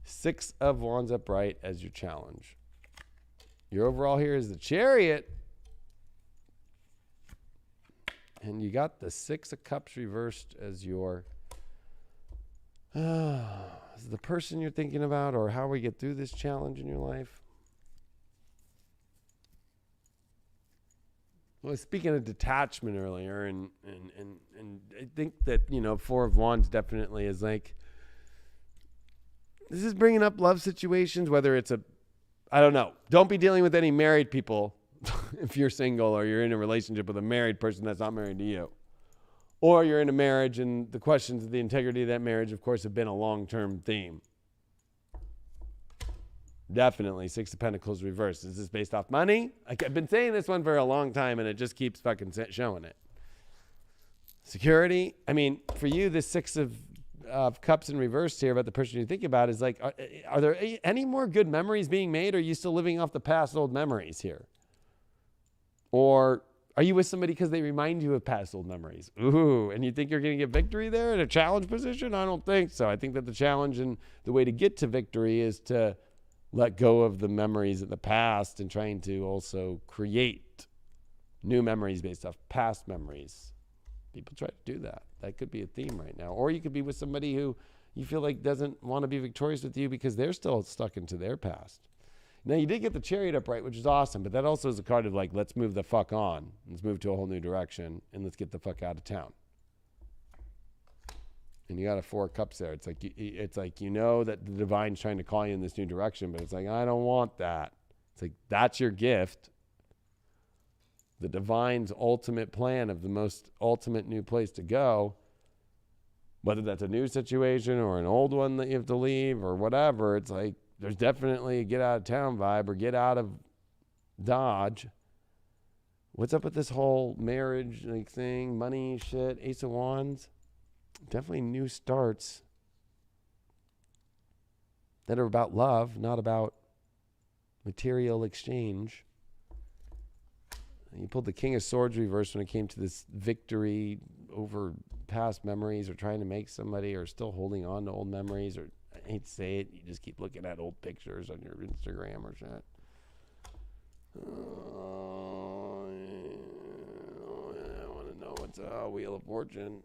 6 of Wands upright as your challenge. Your overall here is the Chariot. And you got the 6 of Cups reversed as your is the person you're thinking about, or how we get through this challenge in your life. Well, speaking of detachment earlier, and I think that, 4 of Wands definitely is like, this is bringing up love situations, whether it's I don't know. Don't be dealing with any married people if you're single or you're in a relationship with a married person that's not married to you. Or you're in a marriage and the questions of the integrity of that marriage, of course, have been a long-term theme. Definitely 6 of Pentacles reversed. Is this based off money? I've been saying this one for a long time and it just keeps fucking showing it. Security. I mean, for you, this 6 of Cups in reverse here about the person you think about is like, are there any more good memories being made? Or are you still living off the past old memories here? Or are you with somebody because they remind you of past old memories? Ooh, and you think you're going to get victory there in a challenge position? I don't think so. I think that the challenge and the way to get to victory is to let go of the memories of the past and trying to also create new memories based off past memories. People try to do that. That could be a theme right now. Or you could be with somebody who you feel like doesn't want to be victorious with you because they're still stuck into their past. Now, you did get the Chariot upright, which is awesome, but that also is a card of like, let's move the fuck on. Let's move to a whole new direction, and let's get the fuck out of town. And you got a 4 of Cups there. It's like that the divine's trying to call you in this new direction, but it's like, I don't want that. It's like, that's your gift. The divine's ultimate plan of the most ultimate new place to go, whether that's a new situation or an old one that you have to leave or whatever, it's like, there's definitely a get out of town vibe or get out of Dodge. What's up with this whole marriage thing, money shit, Ace of Wands? Definitely new starts that are about love, not about material exchange. You pulled the King of Swords reverse when it came to this victory over past memories, or trying to make somebody, or still holding on to old memories, or I hate to say it, you just keep looking at old pictures on your Instagram or shit. I want to know what's Wheel of Fortune.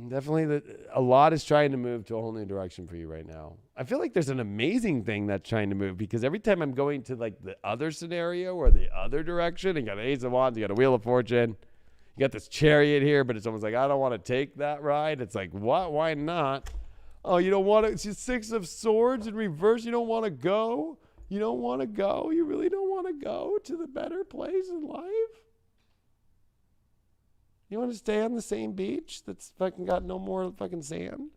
Definitely a lot is trying to move to a whole new direction for you right now. I feel like there's an amazing thing that's trying to move, because every time I'm going to like the other scenario or the other direction, you got an Ace of Wands, you got a Wheel of Fortune, you got this Chariot here, but it's almost like, I don't want to take that ride. It's like, what? Why not? Oh, you don't want to? It's just Six of Swords in reverse. You don't want to go? You don't want to go? You really don't want to go to the better place in life? You want to stay on the same beach that's fucking got no more fucking sand?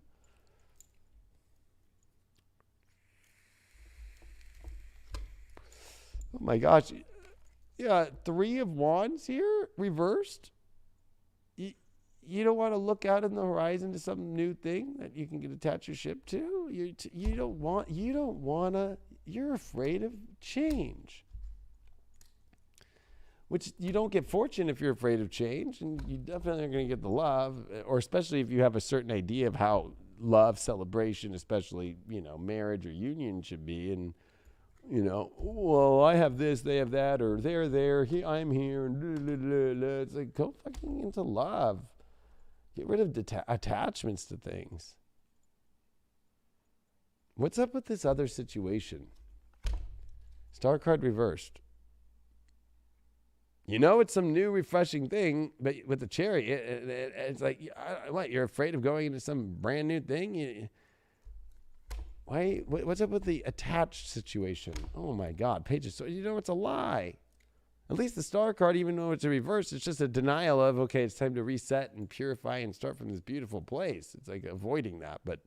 Oh my gosh. Yeah, Three of Wands here, reversed. You don't want to look out in the horizon to some new thing that you can attach your ship to? You don't want to, you're afraid of change. Which you don't get fortune if you're afraid of change, and you definitely are going to get the love, or especially if you have a certain idea of how love, celebration, especially, marriage or union should be. And, well, I have this, they have that, or they're there, I'm here, and blah, blah, blah. It's like, go fucking into love. Get rid of attachments to things. What's up with this other situation? Star card reversed. It's some new, refreshing thing, but with the Chariot, it's like, what? You're afraid of going into some brand new thing? Why? What's up with the attached situation? Oh my God, pages. So it's a lie. At least the Star card, even though it's a reverse, it's just a denial of, okay, it's time to reset and purify and start from this beautiful place. It's like avoiding that, but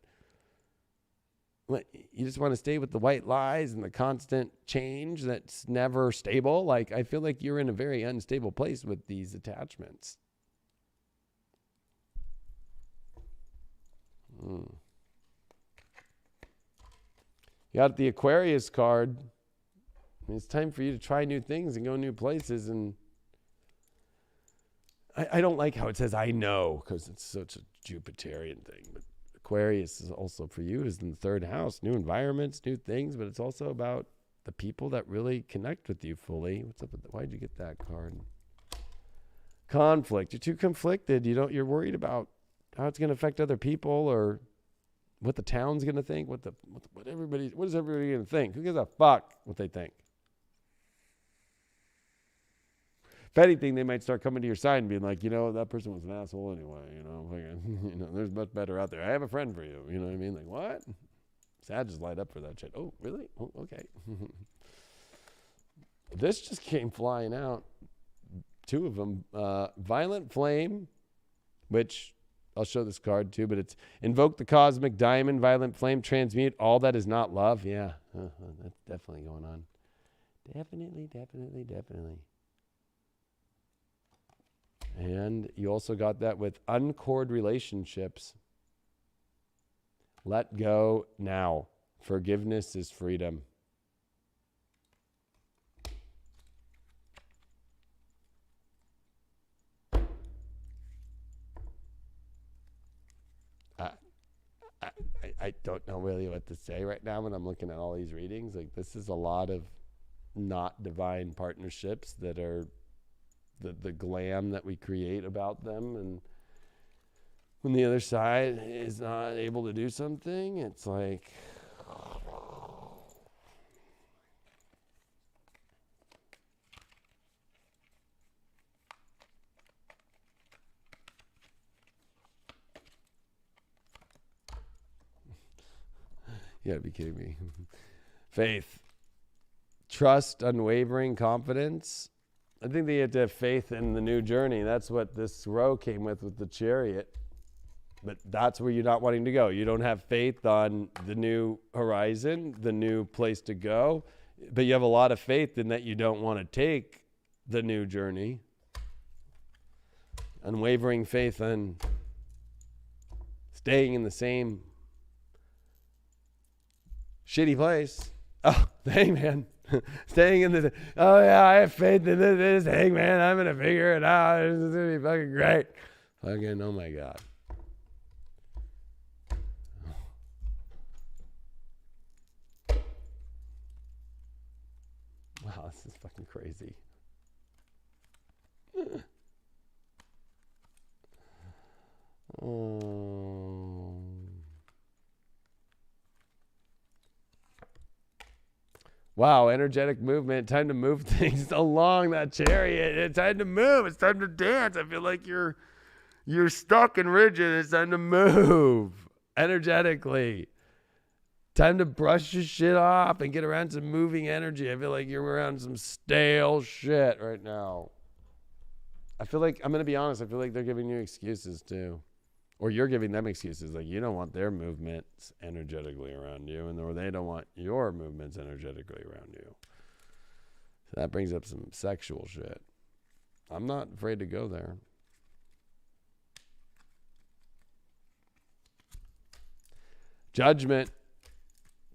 what, you just want to stay with the white lies and the constant change that's never stable? Like, I feel like you're in a very unstable place with these attachments. You got the Aquarius card. It's time for you to try new things and go new places. And I don't like how it says I know, because it's such a Jupiterian thing. But Aquarius is also for you, is in the third house, new environments, new things, but it's also about the people that really connect with you fully. What's up with why'd you get that card? Conflict. You're too conflicted. You're worried about how it's going to affect other people, or what the town's going to think, what is everybody going to think? Who gives a fuck what they think? If anything, they might start coming to your side and being like, that person was an asshole anyway. There's much better out there. I have a friend for you. You know what I mean? Like, what? Sad just light up for that shit. Oh, really? Oh, okay. This just came flying out. Two of them. Violent Flame, which I'll show this card too, but it's invoke the cosmic diamond, violent flame, transmute all that is not love. Yeah, that's definitely going on. Definitely. And you also got that with uncord relationships. Let go now. Forgiveness is freedom. I don't know really what to say right now when I'm looking at all these readings. Like, this is a lot of not divine partnerships that are the glam that we create about them, and when the other side is not able to do something, it's like, you gotta be kidding me. Faith, trust, unwavering confidence. I think that you have to have faith in the new journey. That's what this row came with the Chariot. But that's where you're not wanting to go. You don't have faith on the new horizon, the new place to go. But you have a lot of faith in that you don't want to take the new journey. Unwavering faith on staying in the same shitty place. Oh, hey, man. Staying in the, oh yeah, I have faith in this thing, man. I'm going to figure it out. This is going to be fucking great. Fucking, oh my God. Wow, this is fucking crazy. Wow, energetic movement. Time to move things along that chariot. It's time to move. It's time to dance. I feel like you're stuck and rigid. It's time to move energetically. Time to brush your shit off and get around some moving energy. I feel like you're around some stale shit right now. I feel like, I'm going to be honest, I feel like they're giving you excuses too. Or you're giving them excuses. Like you don't want their movements energetically around you, or they don't want your movements energetically around you. So that brings up some sexual shit. I'm not afraid to go there. Judgment.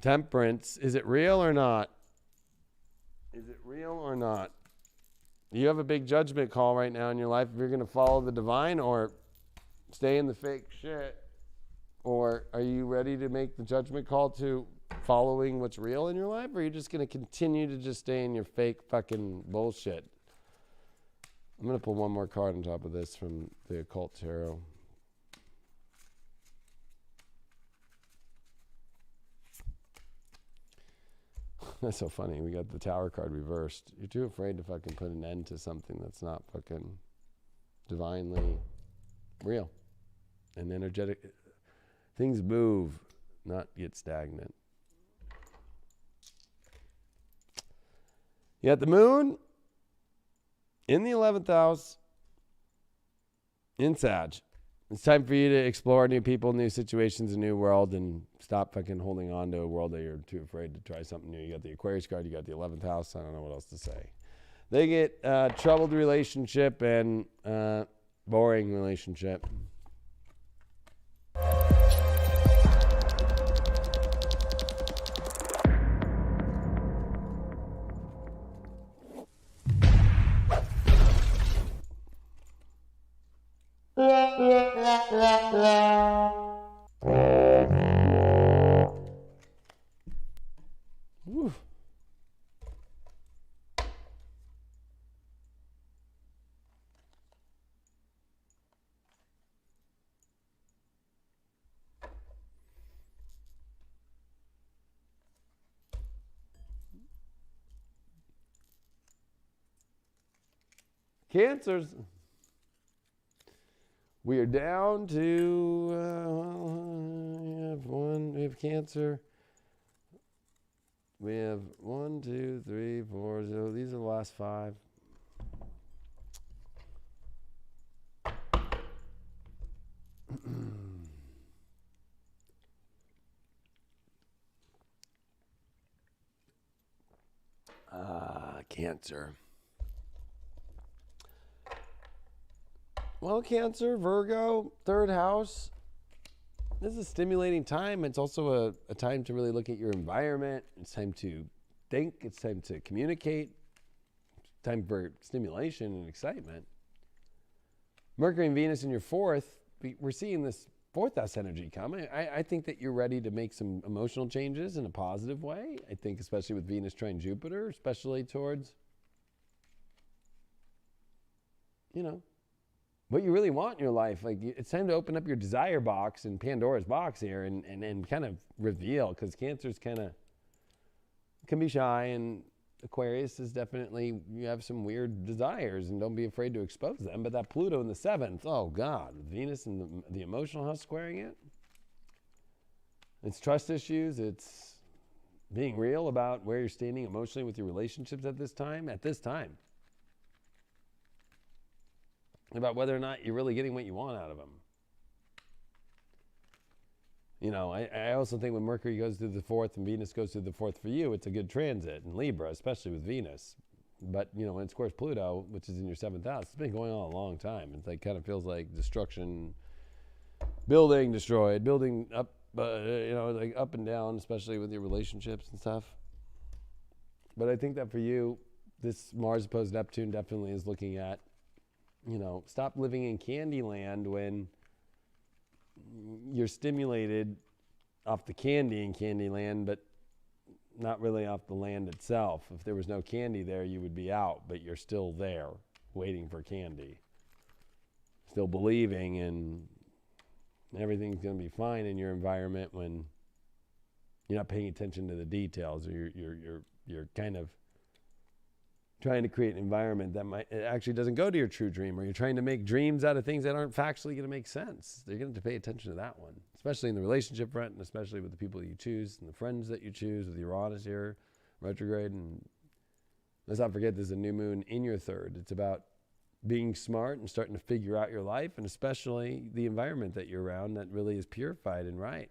Temperance. Is it real or not? Is it real or not? You have a big judgment call right now in your life if you're going to follow the divine or stay in the fake shit. Or are you ready to make the judgment call to following what's real in your life? Or are you just going to continue to just stay in your fake fucking bullshit? I'm going to pull one more card on top of this from the Occult Tarot. That's so funny. We got the Tower card reversed. You're too afraid to fucking put an end to something that's not fucking divinely real and energetic. Things move, not get stagnant. You got the moon in the 11th house in Sag. It's time for you to explore new people, new situations, a new world, and stop fucking holding on to a world that you're too afraid to try something new. You got the Aquarius card, you got the 11th house. I don't know what else to say. They get troubled relationship and boring relationship. Woo. Cancers. We are down to we have Cancer. We have 1, 2, 3, 4. So these are the last 5. Cancer. Well, Cancer, Virgo, 3rd house. This is a stimulating time. It's also a time to really look at your environment. It's time to think. It's time to communicate. It's time for stimulation and excitement. Mercury and Venus in your 4th. We're seeing this 4th house energy come. I think that you're ready to make some emotional changes in a positive way. I think especially with Venus trine Jupiter, especially towards, what you really want in your life. Like, it's time to open up your desire box and Pandora's box here and kind of reveal, because Cancer's kind of can be shy, and Aquarius is definitely, you have some weird desires and don't be afraid to expose them. But that Pluto in the 7th, oh God, Venus in the emotional house squaring it. It's trust issues. It's being real about where you're standing emotionally with your relationships at this time. About whether or not you're really getting what you want out of them. I also think when Mercury goes through the 4th and Venus goes through the 4th for you, it's a good transit in Libra, especially with Venus. But, when it squares Pluto, which is in your 7th house, it's been going on a long time. It's like, kind of feels like destruction, building destroyed, building up, like up and down, especially with your relationships and stuff. But I think that for you, this Mars opposed Neptune definitely is looking at, stop living in Candyland when you're stimulated off the candy in Candyland, but not really off the land itself. If there was no candy there, you would be out, but you're still there waiting for candy. Still believing in everything's going to be fine in your environment when you're not paying attention to the details, or you're kind of trying to create an environment that it actually doesn't go to your true dream, or you're trying to make dreams out of things that aren't factually going to make sense. You're going to have to pay attention to that one, especially in the relationship front, and especially with the people you choose and the friends that you choose, with Uranus here, retrograde. And let's not forget, there's a new moon in your third. It's about being smart and starting to figure out your life, and especially the environment that you're around that really is purified and right.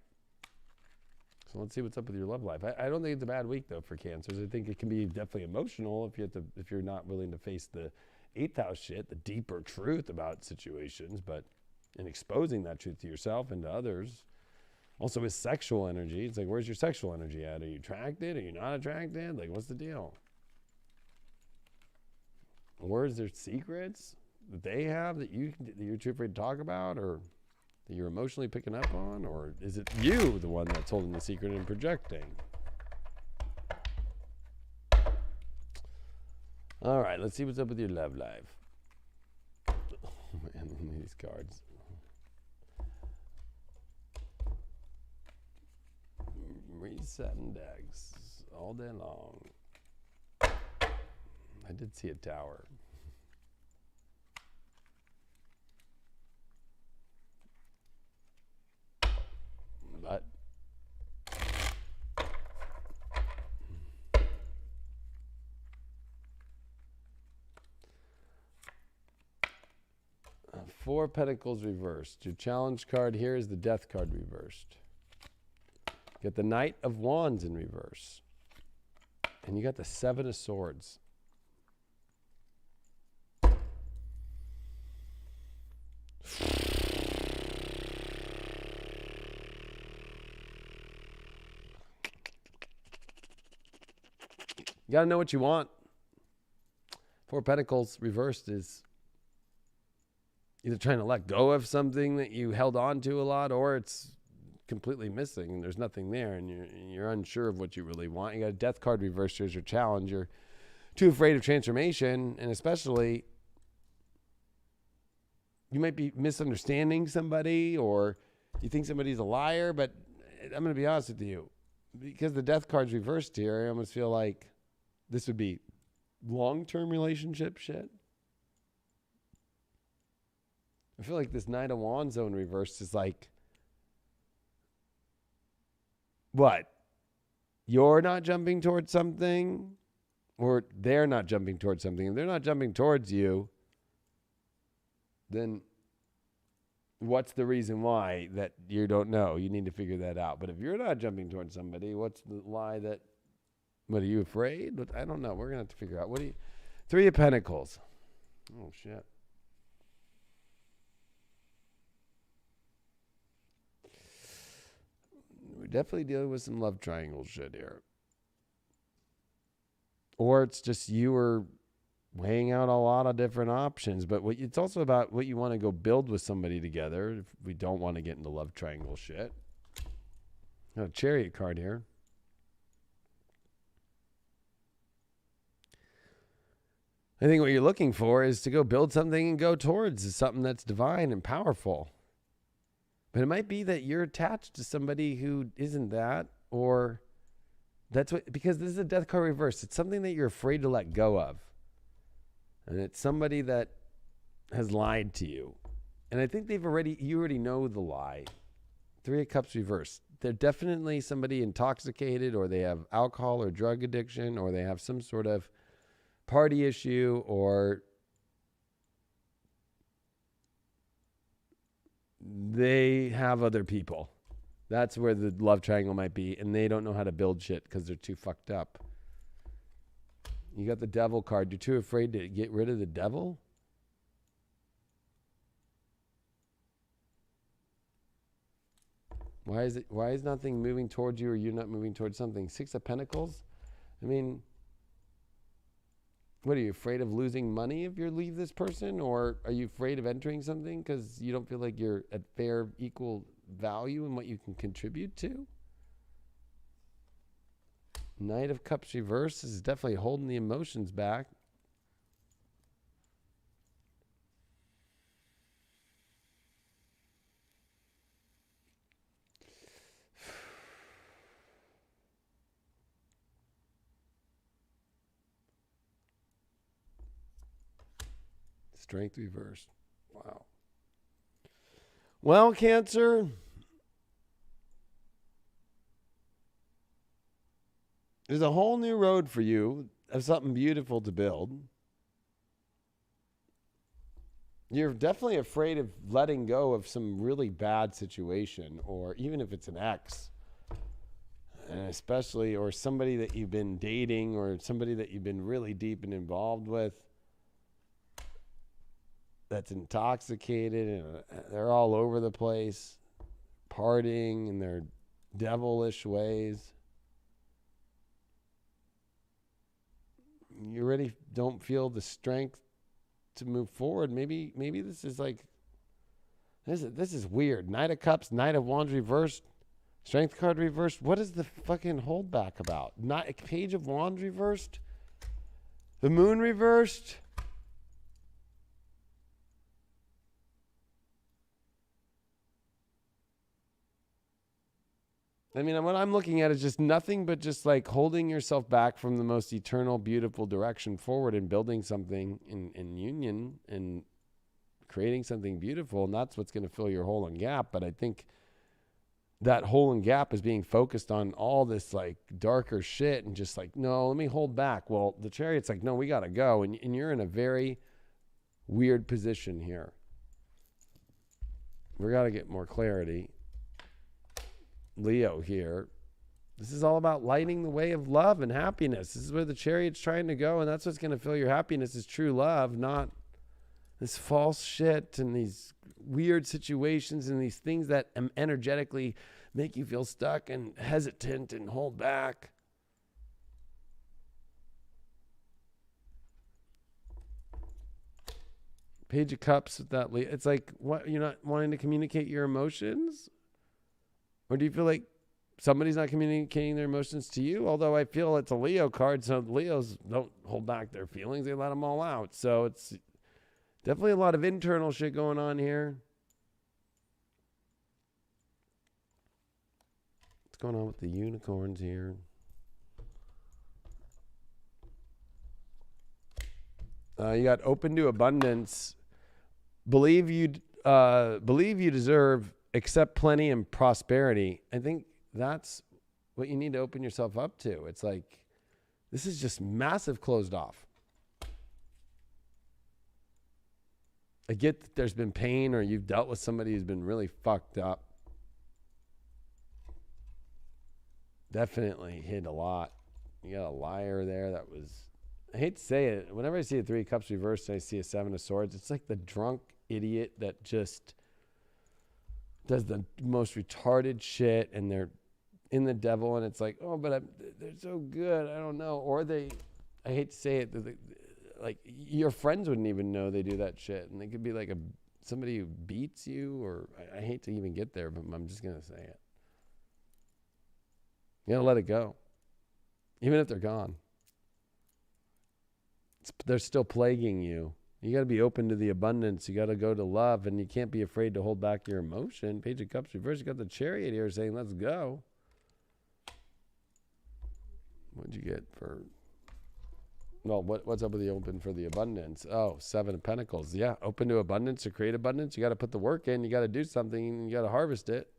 So let's see what's up with your love life. I don't think it's a bad week, though, for Cancers. I think it can be definitely emotional if you're not willing to face the 8th house shit, the deeper truth about situations, but in exposing that truth to yourself and to others. Also with sexual energy, it's like, where's your sexual energy at? Are you attracted? Are you not attracted? Like, what's the deal? Or is there secrets that they have that you're too afraid to talk about, or that you're emotionally picking up on? Or is it you, the one that's holding the secret and projecting? All right, let's see what's up with your love life. Oh man, these cards. Resetting decks all day long. I did see a tower. But Four of Pentacles reversed. Your challenge card here is the Death card reversed. You got the Knight of Wands in reverse. And you got the Seven of Swords. You got to know what you want. Four of Pentacles reversed is either trying to let go of something that you held on to a lot, or it's completely missing and there's nothing there, and you're unsure of what you really want. You got a Death card reversed. Here's your challenge. You're too afraid of transformation, and especially you might be misunderstanding somebody, or you think somebody's a liar. But I'm going to be honest with you, because the Death card's reversed here, I almost feel like this would be long-term relationship shit. I feel like this Knight of Wands zone reversed is like, what? You're not jumping towards something, or they're not jumping towards something. If they're not jumping towards you, then what's the reason why that you don't know? You need to figure that out. But if you're not jumping towards somebody, what's the lie that, what, are you afraid? But I don't know. We're going to have to figure out. Three of Pentacles. Oh, shit. We're definitely dealing with some love triangle shit here. Or it's just you are weighing out a lot of different options. But it's also about what you want to go build with somebody together. If we don't want to get into love triangle shit. Got a Chariot card here. I think what you're looking for is to go build something and go towards something that's divine and powerful. But it might be that you're attached to somebody who isn't that, or that's what, because this is a Death card reverse. It's something that you're afraid to let go of. And it's somebody that has lied to you. And I think you already know the lie. Three of Cups reversed. They're definitely somebody intoxicated, or they have alcohol or drug addiction, or they have some sort of party issue, or they have other people. That's where the love triangle might be, and they don't know how to build shit because they're too fucked up. You got the Devil card. You're too afraid to get rid of the devil? Why is nothing moving towards you, or you're not moving towards something? Six of Pentacles? I mean, What, are you afraid of losing money if you leave this person? Or are you afraid of entering something because you don't feel like you're at fair, equal value in what you can contribute to? Knight of Cups reverse is definitely holding the emotions back. Strength reversed. Wow. Well, Cancer, there's a whole new road for you of something beautiful to build. You're definitely afraid of letting go of some really bad situation, or even if it's an ex, and especially, or somebody that you've been dating, or somebody that you've been really deep and involved with, that's intoxicated, and they're all over the place, partying in their devilish ways. You really don't feel the strength to move forward. Maybe this is like, this is weird. Knight of Cups, Knight of Wands reversed, Strength card reversed. What is the fucking holdback about? Not Page of Wands reversed, the Moon reversed. I mean, what I'm looking at is just nothing but just like holding yourself back from the most eternal, beautiful direction forward and building something in union and creating something beautiful. And that's what's going to fill your hole and gap. But I think that hole and gap is being focused on all this like darker shit and just like, no, let me hold back. Well, the Chariot's like, no, we got to go. And you're in a very weird position here. We got to get more clarity. Leo here. This is all about lighting the way of love and happiness. This is where the Chariot's trying to go, and that's what's going to fill your happiness is true love, not this false shit and these weird situations and these things that energetically make you feel stuck and hesitant and hold back. Page of Cups with that. It's like, what, you're not wanting to communicate your emotions? Or do you feel like somebody's not communicating their emotions to you? Although I feel it's a Leo card, so Leos don't hold back their feelings. They let them all out. So it's definitely a lot of internal shit going on here. What's going on with the unicorns here? You got open to abundance. Believe you deserve, accept plenty and prosperity. I think that's what you need to open yourself up to. It's like, this is just massive closed off. I get that there's been pain or you've dealt with somebody who's been really fucked up. Definitely hit a lot. You got a liar there that was, I hate to say it, whenever I see a Three of Cups reversed and I see a Seven of Swords, it's like the drunk idiot that just does the most retarded shit and they're in the devil and it's like, oh, but they're so good. I don't know. Or I hate to say it, like your friends wouldn't even know they do that shit. And they could be like somebody who beats you, or I hate to even get there, but I'm just going to say it. You got to let it go. Even if they're gone. They're still plaguing you. You got to be open to the abundance. You got to go to love, and you can't be afraid to hold back your emotion. Page of Cups reversed. You got the Chariot here saying, let's go. What'd you get for... Well, what's up with the open for the abundance? Oh, Seven of Pentacles. Yeah, open to abundance, to create abundance. You got to put the work in. You got to do something. You got to harvest it.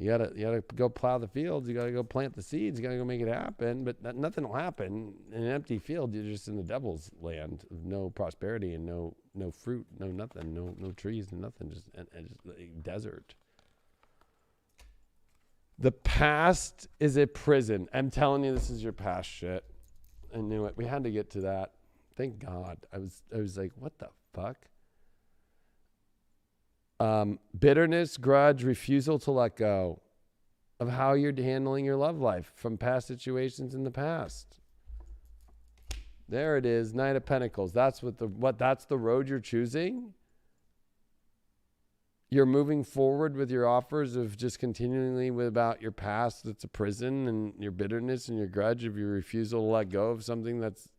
You gotta go plow the fields. You gotta go plant the seeds. You gotta go make it happen. But nothing will happen in an empty field. You're just in the devil's land of no prosperity and no fruit, no nothing, no trees, no nothing. Just a desert. The past is a prison. I'm telling you, this is your past shit. I knew it. We had to get to that. Thank God. I was like, what the fuck? Bitterness, grudge, refusal to let go of how you're handling your love life from past situations in the past. There it is, Knight of Pentacles. That's that's the road you're choosing. You're moving forward with your offers of just continually about your past that's a prison, and your bitterness and your grudge of your refusal to let go of something that's,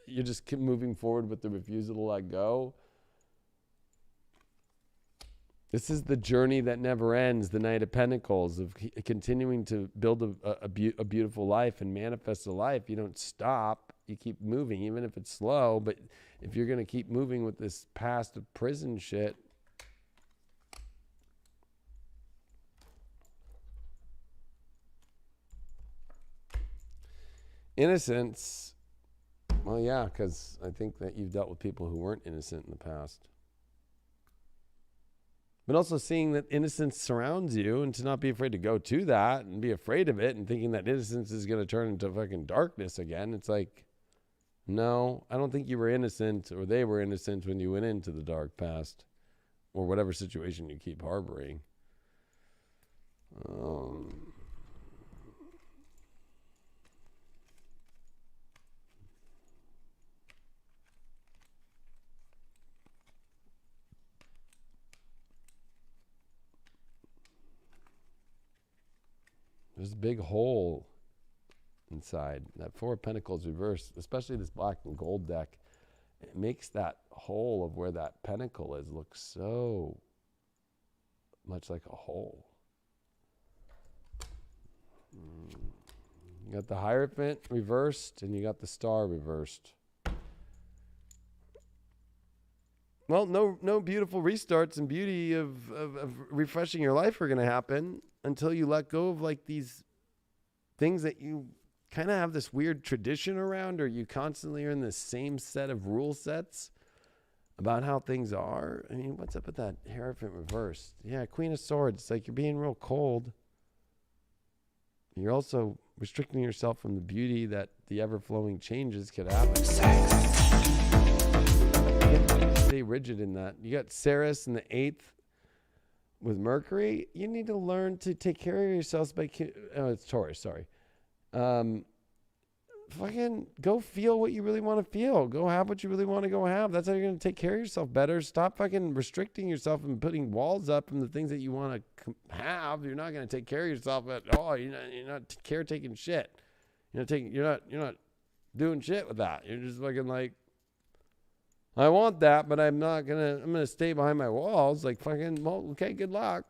you're just keep moving forward with the refusal to let go. This is the journey that never ends, the Knight of Pentacles, of continuing to build a beautiful life and manifest a life. You don't stop. You keep moving, even if it's slow. But if you're going to keep moving with this past of prison shit, innocence, well, yeah, because I think that you've dealt with people who weren't innocent in the past. But also seeing that innocence surrounds you, and to not be afraid to go to that and be afraid of it and thinking that innocence is going to turn into fucking darkness again. It's like, no, I don't think you were innocent, or they were innocent when you went into the dark past or whatever situation you keep harboring. There's a big hole inside. That Four of Pentacles reversed, especially this black and gold deck, it makes that hole of where that pentacle is look so much like a hole. You got the Hierophant reversed, and you got the Star reversed. Well, no beautiful restarts and beauty of refreshing your life are going to happen until you let go of like these things that you kind of have this weird tradition around, or you constantly are in the same set of rule sets about how things are. I mean, what's up with that Hierophant reversed? Yeah, Queen of Swords. It's like you're being real cold. You're also restricting yourself from the beauty that the ever-flowing changes could happen. Stay rigid in that. You got Ceres in the 8th with Mercury. You need to learn to take care of yourselves by, it's Taurus, sorry. Fucking go feel what you really want to feel. Go have what you really want to go have. That's how you're going to take care of yourself better. Stop fucking restricting yourself and putting walls up from the things that you want to have. You're not going to take care of yourself at all. You're not caretaking shit. You're not doing shit with that. You're just fucking like, I want that, but I'm going to stay behind my walls. Like fucking, well, okay, good luck.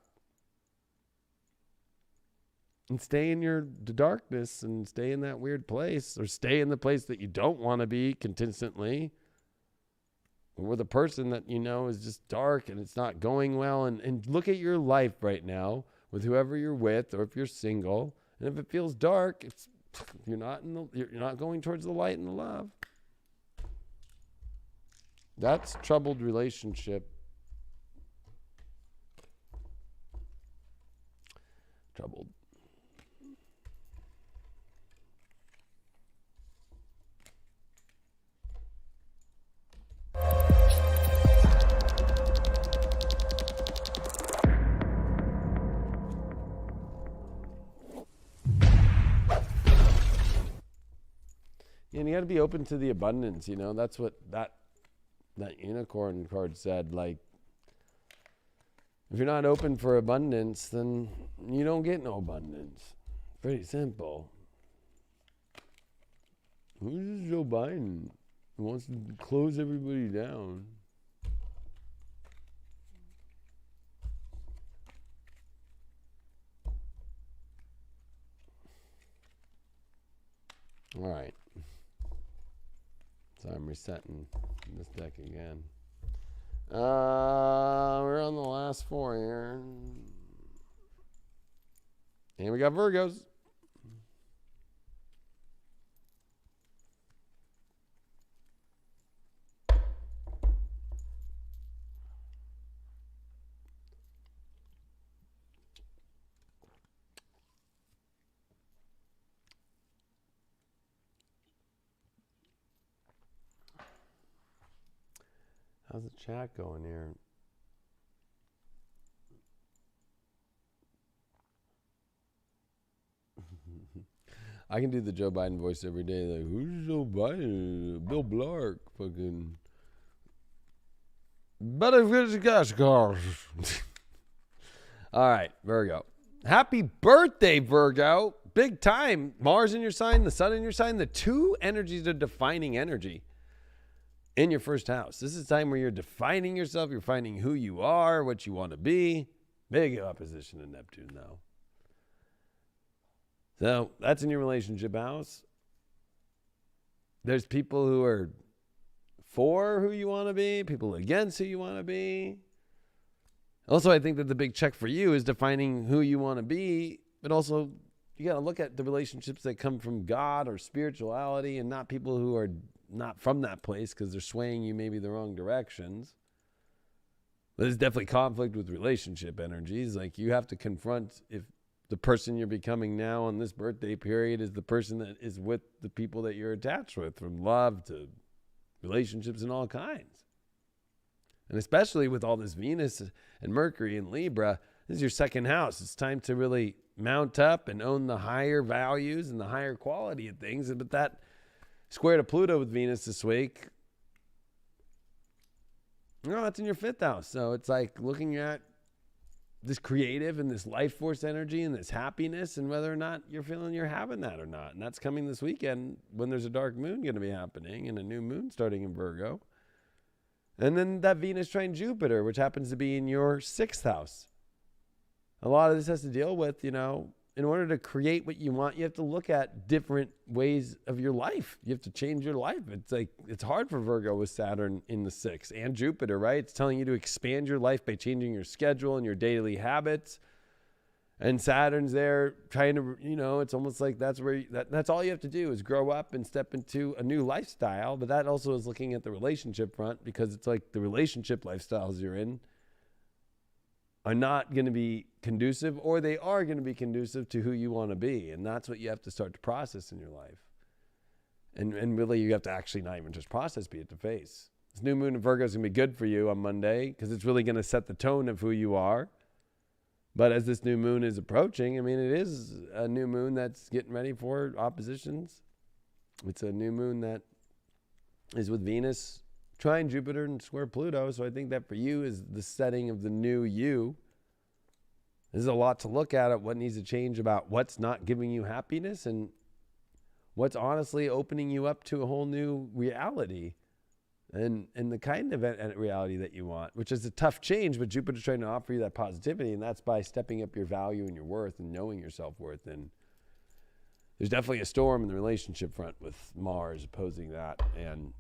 And stay in your darkness and stay in that weird place, or stay in the place that you don't want to be consistently, or with a person that you know is just dark and it's not going well. And look at your life right now with whoever you're with, or if you're single, and if it feels dark, you're not going towards the light and the love. That's troubled relationship. Troubled. And you got to be open to the abundance, That's what that unicorn card said. Like, if you're not open for abundance, then you don't get no abundance. Pretty simple. Who's this Joe Biden who wants to close everybody down? All right. So I'm resetting this deck again. We're on the last 4 here. And we got Virgos. How's the chat going here? I can do the Joe Biden voice every day. Like, who's Joe Biden? Bill Blark. Fucking. All right, Virgo. Happy birthday, Virgo. Big time. Mars in your sign, the sun in your sign. The two energies are defining energy in your first house. This is a time where you're defining yourself. You're finding who you are, what you want to be. Big opposition to Neptune, though. So that's in your relationship house. There's people who are for who you want to be, people against who you want to be. Also, I think that the big check for you is defining who you want to be, but also you got to look at the relationships that come from God or spirituality and not people who are not from that place because they're swaying you maybe the wrong directions. There's definitely conflict with relationship energies. Like you have to confront if the person you're becoming now on this birthday period is the person that is with the people that you're attached with, from love to relationships and all kinds. And especially with all this Venus and Mercury in Libra, this is your second house. It's time to really mount up and own the higher values and the higher quality of things. But that square to Pluto with Venus this week, it's in your fifth house. So it's like looking at this creative and this life force energy and this happiness and whether or not you're feeling you're having that or not. And that's coming this weekend when there's a dark moon going to be happening and a new moon starting in Virgo. And then that Venus trine Jupiter, which happens to be in your sixth house. A lot of this has to deal with, in order to create what you want, you have to look at different ways of your life. You have to change your life. It's hard for Virgo with Saturn in the sixth and Jupiter, right? It's telling you to expand your life by changing your schedule and your daily habits. And Saturn's there trying to, it's almost like that's where that's all you have to do is grow up and step into a new lifestyle. But that also is looking at the relationship front, because it's like the relationship lifestyles you're in are not going to be conducive, or they are going to be conducive to who you want to be. And that's what you have to start to process in your life. And really you have to actually not even just process, be it to face. This new moon in Virgo is going to be good for you on Monday because it's really going to set the tone of who you are. But as this new moon is approaching, it is a new moon that's getting ready for oppositions. It's a new moon that is with Venus trine Jupiter and square Pluto. So I think that for you is the setting of the new you. There's a lot to look at what needs to change about what's not giving you happiness and what's honestly opening you up to a whole new reality. And the kind of reality that you want, which is a tough change, but Jupiter's trying to offer you that positivity, and that's by stepping up your value and your worth and knowing your self-worth. And there's definitely a storm in the relationship front with Mars opposing that, and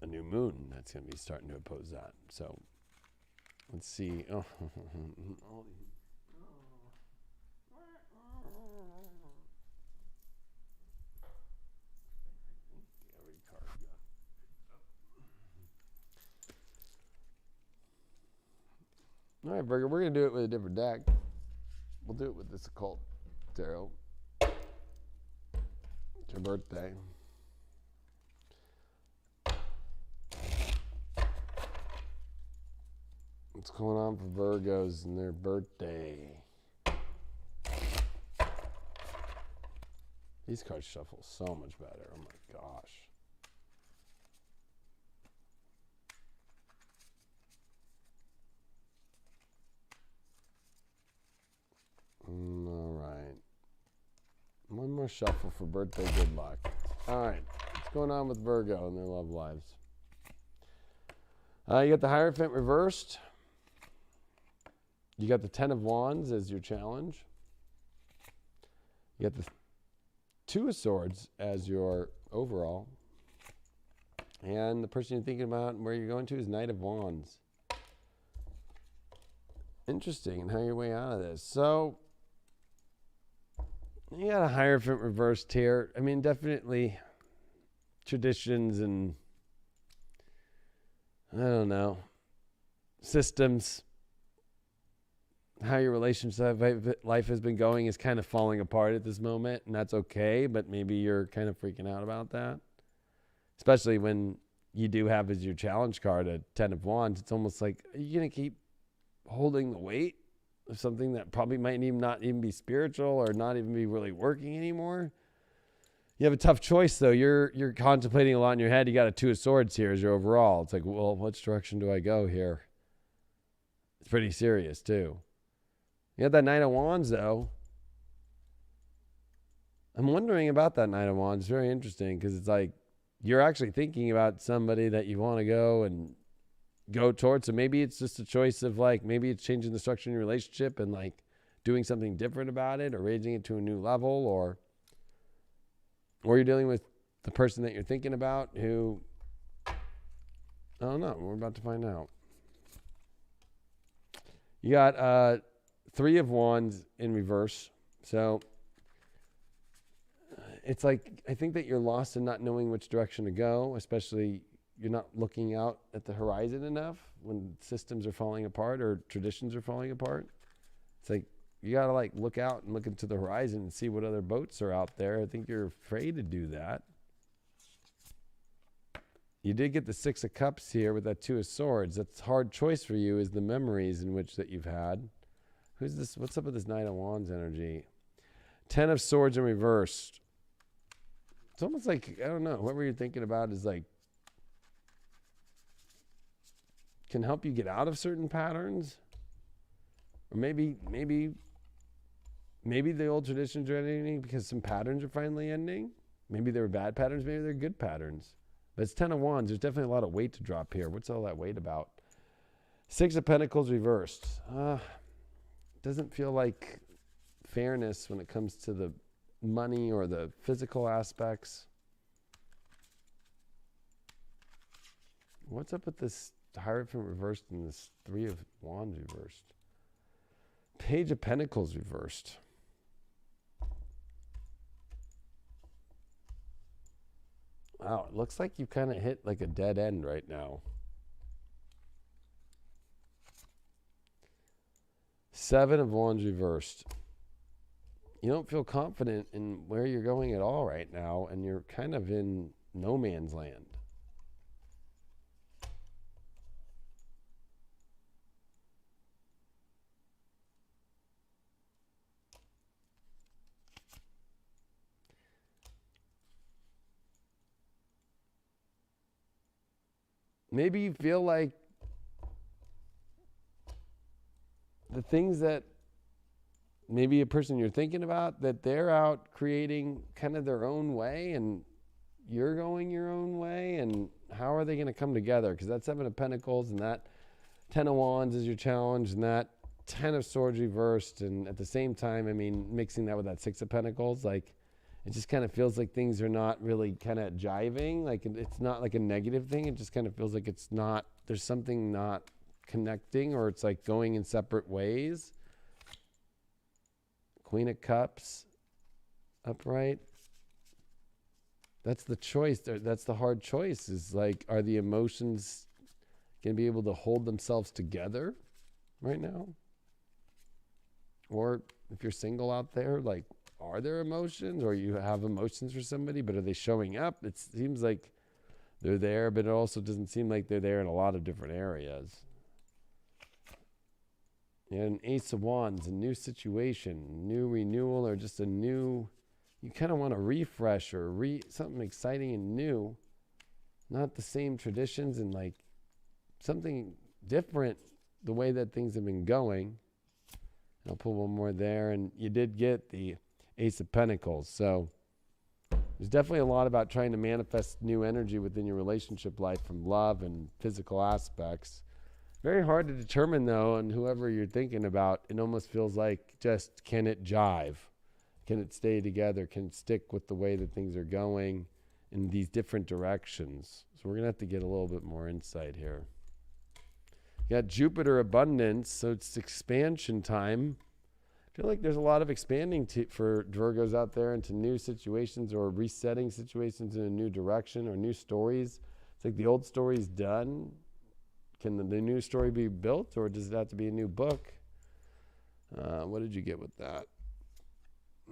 a new moon that's going to be starting to oppose that. So let's see. All right, Virgo, we're going to do it with a different deck. We'll do it with this occult tarot. It's your birthday. What's going on for Virgos and their birthday? These cards shuffle so much better. Oh my gosh. All right. One more shuffle for birthday good luck. All right. What's going on with Virgo and their love lives? You got the Hierophant reversed. You got the Ten of Wands as your challenge. You got the Two of Swords as your overall. And the person you're thinking about and where you're going to is Knight of Wands. Interesting, and how your way out of this. So you got a Hierophant reversed here. Definitely traditions and, I don't know, systems. How your relationship life has been going is kind of falling apart at this moment, and that's okay, but maybe you're kind of freaking out about that. Especially when you do have as your challenge card a Ten of Wands. It's almost like, are you going to keep holding the weight of something that probably might not even be spiritual or not even be really working anymore? You have a tough choice, though. You're contemplating a lot in your head. You got a Two of Swords here as your overall. It's like, well, which direction do I go here? It's pretty serious, too. You have that Knight of Wands, though. I'm wondering about that Knight of Wands. It's very interesting because it's like you're actually thinking about somebody that you want to go and go towards. So maybe it's just a choice of like, maybe it's changing the structure in your relationship and like doing something different about it or raising it to a new level, or you're dealing with the person that you're thinking about who, I don't know. We're about to find out. You got Three of Wands in reverse. So it's like, I think that you're lost in not knowing which direction to go, especially you're not looking out at the horizon enough when systems are falling apart or traditions are falling apart. It's like, you got to like look out and look into the horizon and see what other boats are out there. I think you're afraid to do that. You did get the Six of Cups here with that Two of Swords. That's a hard choice for you, is the memories in which that you've had. Who's this? What's up with this Knight of Wands energy? Ten of Swords in reverse. It's almost like, I don't know, whoever you're thinking about is like, can help you get out of certain patterns. Or maybe the old traditions are ending because some patterns are finally ending. Maybe they were bad patterns, maybe they're good patterns. But it's Ten of Wands. There's definitely a lot of weight to drop here. What's all that weight about? Six of Pentacles reversed. Doesn't feel like fairness when it comes to the money or the physical aspects. What's up with this Hierophant reversed and this Three of Wands reversed? Page of Pentacles reversed. Wow, it looks like you kind of hit like a dead end right now. Seven of Wands reversed. You don't feel confident in where you're going at all right now, and you're kind of in no man's land. Maybe you feel like the things that maybe a person you're thinking about, that they're out creating kind of their own way and you're going your own way, and how are they going to come together? Because that Seven of Pentacles and that Ten of Wands is your challenge, and that Ten of Swords reversed, and at the same time, I mean, mixing that with that Six of Pentacles, like, it just kind of feels like things are not really kind of jiving. Like, it's not like a negative thing. It just kind of feels like it's not, there's something not connecting, or it's like going in separate ways. Queen of Cups, upright. That's the choice. That's the hard choice, is like, are the emotions going to be able to hold themselves together right now? Or if you're single out there, like, are there emotions, or you have emotions for somebody, but are they showing up? It seems like they're there, but it also doesn't seem like they're there in a lot of different areas. And an Ace of Wands, a new situation, new renewal, or just a new, you kind of want to refresh or something exciting and new, not the same traditions, and like something different, the way that things have been going. I'll pull one more there, and you did get the Ace of Pentacles. So there's definitely a lot about trying to manifest new energy within your relationship life from love and physical aspects. Very hard to determine, though, and whoever you're thinking about, it almost feels like, just, can it jive? Can it stay together? Can it stick with the way that things are going in these different directions? So we're going to have to get a little bit more insight here. You got Jupiter abundance, so it's expansion time. I feel like there's a lot of expanding for Virgos out there into new situations, or resetting situations in a new direction, or new stories. It's like the old story's done. Can the new story be built, or does it have to be a new book? What did you get with that?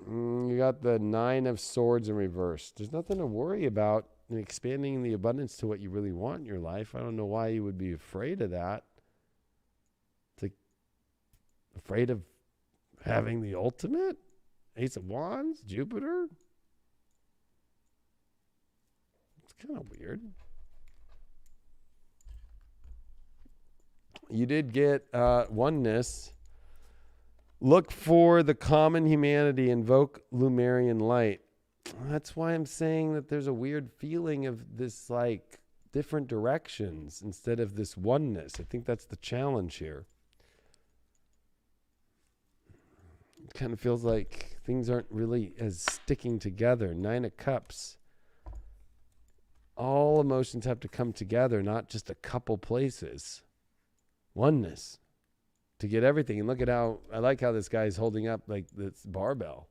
You got the Nine of Swords in reverse. There's nothing to worry about in expanding the abundance to what you really want in your life. I don't know why you would be afraid of that. It's like, afraid of having the ultimate? Ace of Wands? Jupiter? kind of weird. You did get oneness. Look for the common humanity. Invoke Lumerian light. That's why I'm saying that there's a weird feeling of this, like, different directions instead of this oneness. I think that's the challenge here. It kind of feels like things aren't really as sticking together. 9 of Cups. All emotions have to come together, not just a couple places. Oneness to get everything. And look at how, I like how this guy's holding up like this barbell.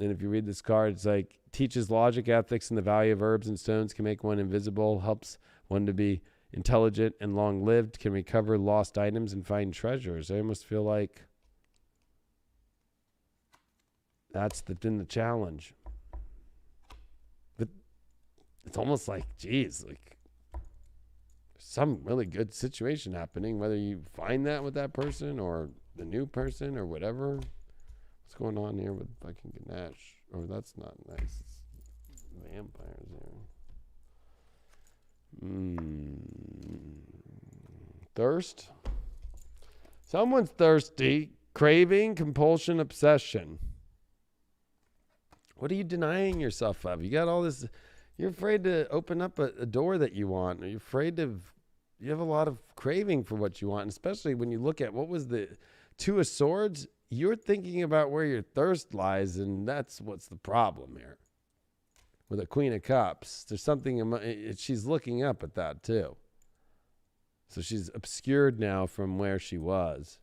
And if you read this card, it's like, teaches logic, ethics, and the value of herbs and stones, can make one invisible, helps one to be intelligent and long-lived, can recover lost items and find treasures. I almost feel like that's been the challenge. But it's almost like, geez, like some really good situation happening, whether you find that with that person or the new person or whatever. What's going on here with fucking Ganesh? Oh, that's not nice. It's vampires here. Thirst. Someone's thirsty. Craving, compulsion, obsession. What are you denying yourself of? You got all this. You're afraid to open up a door that you want. Or you're afraid to. You have a lot of craving for what you want, and especially when you look at what was the Two of Swords. You're thinking about where your thirst lies, and that's what's the problem here. With a Queen of Cups, there's something, she's looking up at that too. So she's obscured now from where she was.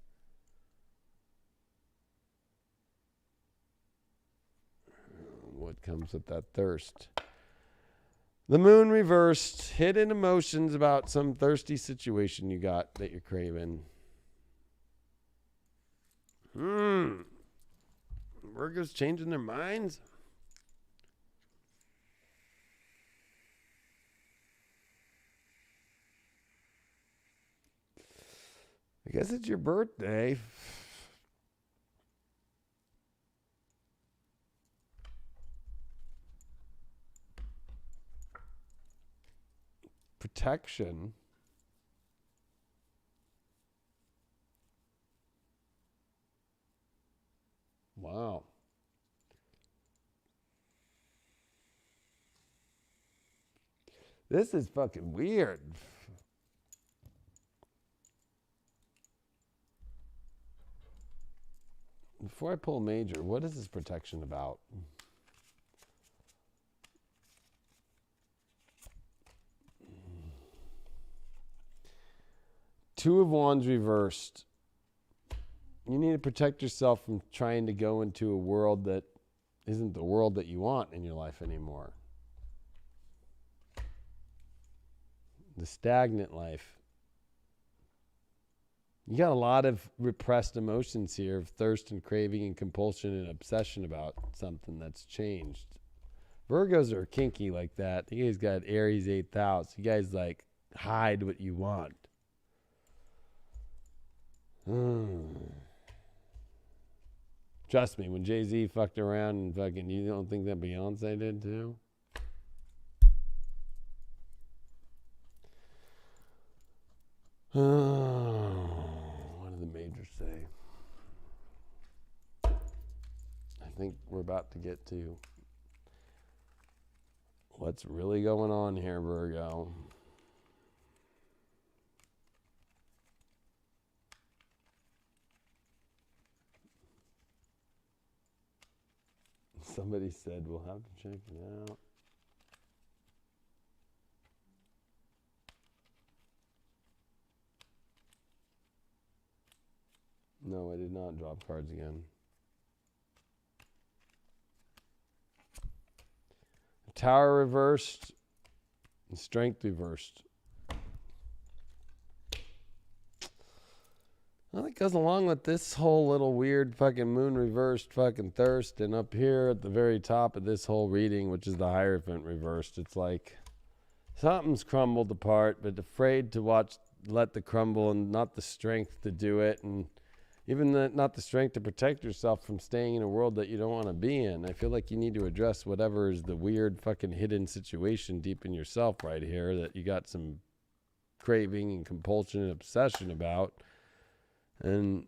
What comes with that thirst? The Moon reversed, hidden emotions about some thirsty situation you got that you're craving. Virgo's changing their minds. I guess it's your birthday. Protection. Wow. This is fucking weird. Before I pull major, what is this protection about? Two of Wands reversed. You need to protect yourself from trying to go into a world that isn't the world that you want in your life anymore. The stagnant life. You got a lot of repressed emotions here of thirst and craving and compulsion and obsession about something that's changed. Virgos are kinky like that. You guys got Aries 8th house. You guys like hide what you want. Trust me, when Jay-Z fucked around and fucking, you don't think that Beyonce did too? What did the majors say? I think we're about to get to what's really going on here, Virgo. Somebody said we'll have to check it out. No, I did not drop cards again. Tower reversed and Strength reversed. Well, it goes along with this whole little weird fucking moon reversed fucking thirst. And up here at the very top of this whole reading, which is the Hierophant reversed, it's like something's crumbled apart, but afraid to let the crumble and not the strength to do it. And even not the strength to protect yourself from staying in a world that you don't want to be in. I feel like you need to address whatever is the weird fucking hidden situation deep in yourself right here that you got some craving and compulsion and obsession about. And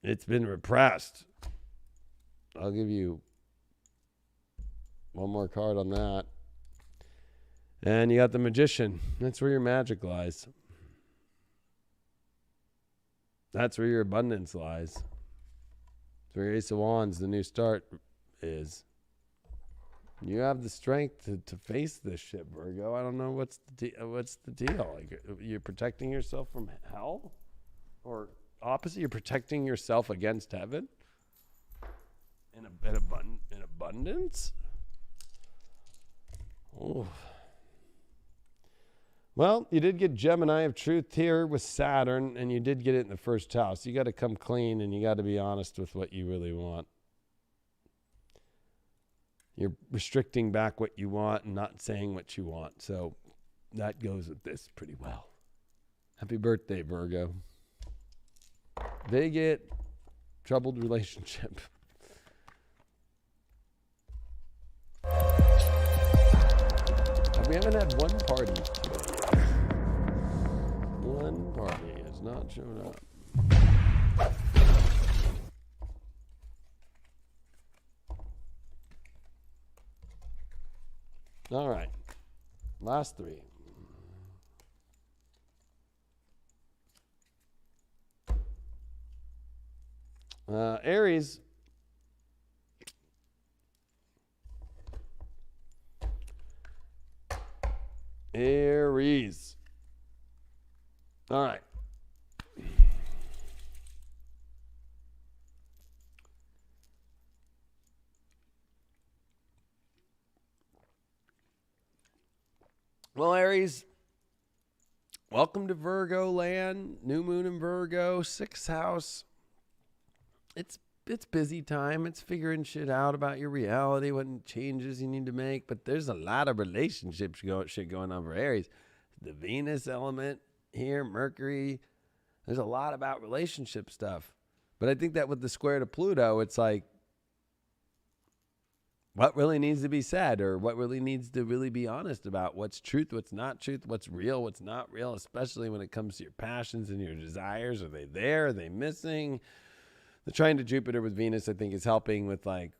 it's been repressed. I'll give you one more card on that. And you got the Magician. That's where your magic lies. That's where your abundance lies. That's where your Ace of Wands, the new start, is. You have the strength to face this shit, Virgo. I don't know what's the deal. Like, you're protecting yourself from hell? Or opposite, you're protecting yourself against heaven? In abundance? Oh. Well, you did get Gemini of truth here with Saturn, and you did get it in the first house. You got to come clean, and you got to be honest with what you really want. You're restricting back what you want and not saying what you want. So that goes with this pretty well. Happy birthday, Virgo. They get troubled relationship. We haven't had one party today. One party has not shown up. All right. Last three. Aries. Aries. All right. Well, Aries, welcome to Virgo land. New moon in Virgo, 6th house. It's busy time. It's figuring shit out about your reality, what changes you need to make. But there's a lot of relationships shit going on for Aries. The Venus element here, Mercury. There's a lot about relationship stuff. But I think that with the square to Pluto, it's like, what really needs to be said, or what really needs to really be honest about what's truth, what's not truth, what's real, what's not real, especially when it comes to your passions and your desires. Are they there? Are they missing? The trine to Jupiter with Venus, I think, is helping with, like,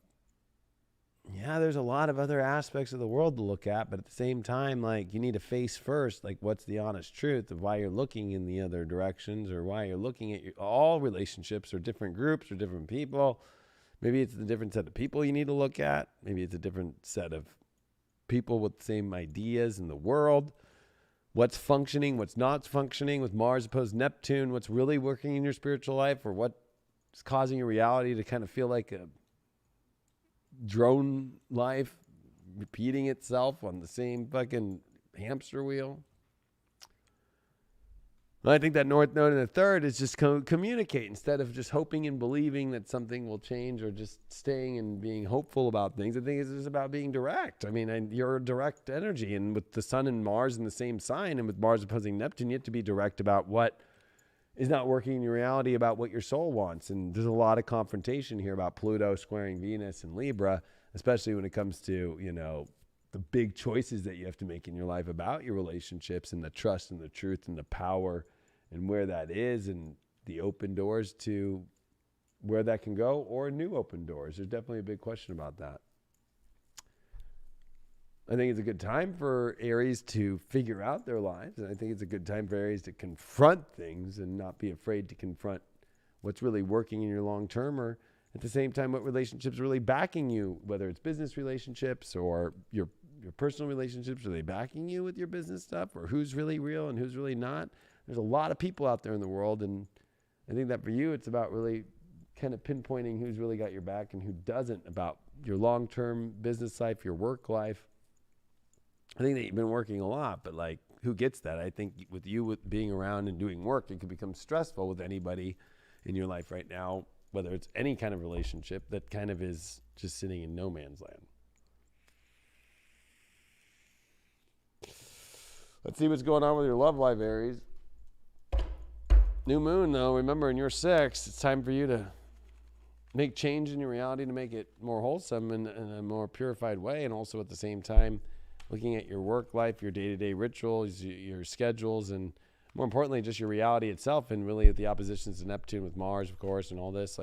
yeah, there's a lot of other aspects of the world to look at, but at the same time, like, you need to face first, like, what's the honest truth of why you're looking in the other directions, or why you're looking at all relationships or different groups or different people. Maybe it's a different set of people you need to look at. Maybe it's a different set of people with the same ideas in the world. What's functioning, what's not functioning with Mars opposed Neptune, what's really working in your spiritual life, or what's causing your reality to kind of feel like a drone life repeating itself on the same fucking hamster wheel. I think that North Node in the 3rd is just communicate instead of just hoping and believing that something will change, or just staying and being hopeful about things. I think it's just about being direct. I mean, you're a direct energy, and with the Sun and Mars in the same sign, and with Mars opposing Neptune, you have to be direct about what is not working in your reality, about what your soul wants. And there's a lot of confrontation here about Pluto squaring Venus and Libra, especially when it comes to, you know, the big choices that you have to make in your life about your relationships, and the trust and the truth and the power and where that is, and the open doors to where that can go, or new open doors. There's definitely a big question about that. I think it's a good time for Aries to figure out their lives. And I think it's a good time for Aries to confront things and not be afraid to confront what's really working in your long term, or at the same time, what relationships are really backing you, whether it's business relationships or your personal relationships. Are they backing you with your business stuff, or who's really real and who's really not? There's a lot of people out there in the world. And I think that for you, it's about really kind of pinpointing who's really got your back and who doesn't, about your long-term business life, your work life. I think that you've been working a lot, but like, who gets that? I think with you, with being around and doing work, it can become stressful with anybody in your life right now, whether it's any kind of relationship that kind of is just sitting in no man's land. Let's see what's going on with your love life, Aries. New moon, though, remember in your 6th, it's time for you to make change in your reality to make it more wholesome and in a more purified way. And also at the same time, looking at your work life, your day-to-day rituals, your schedules, and more importantly, just your reality itself. And really at the oppositions to Neptune with Mars, of course, and all this.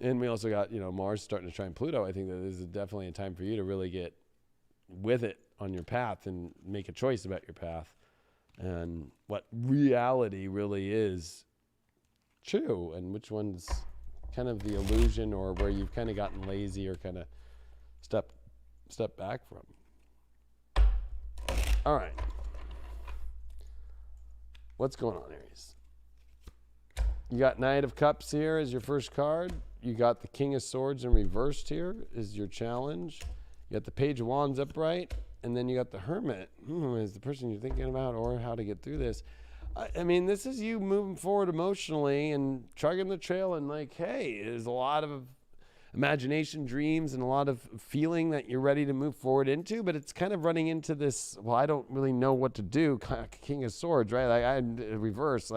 And we also got, Mars starting to trine Pluto. I think that this is definitely a time for you to really get with it on your path and make a choice about your path and what reality really is true and which one's kind of the illusion or where you've kind of gotten lazy or kind of step back from. All right. What's going on, Aries? You got Knight of Cups here as your first card. You got the King of Swords in reversed here is your challenge. You got the Page of Wands upright. And then you got the Hermit. Is the person you're thinking about or how to get through this. I mean, this is you moving forward emotionally and chugging the trail and hey, there's a lot of imagination, dreams, and a lot of feeling that you're ready to move forward into, but it's kind of running into this, well, I don't really know what to do, kind of King of Swords, right? I reverse,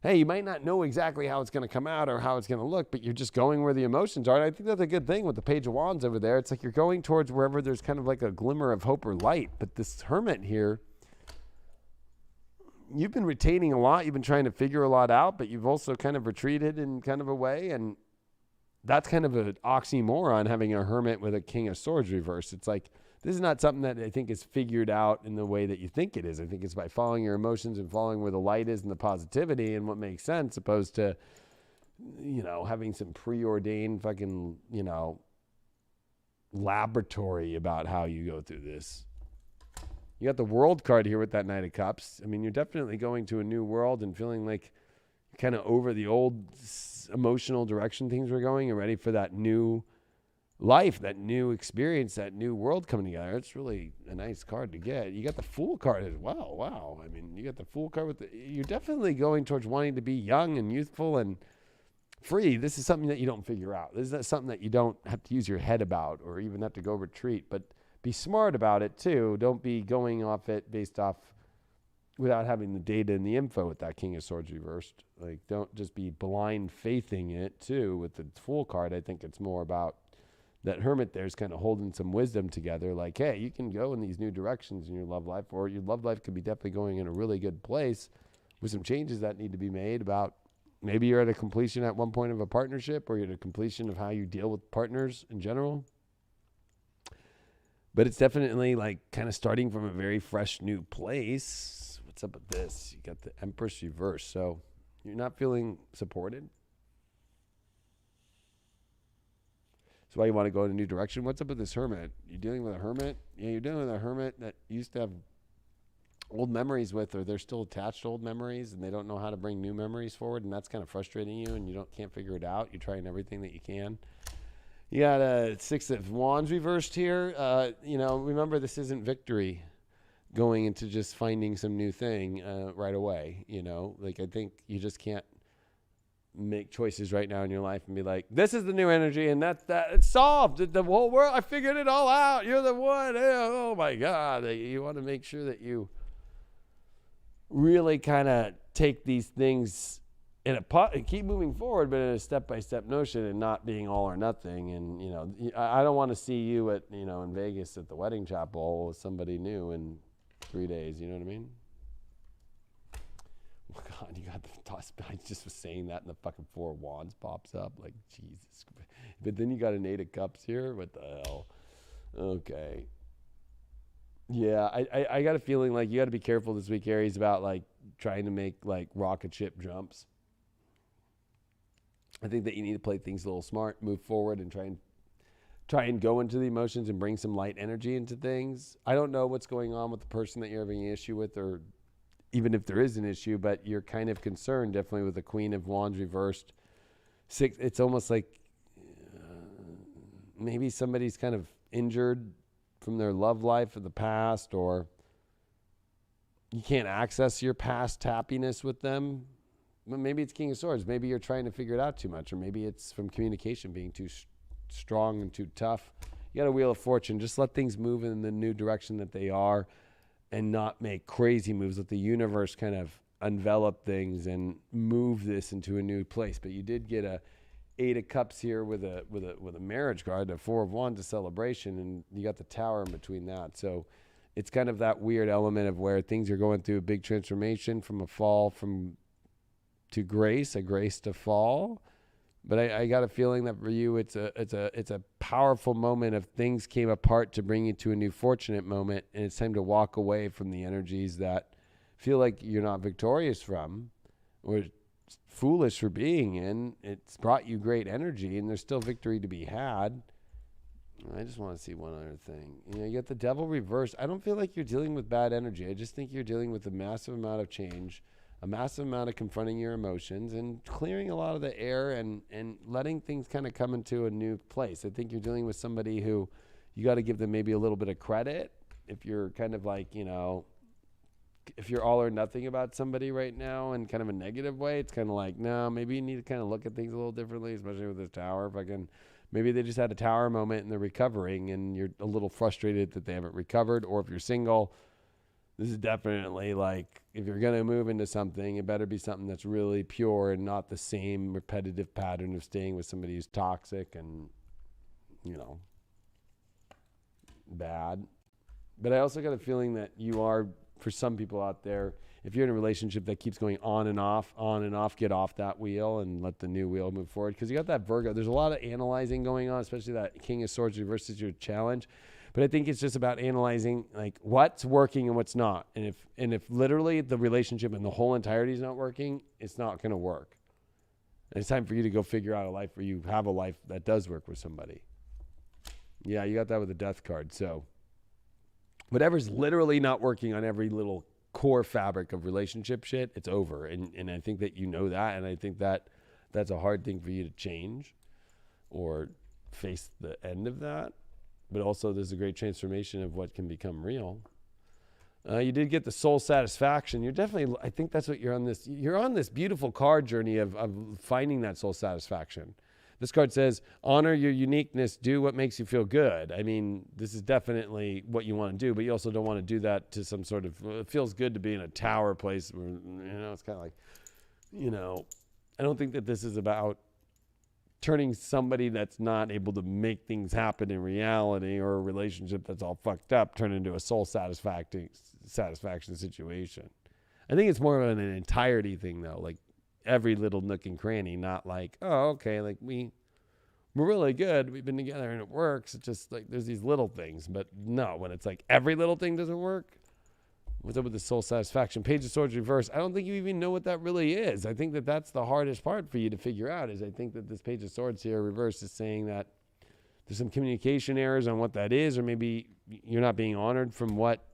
hey, you might not know exactly how it's going to come out or how it's going to look, but you're just going where the emotions are. And I think that's a good thing with the Page of Wands over there. It's you're going towards wherever there's kind of a glimmer of hope or light. But this Hermit here, you've been retaining a lot. You've been trying to figure a lot out, but you've also kind of retreated in kind of a way. And that's kind of an oxymoron, having a Hermit with a King of Swords reverse. It's this is not something that I think is figured out in the way that you think it is. I think it's by following your emotions and following where the light is and the positivity and what makes sense, opposed to, having some preordained fucking, laboratory about how you go through this. You got the World card here with that Knight of Cups. I mean, you're definitely going to a new world and feeling like you're kind of over the old emotional direction things were going. You're ready for that new life, that new experience, that new world coming together. It's really a nice card to get. You got the Fool card as well. Wow. I mean, you got the Fool card you're definitely going towards wanting to be young and youthful and free. This is something that you don't figure out. This is something that you don't have to use your head about or even have to go retreat, but be smart about it too. Don't be going off it based off without having the data and the info with that King of Swords reversed. Don't just be blind faithing it too with the Fool card. I think it's more about that Hermit there is kind of holding some wisdom together. Hey, you can go in these new directions in your love life, or your love life could be definitely going in a really good place with some changes that need to be made about maybe you're at a completion at one point of a partnership, or you're at a completion of how you deal with partners in general. But it's definitely kind of starting from a very fresh new place. What's up with this? You got the Empress reverse. So you're not feeling supported. That's why you want to go in a new direction. What's up with this Hermit? You dealing with a Hermit? Yeah, you're dealing with a Hermit that you used to have old memories with, or they're still attached to old memories and they don't know how to bring new memories forward, and that's kind of frustrating you and you can't figure it out. You're trying everything that you can. You got a Six of Wands reversed here. Remember, this isn't victory going into just finding some new thing right away. I think you just can't make choices right now in your life and be this is the new energy and that it's solved. The whole world, I figured it all out. You're the one. Oh my God. You want to make sure that you really kind of take these things in keep moving forward, but in a step-by-step notion and not being all or nothing. And, I don't want to see you at, in Vegas at the wedding chapel with somebody new in 3 days. You know what I mean? Oh God, you got the toss. I just was saying that and the fucking Four of Wands pops up. Jesus. But then you got an Eight of Cups here. What the hell? Okay. Yeah, I got a feeling you got to be careful this week, Aries, about trying to make rocket ship jumps. I think that you need to play things a little smart, move forward, and try and go into the emotions and bring some light energy into things. I don't know what's going on with the person that you're having an issue with, or even if there is an issue, but you're kind of concerned definitely with the Queen of Wands reversed. It's almost maybe somebody's kind of injured from their love life of the past, or you can't access your past happiness with them. But maybe it's King of Swords. Maybe you're trying to figure it out too much, or maybe it's from communication being too strong and too tough. You got a Wheel of Fortune. Just let things move in the new direction that they are and not make crazy moves. Let the universe kind of envelop things and move this into a new place. But you did get a 8 of Cups here with a marriage card, a 4 of Wands, a celebration, and you got the Tower in between that. So it's kind of that weird element of where things are going through a big transformation from a fall to grace, a grace to fall. But I got a feeling that for you, it's a powerful moment of things came apart to bring you to a new fortunate moment, and it's time to walk away from the energies that feel like you're not victorious from, or foolish for being in. It's brought you great energy, and there's still victory to be had. I just want to see one other thing. You get the Devil reversed. I don't feel like you're dealing with bad energy. I just think you're dealing with a massive amount of change, a massive amount of confronting your emotions and clearing a lot of the air and letting things kind of come into a new place. I think you're dealing with somebody who you got to give them maybe a little bit of credit. If you're kind of like, if you're all or nothing about somebody right now in kind of a negative way, it's kind of like, no, maybe you need to kind of look at things a little differently, especially with this Tower. Maybe they just had a Tower moment and they're recovering and you're a little frustrated that they haven't recovered. Or if you're single, this is definitely like, if you're going to move into something, it better be something that's really pure and not the same repetitive pattern of staying with somebody who's toxic and, bad. But I also got a feeling that you are, for some people out there, if you're in a relationship that keeps going on and off, get off that wheel and let the new wheel move forward. Because you got that Virgo. There's a lot of analyzing going on, especially that King of Swords reverses your challenge. But I think it's just about analyzing like what's working and what's not. And if literally the relationship and the whole entirety is not working, it's not going to work. And it's time for you to go figure out a life where you have a life that does work with somebody. Yeah, you got that with the Death card. So whatever's literally not working on every little core fabric of relationship shit, it's over. And I think that you know that. And I think that that's a hard thing for you to change or face the end of that. But also there's a great transformation of what can become real. You did get the soul satisfaction. You're definitely, I think that's what you're on this beautiful card journey of finding that soul satisfaction. This card says, honor your uniqueness, do what makes you feel good. I mean, this is definitely what you want to do, but you also don't want to do that to some sort of, it feels good to be in a tower place where, it's kind of like, I don't think that this is about turning somebody that's not able to make things happen in reality, or a relationship that's all fucked up, turn into a soul satisfaction situation. I think it's more of an entirety thing though, like every little nook and cranny, not like, oh, okay, like we're really good, we've been together and it works. It's just like there's these little things. But no, when it's like every little thing doesn't work, what's up with the soul satisfaction? Page of Swords reverse. I don't think you even know what that really is. I think that that's the hardest part for you to figure out, is I think that this Page of Swords here reverse is saying that there's some communication errors on what that is, or maybe you're not being honored from what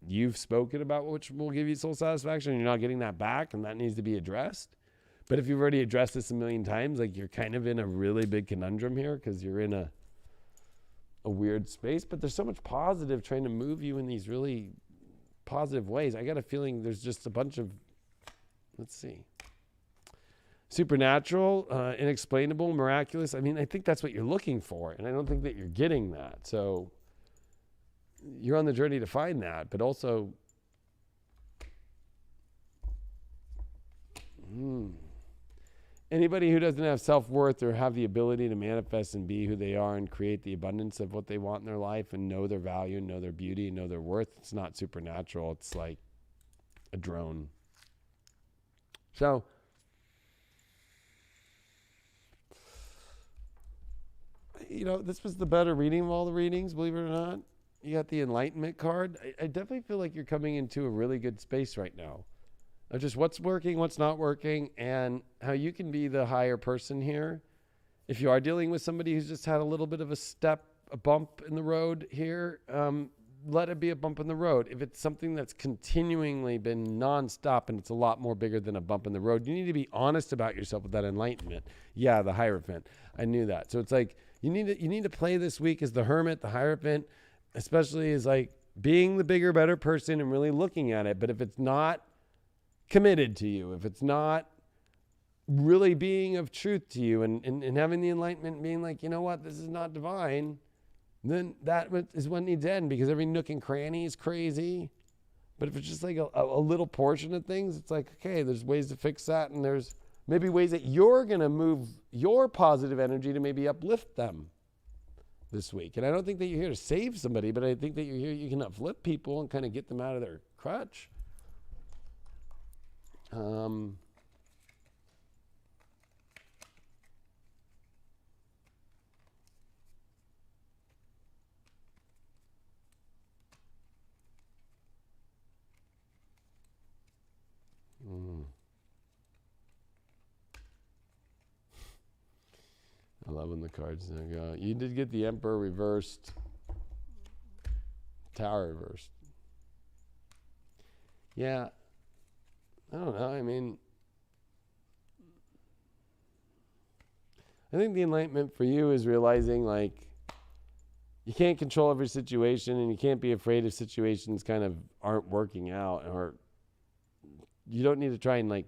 you've spoken about, which will give you soul satisfaction, and you're not getting that back, and that needs to be addressed. But if you've already addressed this a million times, like you're kind of in a really big conundrum here, because you're in a weird space. But there's so much positive trying to move you in these really positive ways. I got a feeling there's just a bunch of, let's see, supernatural, inexplainable, miraculous. I mean, I think that's what you're looking for, and I don't think that you're getting that. So you're on the journey to find that, but also anybody who doesn't have self-worth or have the ability to manifest and be who they are and create the abundance of what they want in their life and know their value and know their beauty and know their worth, it's not supernatural. It's like a drone. So this was the better reading of all the readings, believe it or not. You got the Enlightenment card. I definitely feel like you're coming into a really good space right now of just what's working, what's not working, and how you can be the higher person here. If you are dealing with somebody who's just had a little bit of a bump in the road here, let it be a bump in the road. If it's something that's continually been nonstop and it's a lot more bigger than a bump in the road, you need to be honest about yourself with that Enlightenment. Yeah, the Hierophant. I knew that. So it's like you need to play this week as the Hermit, the Hierophant, especially as like being the bigger, better person and really looking at it. But if it's not committed to you, if it's not really being of truth to you and having the Enlightenment being like, you know what, this is not divine, then that is what needs to end, because every nook and cranny is crazy. But if it's just like a little portion of things, it's like, okay, there's ways to fix that. And there's maybe ways that you're going to move your positive energy to maybe uplift them this week. And I don't think that you're here to save somebody, but I think that you're here, you can uplift people and kind of get them out of their crutch. I love when the cards go. You did get the Emperor reversed, Tower reversed. Yeah, I don't know. I mean, I think the enlightenment for you is realizing like you can't control every situation, and you can't be afraid if situations kind of aren't working out, or you don't need to try and like,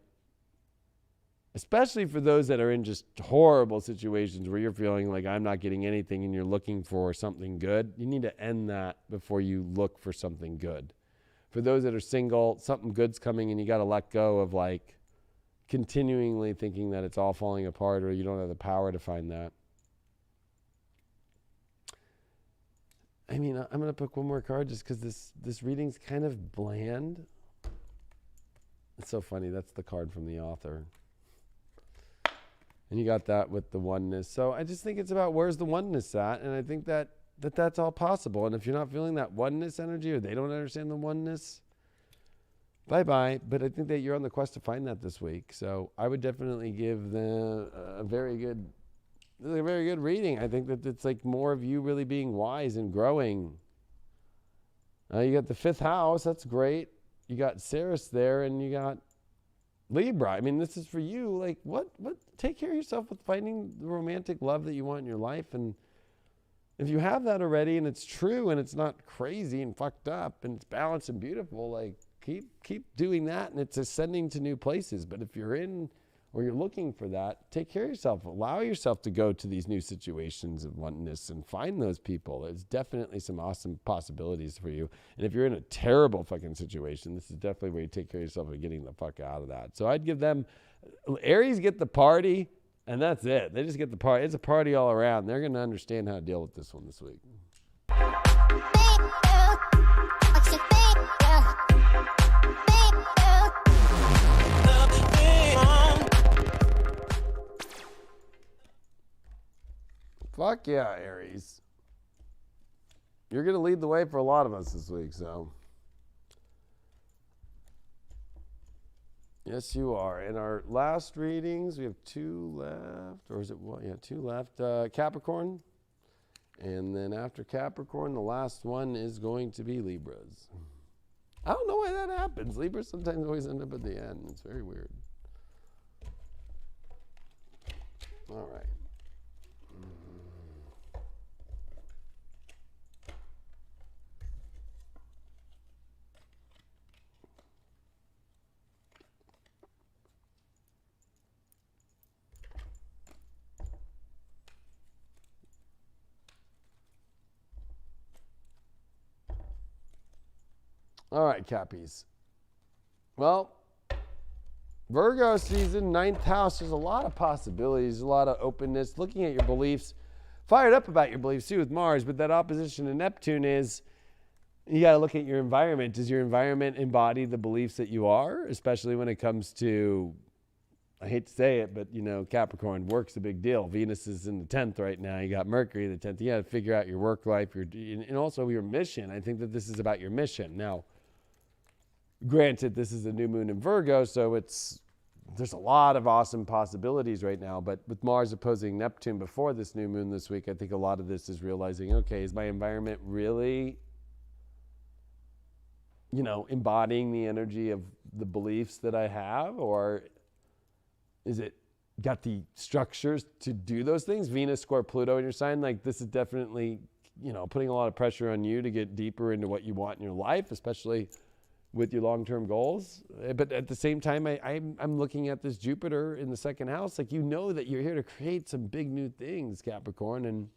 especially for those that are in just horrible situations where you're feeling like I'm not getting anything and you're looking for something good. You need to end that before you look for something good. For those that are single, something good's coming and you got to let go of like continually thinking that it's all falling apart or you don't have the power to find that. I mean, I'm going to pick one more card just because this reading's kind of bland. It's so funny. That's the card from the author. And you got that with the oneness. So I just think it's about where's the oneness at. And I think that's all possible. And if you're not feeling that oneness energy or they don't understand the oneness, bye-bye. But I think that you're on the quest to find that this week. So I would definitely give them a very good reading. I think that it's like more of you really being wise and growing. You got the 5th house. That's great. You got Ceres there and you got Libra. I mean, this is for you. Like, what? Take care of yourself with finding the romantic love that you want in your life. And if you have that already, and it's true, and it's not crazy and fucked up, and it's balanced and beautiful, like keep doing that, and it's ascending to new places. But if you're in or you're looking for that, take care of yourself. Allow yourself to go to these new situations of oneness and find those people. There's definitely some awesome possibilities for you. And if you're in a terrible fucking situation, this is definitely where you take care of yourself and getting the fuck out of that. So I'd give them, Aries get the party, and that's it. They just get the party. It's a party all around. They're going to understand how to deal with this one this week. Fuck yeah, Aries. You're going to lead the way for a lot of us this week, so. Yes, you are. In our last readings, we have 2 left. Or is it one? Yeah, 2 left. Capricorn. And then after Capricorn, the last one is going to be Libras. I don't know why that happens. Libras sometimes always end up at the end. It's very weird. All right. All right, Cappies. Well, Virgo season, 9th house, there's a lot of possibilities, a lot of openness, looking at your beliefs, fired up about your beliefs too with Mars, but that opposition to Neptune is, you got to look at your environment. Does your environment embody the beliefs that you are, especially when it comes to, I hate to say it, but, you know, Capricorn, work's a big deal. Venus is in the 10th right now. You got Mercury the 10th. You got to figure out your work life, and also your mission. I think that this is about your mission. Now, granted, this is a new moon in Virgo, so there's a lot of awesome possibilities right now. But with Mars opposing Neptune before this new moon this week, I think a lot of this is realizing, okay, is my environment really, you know, embodying the energy of the beliefs that I have, or is it got the structures to do those things? Venus square Pluto in your sign, like this is definitely, you know, putting a lot of pressure on you to get deeper into what you want in your life, especially with your long-term goals. But at the same time, I'm looking at this Jupiter in the 2nd house. Like, you know that you're here to create some big new things, Capricorn. And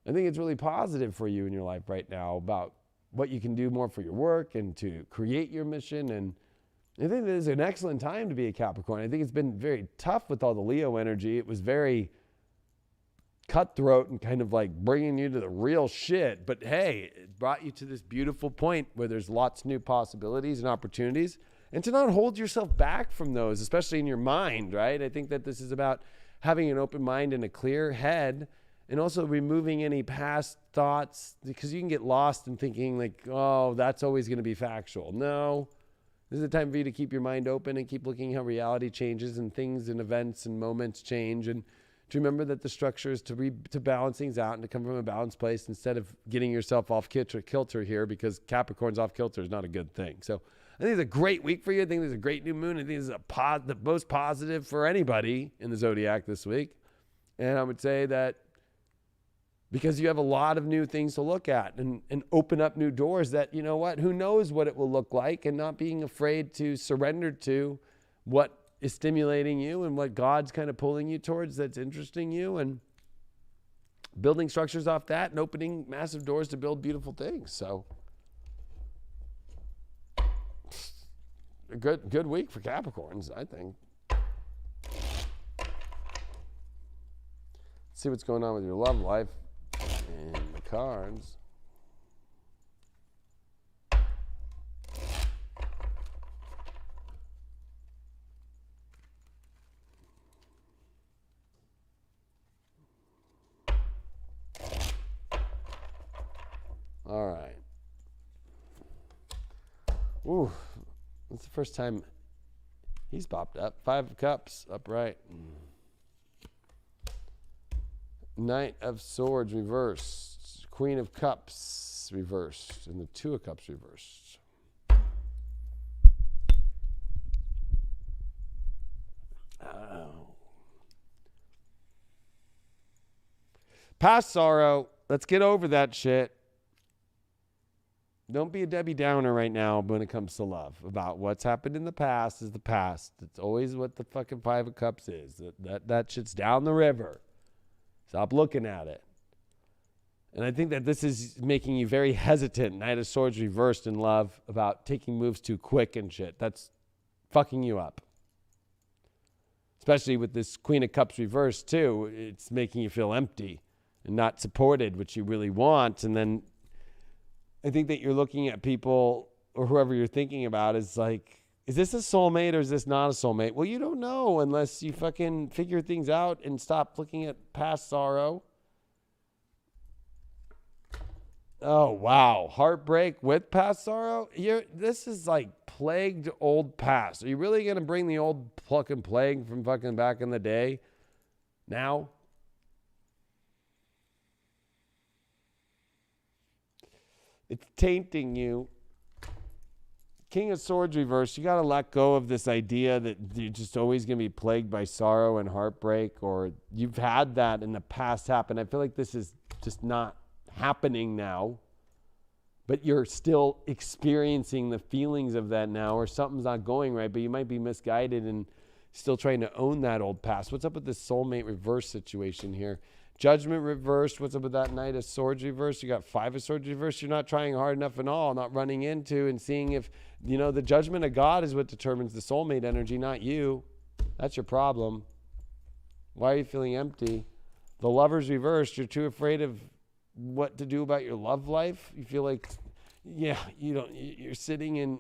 I think it's really positive for you in your life right now about what you can do more for your work and to create your mission. And I think this is an excellent time to be a Capricorn. I think it's been very tough with all the Leo energy. It was very cutthroat and kind of like bringing you to the real shit. But hey, it brought you to this beautiful point where there's lots of new possibilities and opportunities, and to not hold yourself back from those, especially in your mind, right? I think that this is about having an open mind and a clear head, and also removing any past thoughts, because you can get lost in thinking like, oh, that's always going to be factual. No, this is a time for you to keep your mind open and keep looking how reality changes and things and events and moments change, and to remember that the structure is to balance things out and to come from a balanced place instead of getting yourself off kilter here, because Capricorn's off kilter is not a good thing. So I think it's a great week for you. I think there's a great new moon. I think this is the most positive for anybody in the zodiac this week. And I would say that because you have a lot of new things to look at and open up new doors that, you know what, who knows what it will look like, and not being afraid to surrender to what is stimulating you and what God's kind of pulling you towards that's interesting you, and building structures off that and opening massive doors to build beautiful things. So a good week for Capricorns, I think. Let's see what's going on with your love life and the cards. All right. Ooh, that's the first time he's popped up. 5 of Cups, upright. Knight of Swords reversed. Queen of Cups reversed. And the 2 of Cups reversed. Oh. Past sorrow. Let's get over that shit. Don't be a Debbie Downer right now when it comes to love. About what's happened in the past is the past. It's always what the fucking 5 of Cups is. That shit's down the river. Stop looking at it. And I think that this is making you very hesitant. Knight of Swords reversed in love, about taking moves too quick and shit. That's fucking you up. Especially with this Queen of Cups reversed too. It's making you feel empty and not supported, which you really want. And then I think that you're looking at people, or whoever you're thinking about, is like, is this a soulmate or is this not a soulmate? Well, you don't know unless you fucking figure things out and stop looking at past sorrow. Oh, wow. Heartbreak with past sorrow? This is like plagued old past. Are you really going to bring the old fucking plague from fucking back in the day now? It's tainting you. King of Swords reversed. You got to let go of this idea that you're just always going to be plagued by sorrow and heartbreak, or you've had that in the past happen. I feel like this is just not happening now, but you're still experiencing the feelings of that now, or something's not going right, but you might be misguided and still trying to own that old past. What's up with this soulmate reverse situation here? Judgment reversed. What's up with that Knight of Swords reversed? You got 5 of Swords reversed. You're not trying hard enough at all, not running into and seeing if, you know, the judgment of God is what determines the soulmate energy, not you. That's your problem. Why are you feeling empty? The Lovers reversed. You're too afraid of what to do about your love life. You feel like, yeah, you're sitting and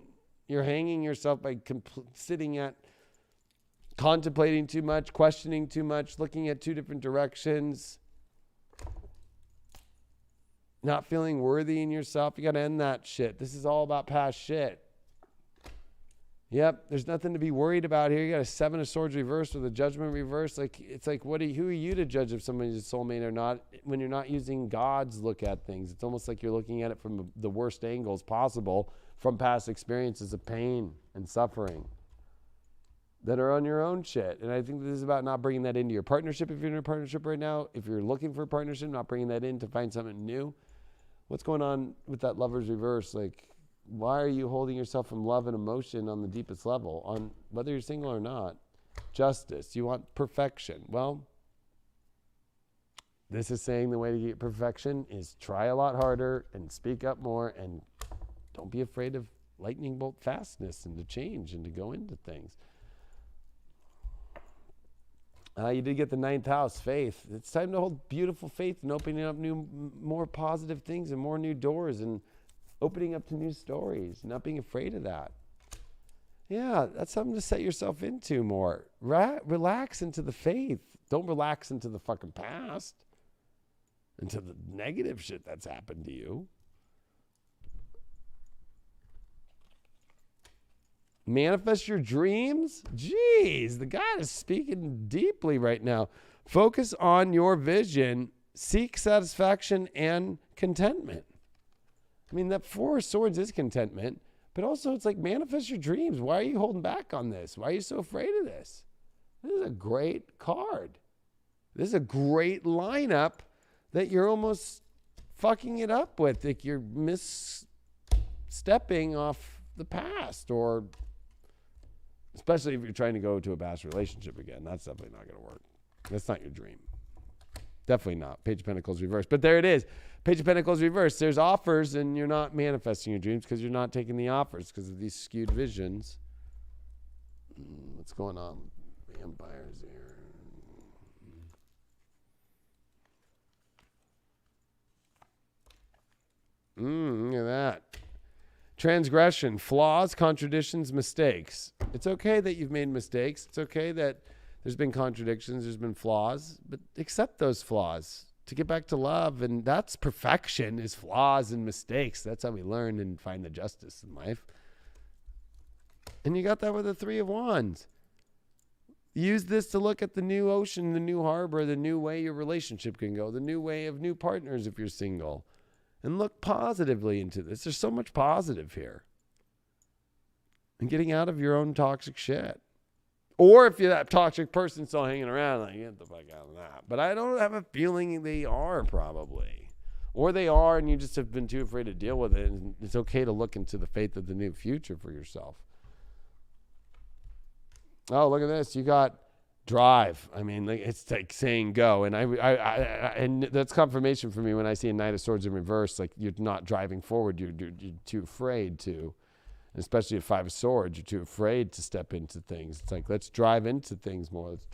you're hanging yourself by sitting at, contemplating too much, questioning too much, looking at 2 different directions. Not feeling worthy in yourself. You got to end that shit. This is all about past shit. Yep, there's nothing to be worried about here. You got a 7 of Swords reversed with a Judgment reversed. Like, it's like, who are you to judge if somebody's a soulmate or not when you're not using God's look at things? It's almost like you're looking at it from the worst angles possible from past experiences of pain and suffering that are on your own shit. And I think this is about not bringing that into your partnership. If you're in a partnership right now, if you're looking for a partnership, not bringing that in to find something new. What's going on with that Lovers reverse? Like, why are you holding yourself from love and emotion on the deepest level, on whether you're single or not? Justice. You want perfection. Well, This is saying the way to get perfection is try a lot harder and speak up more, and don't be afraid of lightning bolt fastness and to change and to go into things. You did get the 9th house, faith. It's time to hold beautiful faith and opening up more positive things and more new doors and opening up to new stories, not being afraid of that. Yeah, that's something to set yourself into more. Relax into the faith. Don't relax into the fucking past, into the negative shit that's happened to you. Manifest your dreams? Jeez, the God is speaking deeply right now. Focus on your vision. Seek satisfaction and contentment. I mean, that 4 of Swords is contentment, but also it's like manifest your dreams. Why are you holding back on this? Why are you so afraid of this? This is a great card. This is a great lineup that you're almost fucking it up with. Like you're misstepping off the past, or especially if you're trying to go to a past relationship again. That's definitely not going to work. That's not your dream. Definitely not. Page of Pentacles reversed. But there it is. Page of Pentacles reversed. There's offers, and you're not manifesting your dreams because you're not taking the offers because of these skewed visions. What's going on? Vampires here. Look at that. Transgression, flaws, contradictions, mistakes. It's okay that you've made mistakes. It's okay that there's been contradictions, there's been flaws, but accept those flaws to get back to love. And that's perfection, is flaws and mistakes. That's how we learn and find the justice in life. And you got that with the 3 of Wands. Use this to look at the new ocean, the new harbor, the new way your relationship can go, the new way of new partners if you're single. And look positively into this. There's so much positive here. And getting out of your own toxic shit. Or if you're that toxic person still hanging around, like, get the fuck out of that. But I don't have a feeling they are, probably. Or they are, and you just have been too afraid to deal with it. And it's okay to look into the faith of the new future for yourself. Oh, look at this. You got drive. I mean, like, it's like saying go. And and that's confirmation for me when I see a Knight of Swords in reverse. Like, you're not driving forward. You're too afraid to. And especially at 5 of Swords, you're too afraid to step into things. It's like, let's drive into things more. Let's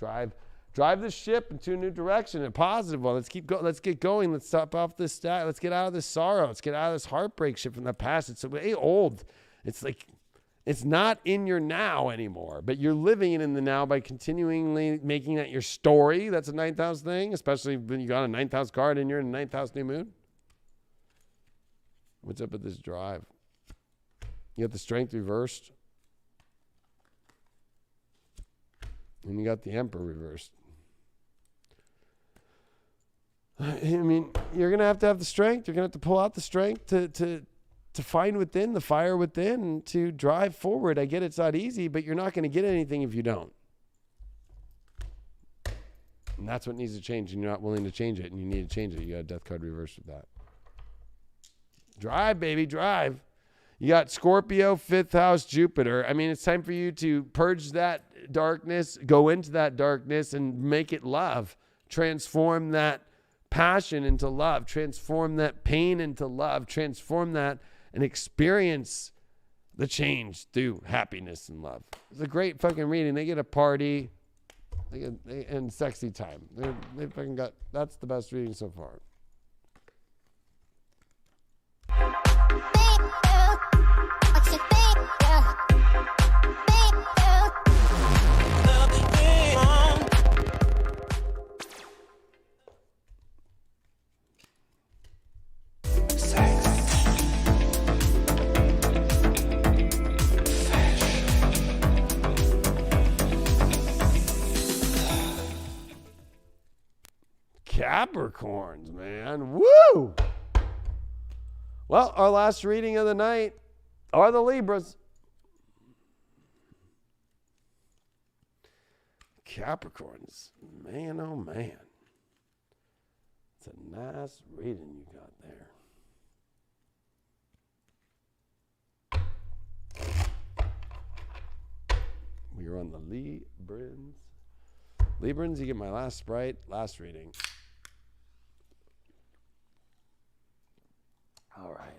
drive the ship into a new direction, a positive one. Let's keep going. Let's get going. Let's stop off this stack. Let's get out of this sorrow. Let's get out of this heartbreak shit from the past. It's way old. It's like, it's not in your now anymore, but you're living it in the now by continually making that your story. That's a 9th house thing, especially when you got a 9th house card and you're in a 9th house new moon. What's up with this drive? You got the Strength reversed. And you got the Emperor reversed. I mean, you're going to have the strength. You're going to have to pull out the strength to find within, the fire within, to drive forward. I get it's not easy, but you're not going to get anything if you don't. And that's what needs to change, and you're not willing to change it, and you need to change it. You got a Death card reversed with that. Drive, baby, drive. You got Scorpio, 5th house, Jupiter. I mean, it's time for you to purge that darkness, go into that darkness, and make it love. Transform that passion into love. Transform that pain into love. Transform that and experience the change through happiness and love. It's a great fucking reading. They get a party and sexy time. They fucking got, that's the best reading so far. Capricorns, man. Woo! Well, our last reading of the night are the Libras. Capricorns. Man, oh man. It's a nice reading you got there. We're on the Librans. Librans, you get my last sprite, last reading. right.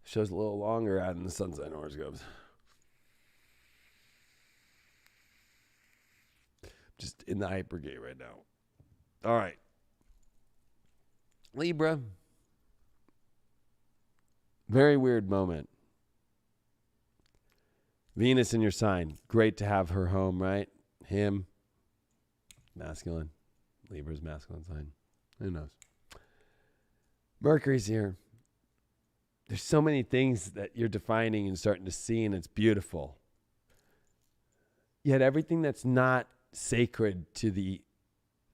Shows a little longer out in the sun sign horoscopes. Just in the hypergate right now. All right. Libra. Very weird moment. Venus in your sign. Great to have her home, right? Him. Masculine. Libra's masculine sign. Who knows? Mercury's here. There's so many things that you're defining and starting to see, and it's beautiful. Yet everything that's not sacred to the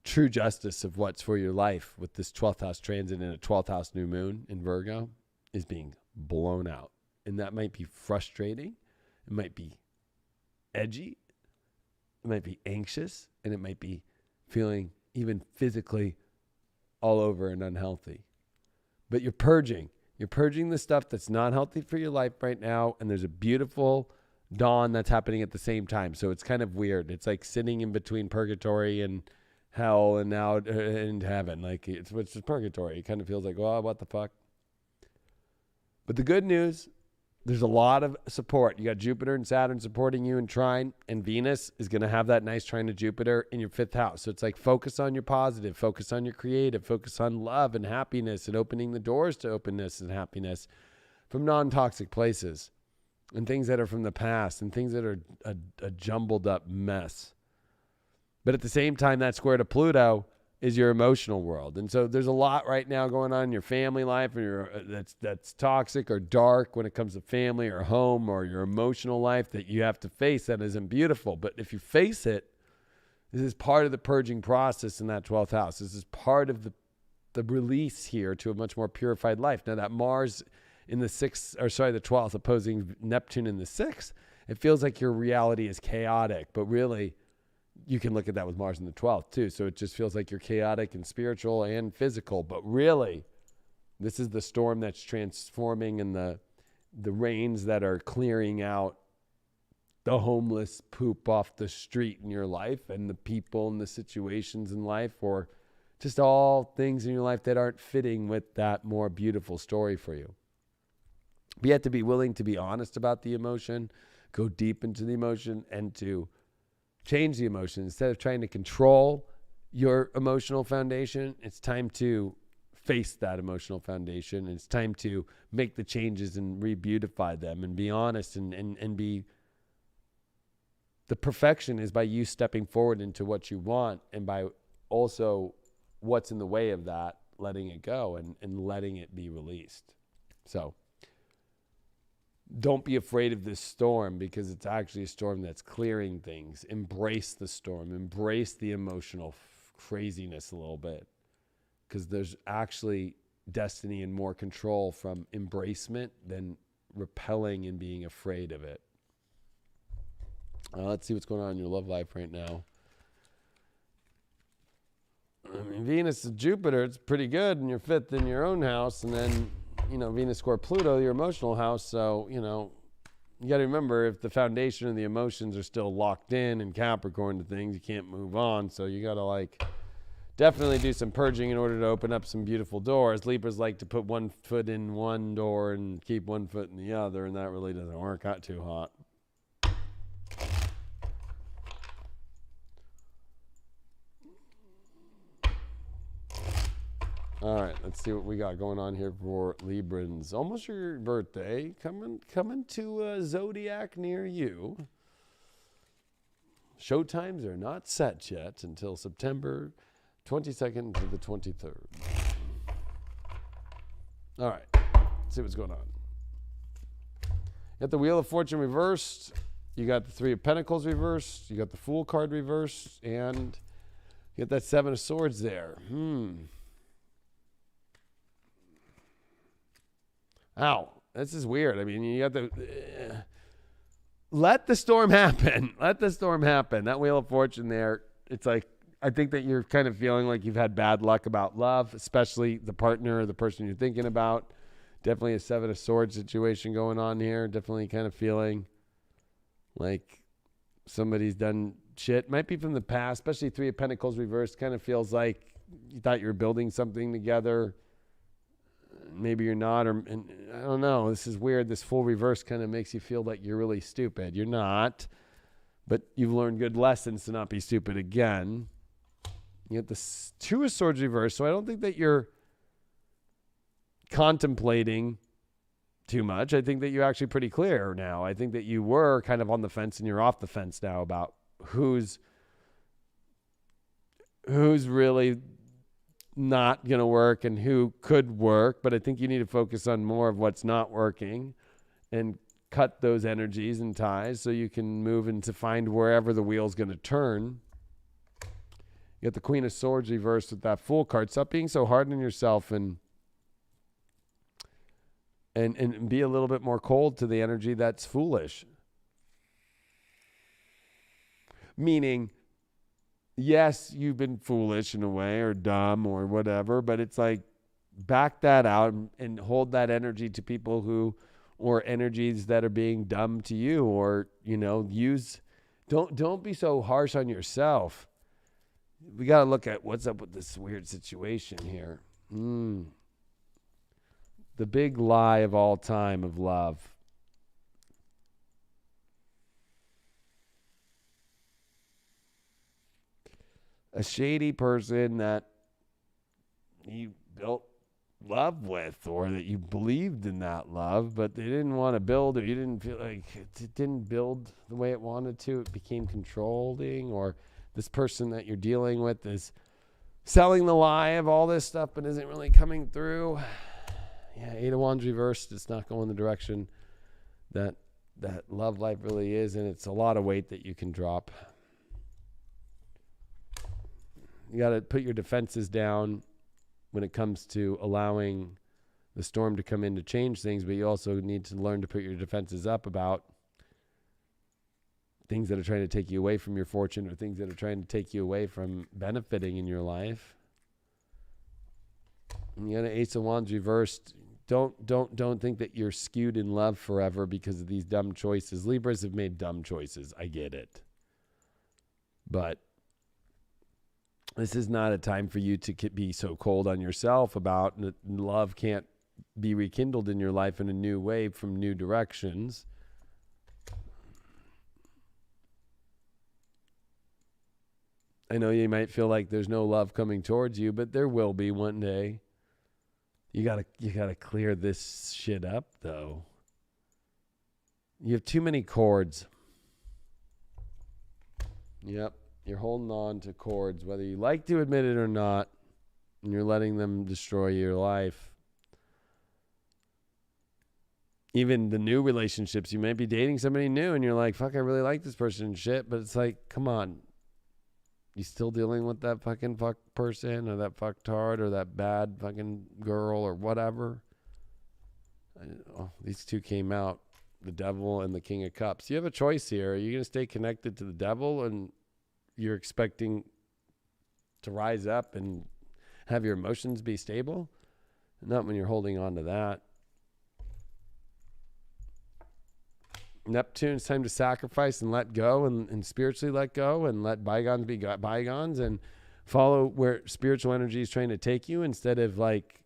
true justice of what's for your life with this 12th house transit and a 12th house new moon in Virgo is being blown out. And that might be frustrating. It might be edgy. It might be anxious. And it might be feeling even physically all over and unhealthy. But you're purging. You're purging the stuff that's not healthy for your life right now. And there's a beautiful dawn that's happening at the same time. So it's kind of weird. It's like sitting in between purgatory and hell and now in heaven. Like it's purgatory. It kind of feels like, oh, what the fuck? But the good news, there's a lot of support. You got Jupiter and Saturn supporting you in trine, and Venus is going to have that nice trine to Jupiter in your 5th house. So it's like focus on your positive, focus on your creative, focus on love and happiness and opening the doors to openness and happiness from non-toxic places and things that are from the past and things that are a jumbled up mess. But at the same time, that square to Pluto is your emotional world. And so there's a lot right now going on in your family life and that's toxic or dark when it comes to family or home or your emotional life that you have to face that isn't beautiful. But if you face it, this is part of the purging process in that 12th house. This is part of the release here to a much more purified life. Now that Mars in the 12th opposing Neptune in the 6th, it feels like your reality is chaotic, but really you can look at that with Mars in the 12th too. So it just feels like you're chaotic and spiritual and physical. But really, this is the storm that's transforming and the rains that are clearing out the homeless poop off the street in your life and the people and the situations in life or just all things in your life that aren't fitting with that more beautiful story for you. But you have to be willing to be honest about the emotion, go deep into the emotion, and to change the emotion. Instead of trying to control your emotional foundation, it's time to face that emotional foundation. It's time to make the changes and re-beautify them and be honest and be... The perfection is by you stepping forward into what you want and by also what's in the way of that, letting it go and letting it be released. So don't be afraid of this storm because it's actually a storm that's clearing things. Embrace the storm. Embrace the emotional craziness a little bit because there's actually destiny and more control from embracement than repelling and being afraid of it. Let's see what's going on in your love life right now. I mean, Venus and Jupiter, it's pretty good, and you're 5th in your own house, and then Venus square Pluto, your emotional house. So, you got to remember if the foundation of the emotions are still locked in Capricorn to things, you can't move on. So you got to definitely do some purging in order to open up some beautiful doors. Libras like to put one foot in one door and keep one foot in the other. And that really doesn't work out too hot. All right, let's see what we got going on here for Librans. Almost your birthday, coming to a zodiac near you. Showtimes are not set yet until September 22nd to the 23rd. All right, let's see what's going on. You got the Wheel of Fortune reversed. You got the Three of Pentacles reversed. You got the Fool card reversed. And you got that Seven of Swords there. Ow, this is weird. I mean, you got the... let the storm happen. Let the storm happen. That Wheel of Fortune there, it's like, I think that you're kind of feeling like you've had bad luck about love, especially the partner or the person you're thinking about. Definitely a Seven of Swords situation going on here. Definitely kind of feeling like somebody's done shit. Might be from the past, especially Three of Pentacles reversed. Kind of feels like you thought you were building something together. Maybe you're not, and I don't know. This is weird. This full reverse kind of makes you feel like you're really stupid. You're not, but you've learned good lessons to not be stupid again. You get the Two of Swords reverse, so I don't think that you're contemplating too much. I think that you're actually pretty clear now. I think that you were kind of on the fence and you're off the fence now about who's really not going to work and who could work. But I think you need to focus on more of what's not working and cut those energies and ties so you can move into find wherever the wheel's going to turn. You got the Queen of Swords reversed with that Fool card. Stop being so hard on yourself and be a little bit more cold to the energy that's foolish. Meaning, yes, you've been foolish in a way or dumb or whatever, but it's like back that out and hold that energy to people who, or energies that are being dumb to you, or, you know, don't be so harsh on yourself. We got to look at what's up with this weird situation here. The big lie of all time of love. A shady person that you built love with, or that you believed in that love, but they didn't want to build, or you didn't feel like it didn't build the way it wanted to. It became controlling, or this person that you're dealing with is selling the lie of all this stuff, but isn't really coming through. Yeah, Eight of Wands reversed. It's not going the direction that love life really is, and it's a lot of weight that you can drop. You got to put your defenses down when it comes to allowing the storm to come in to change things, but you also need to learn to put your defenses up about things that are trying to take you away from your fortune, or things that are trying to take you away from benefiting in your life. And you got an Ace of Wands reversed. Don't think that you're skewed in love forever because of these dumb choices. Libras have made dumb choices. I get it. But this is not a time for you to be so cold on yourself about love can't be rekindled in your life in a new way from new directions. I know you might feel like there's no love coming towards you, but there will be one day. You gotta clear this shit up, though. You have too many cords. Yep, you're holding on to cords, whether you like to admit it or not, and you're letting them destroy your life. Even the new relationships, you might be dating somebody new, and you're like, "Fuck, I really like this person," and shit. But it's like, come on. You still dealing with that fucking fuck person, or that fucktard, or that bad fucking girl, or whatever? These two came out, the Devil and the King of Cups. You have a choice here. Are you going to stay connected to the Devil, and you're expecting to rise up and have your emotions be stable? Not when you're holding on to that. Neptune, it's time to sacrifice and let go, and spiritually let go, and let bygones be bygones, and follow where spiritual energy is trying to take you, instead of like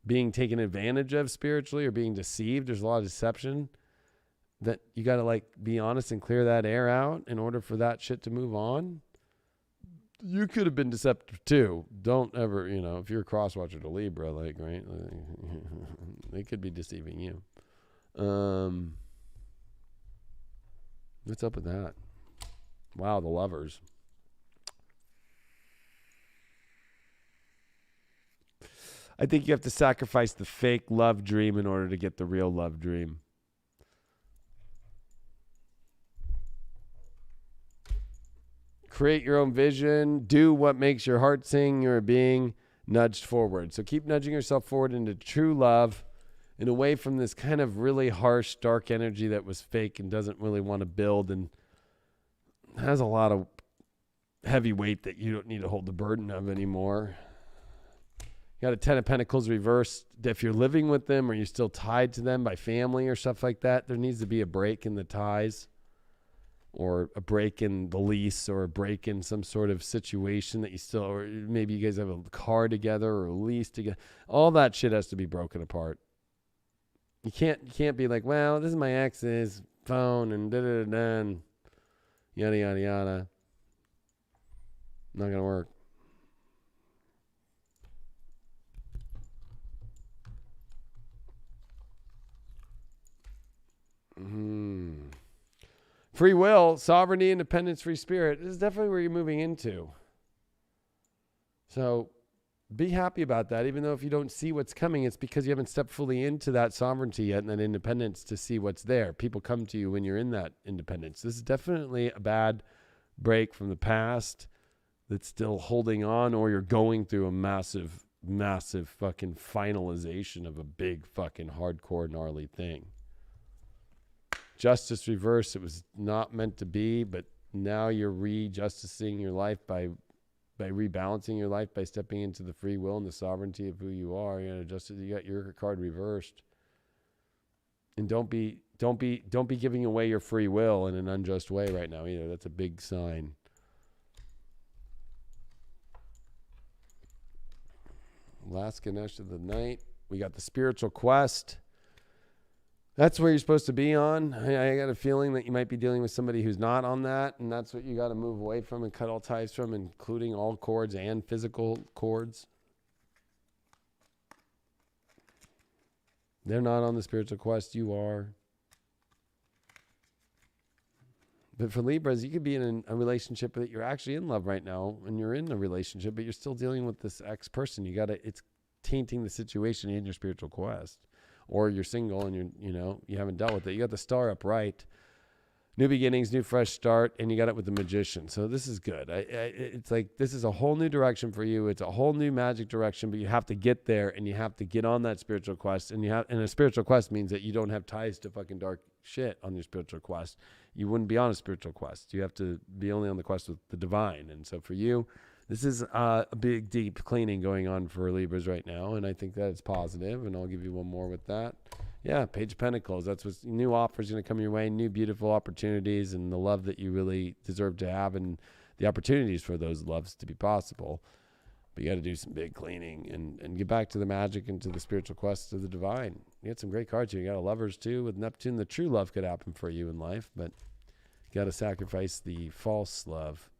being taken advantage of spiritually or being deceived. There's a lot of deception that you got to like be honest and clear that air out in order for that shit to move on. You could have been deceptive too. Don't ever, if you're a cross watcher to Libra, like, right, they could be deceiving you. What's up with that? Wow, the Lovers. I think you have to sacrifice the fake love dream in order to get the real love dream. Create your own vision. Do what makes your heart sing. You're being nudged forward. So keep nudging yourself forward into true love, and away from this kind of really harsh, dark energy that was fake and doesn't really want to build and has a lot of heavy weight that you don't need to hold the burden of anymore. You got a Ten of Pentacles reversed. If you're living with them or you're still tied to them by family or stuff like that, there needs to be a break in the ties. or a break in the lease, or a break in some sort of situation that you still, or maybe you guys have a car together or a lease together. All that shit has to be broken apart. You can't be like, well, this is my ex's phone and da da da da and yada yada yada. Not gonna work. Free will, sovereignty, independence, free spirit. This is definitely where you're moving into. So be happy about that. Even though if you don't see what's coming, it's because you haven't stepped fully into that sovereignty yet and that independence to see what's there. People come to you when you're in that independence. This is definitely a bad break from the past that's still holding on, or you're going through a massive, massive fucking finalization of a big fucking hardcore gnarly thing. Justice reverse, it was not meant to be, but now you're re-justicing your life by rebalancing your life, by stepping into the free will and the sovereignty of who you are. You got your card reversed. And don't be giving away your free will in an unjust way right now either. That's a big sign. Last Ganesh of the night. We got the spiritual quest. That's where you're supposed to be on. I got a feeling that you might be dealing with somebody who's not on that, and that's what you got to move away from and cut all ties from, including all cords and physical cords. They're not on the spiritual quest. You are. But for Libras, you could be in a relationship that you're actually in love right now, and you're in a relationship, but you're still dealing with this ex-person. It's tainting the situation in your spiritual quest. Or you're single and you haven't dealt with it. You got the star upright. New beginnings, new fresh start, and you got it with the magician. So this is good. It's like this is a whole new direction for you. It's a whole new magic direction, but you have to get there, and you have to get on that spiritual quest. And a spiritual quest means that you don't have ties to fucking dark shit on your spiritual quest. You wouldn't be on a spiritual quest. You have to be only on the quest with the divine. And so for you, this is a big, deep cleaning going on for Libras right now, and I think that it's positive, and I'll give you one more with that. Yeah, Page of Pentacles. That's what new offers going to come your way, new beautiful opportunities, and the love that you really deserve to have, and the opportunities for those loves to be possible. But you got to do some big cleaning and get back to the magic and to the spiritual quest of the divine. You got some great cards here. You got a Lovers too with Neptune. The true love could happen for you in life, but you got to sacrifice the false love.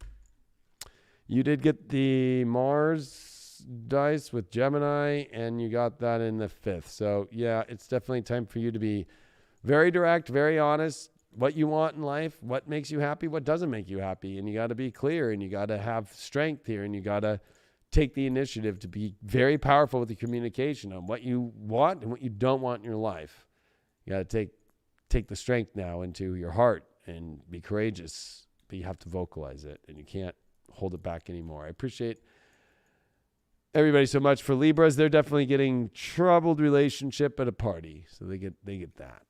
You did get the Mars dice with Gemini, and you got that in the 5th. So, yeah, it's definitely time for you to be very direct, very honest, what you want in life, what makes you happy, what doesn't make you happy. And you got to be clear, and you got to have strength here, and you got to take the initiative to be very powerful with the communication on what you want and what you don't want in your life. You got to take the strength now into your heart and be courageous, but you have to vocalize it, and you can't hold it back anymore. I appreciate everybody so much. For Libras, they're definitely getting troubled relationship at a party, so they get that.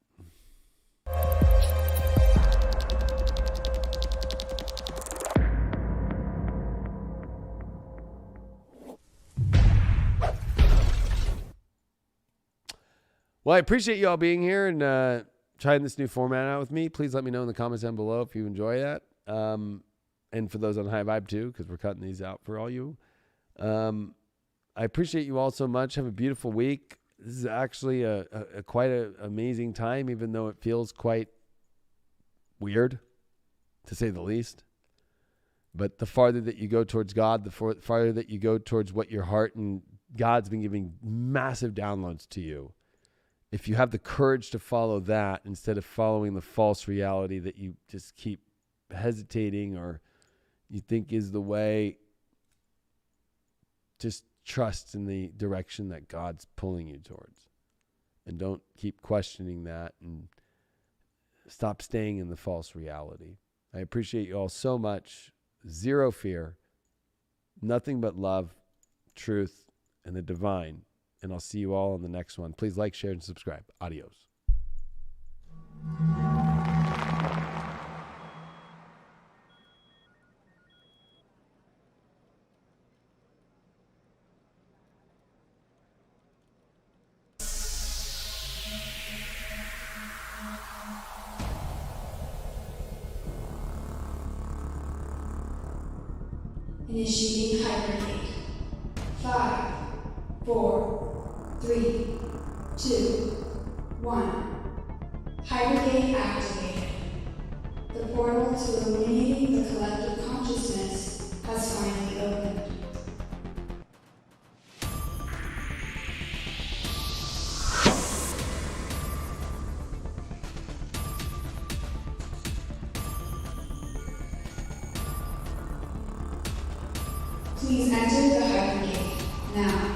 Well, I appreciate you all being here and trying this new format out with me. Please let me know in the comments down below if you enjoy that. And for those on High Vibe too, because we're cutting these out for all you. I appreciate you all so much. Have a beautiful week. This is actually a quite an amazing time, even though it feels quite weird, to say the least. But the farther that you go towards God, the farther that you go towards what your heart and God's been giving massive downloads to you. If you have the courage to follow that instead of following the false reality that you just keep hesitating or you think is the way, just trust in the direction that God's pulling you towards. And don't keep questioning that and stop staying in the false reality. I appreciate you all so much. Zero fear, nothing but love, truth, and the divine. And I'll see you all on the next one. Please like, share, and subscribe. Adios.
Initiating hypergate. 5, 4, 3, 2, 1. Hypergate activated. The portal to illuminating the collective consciousness has finally opened. Please enter the hypergate now.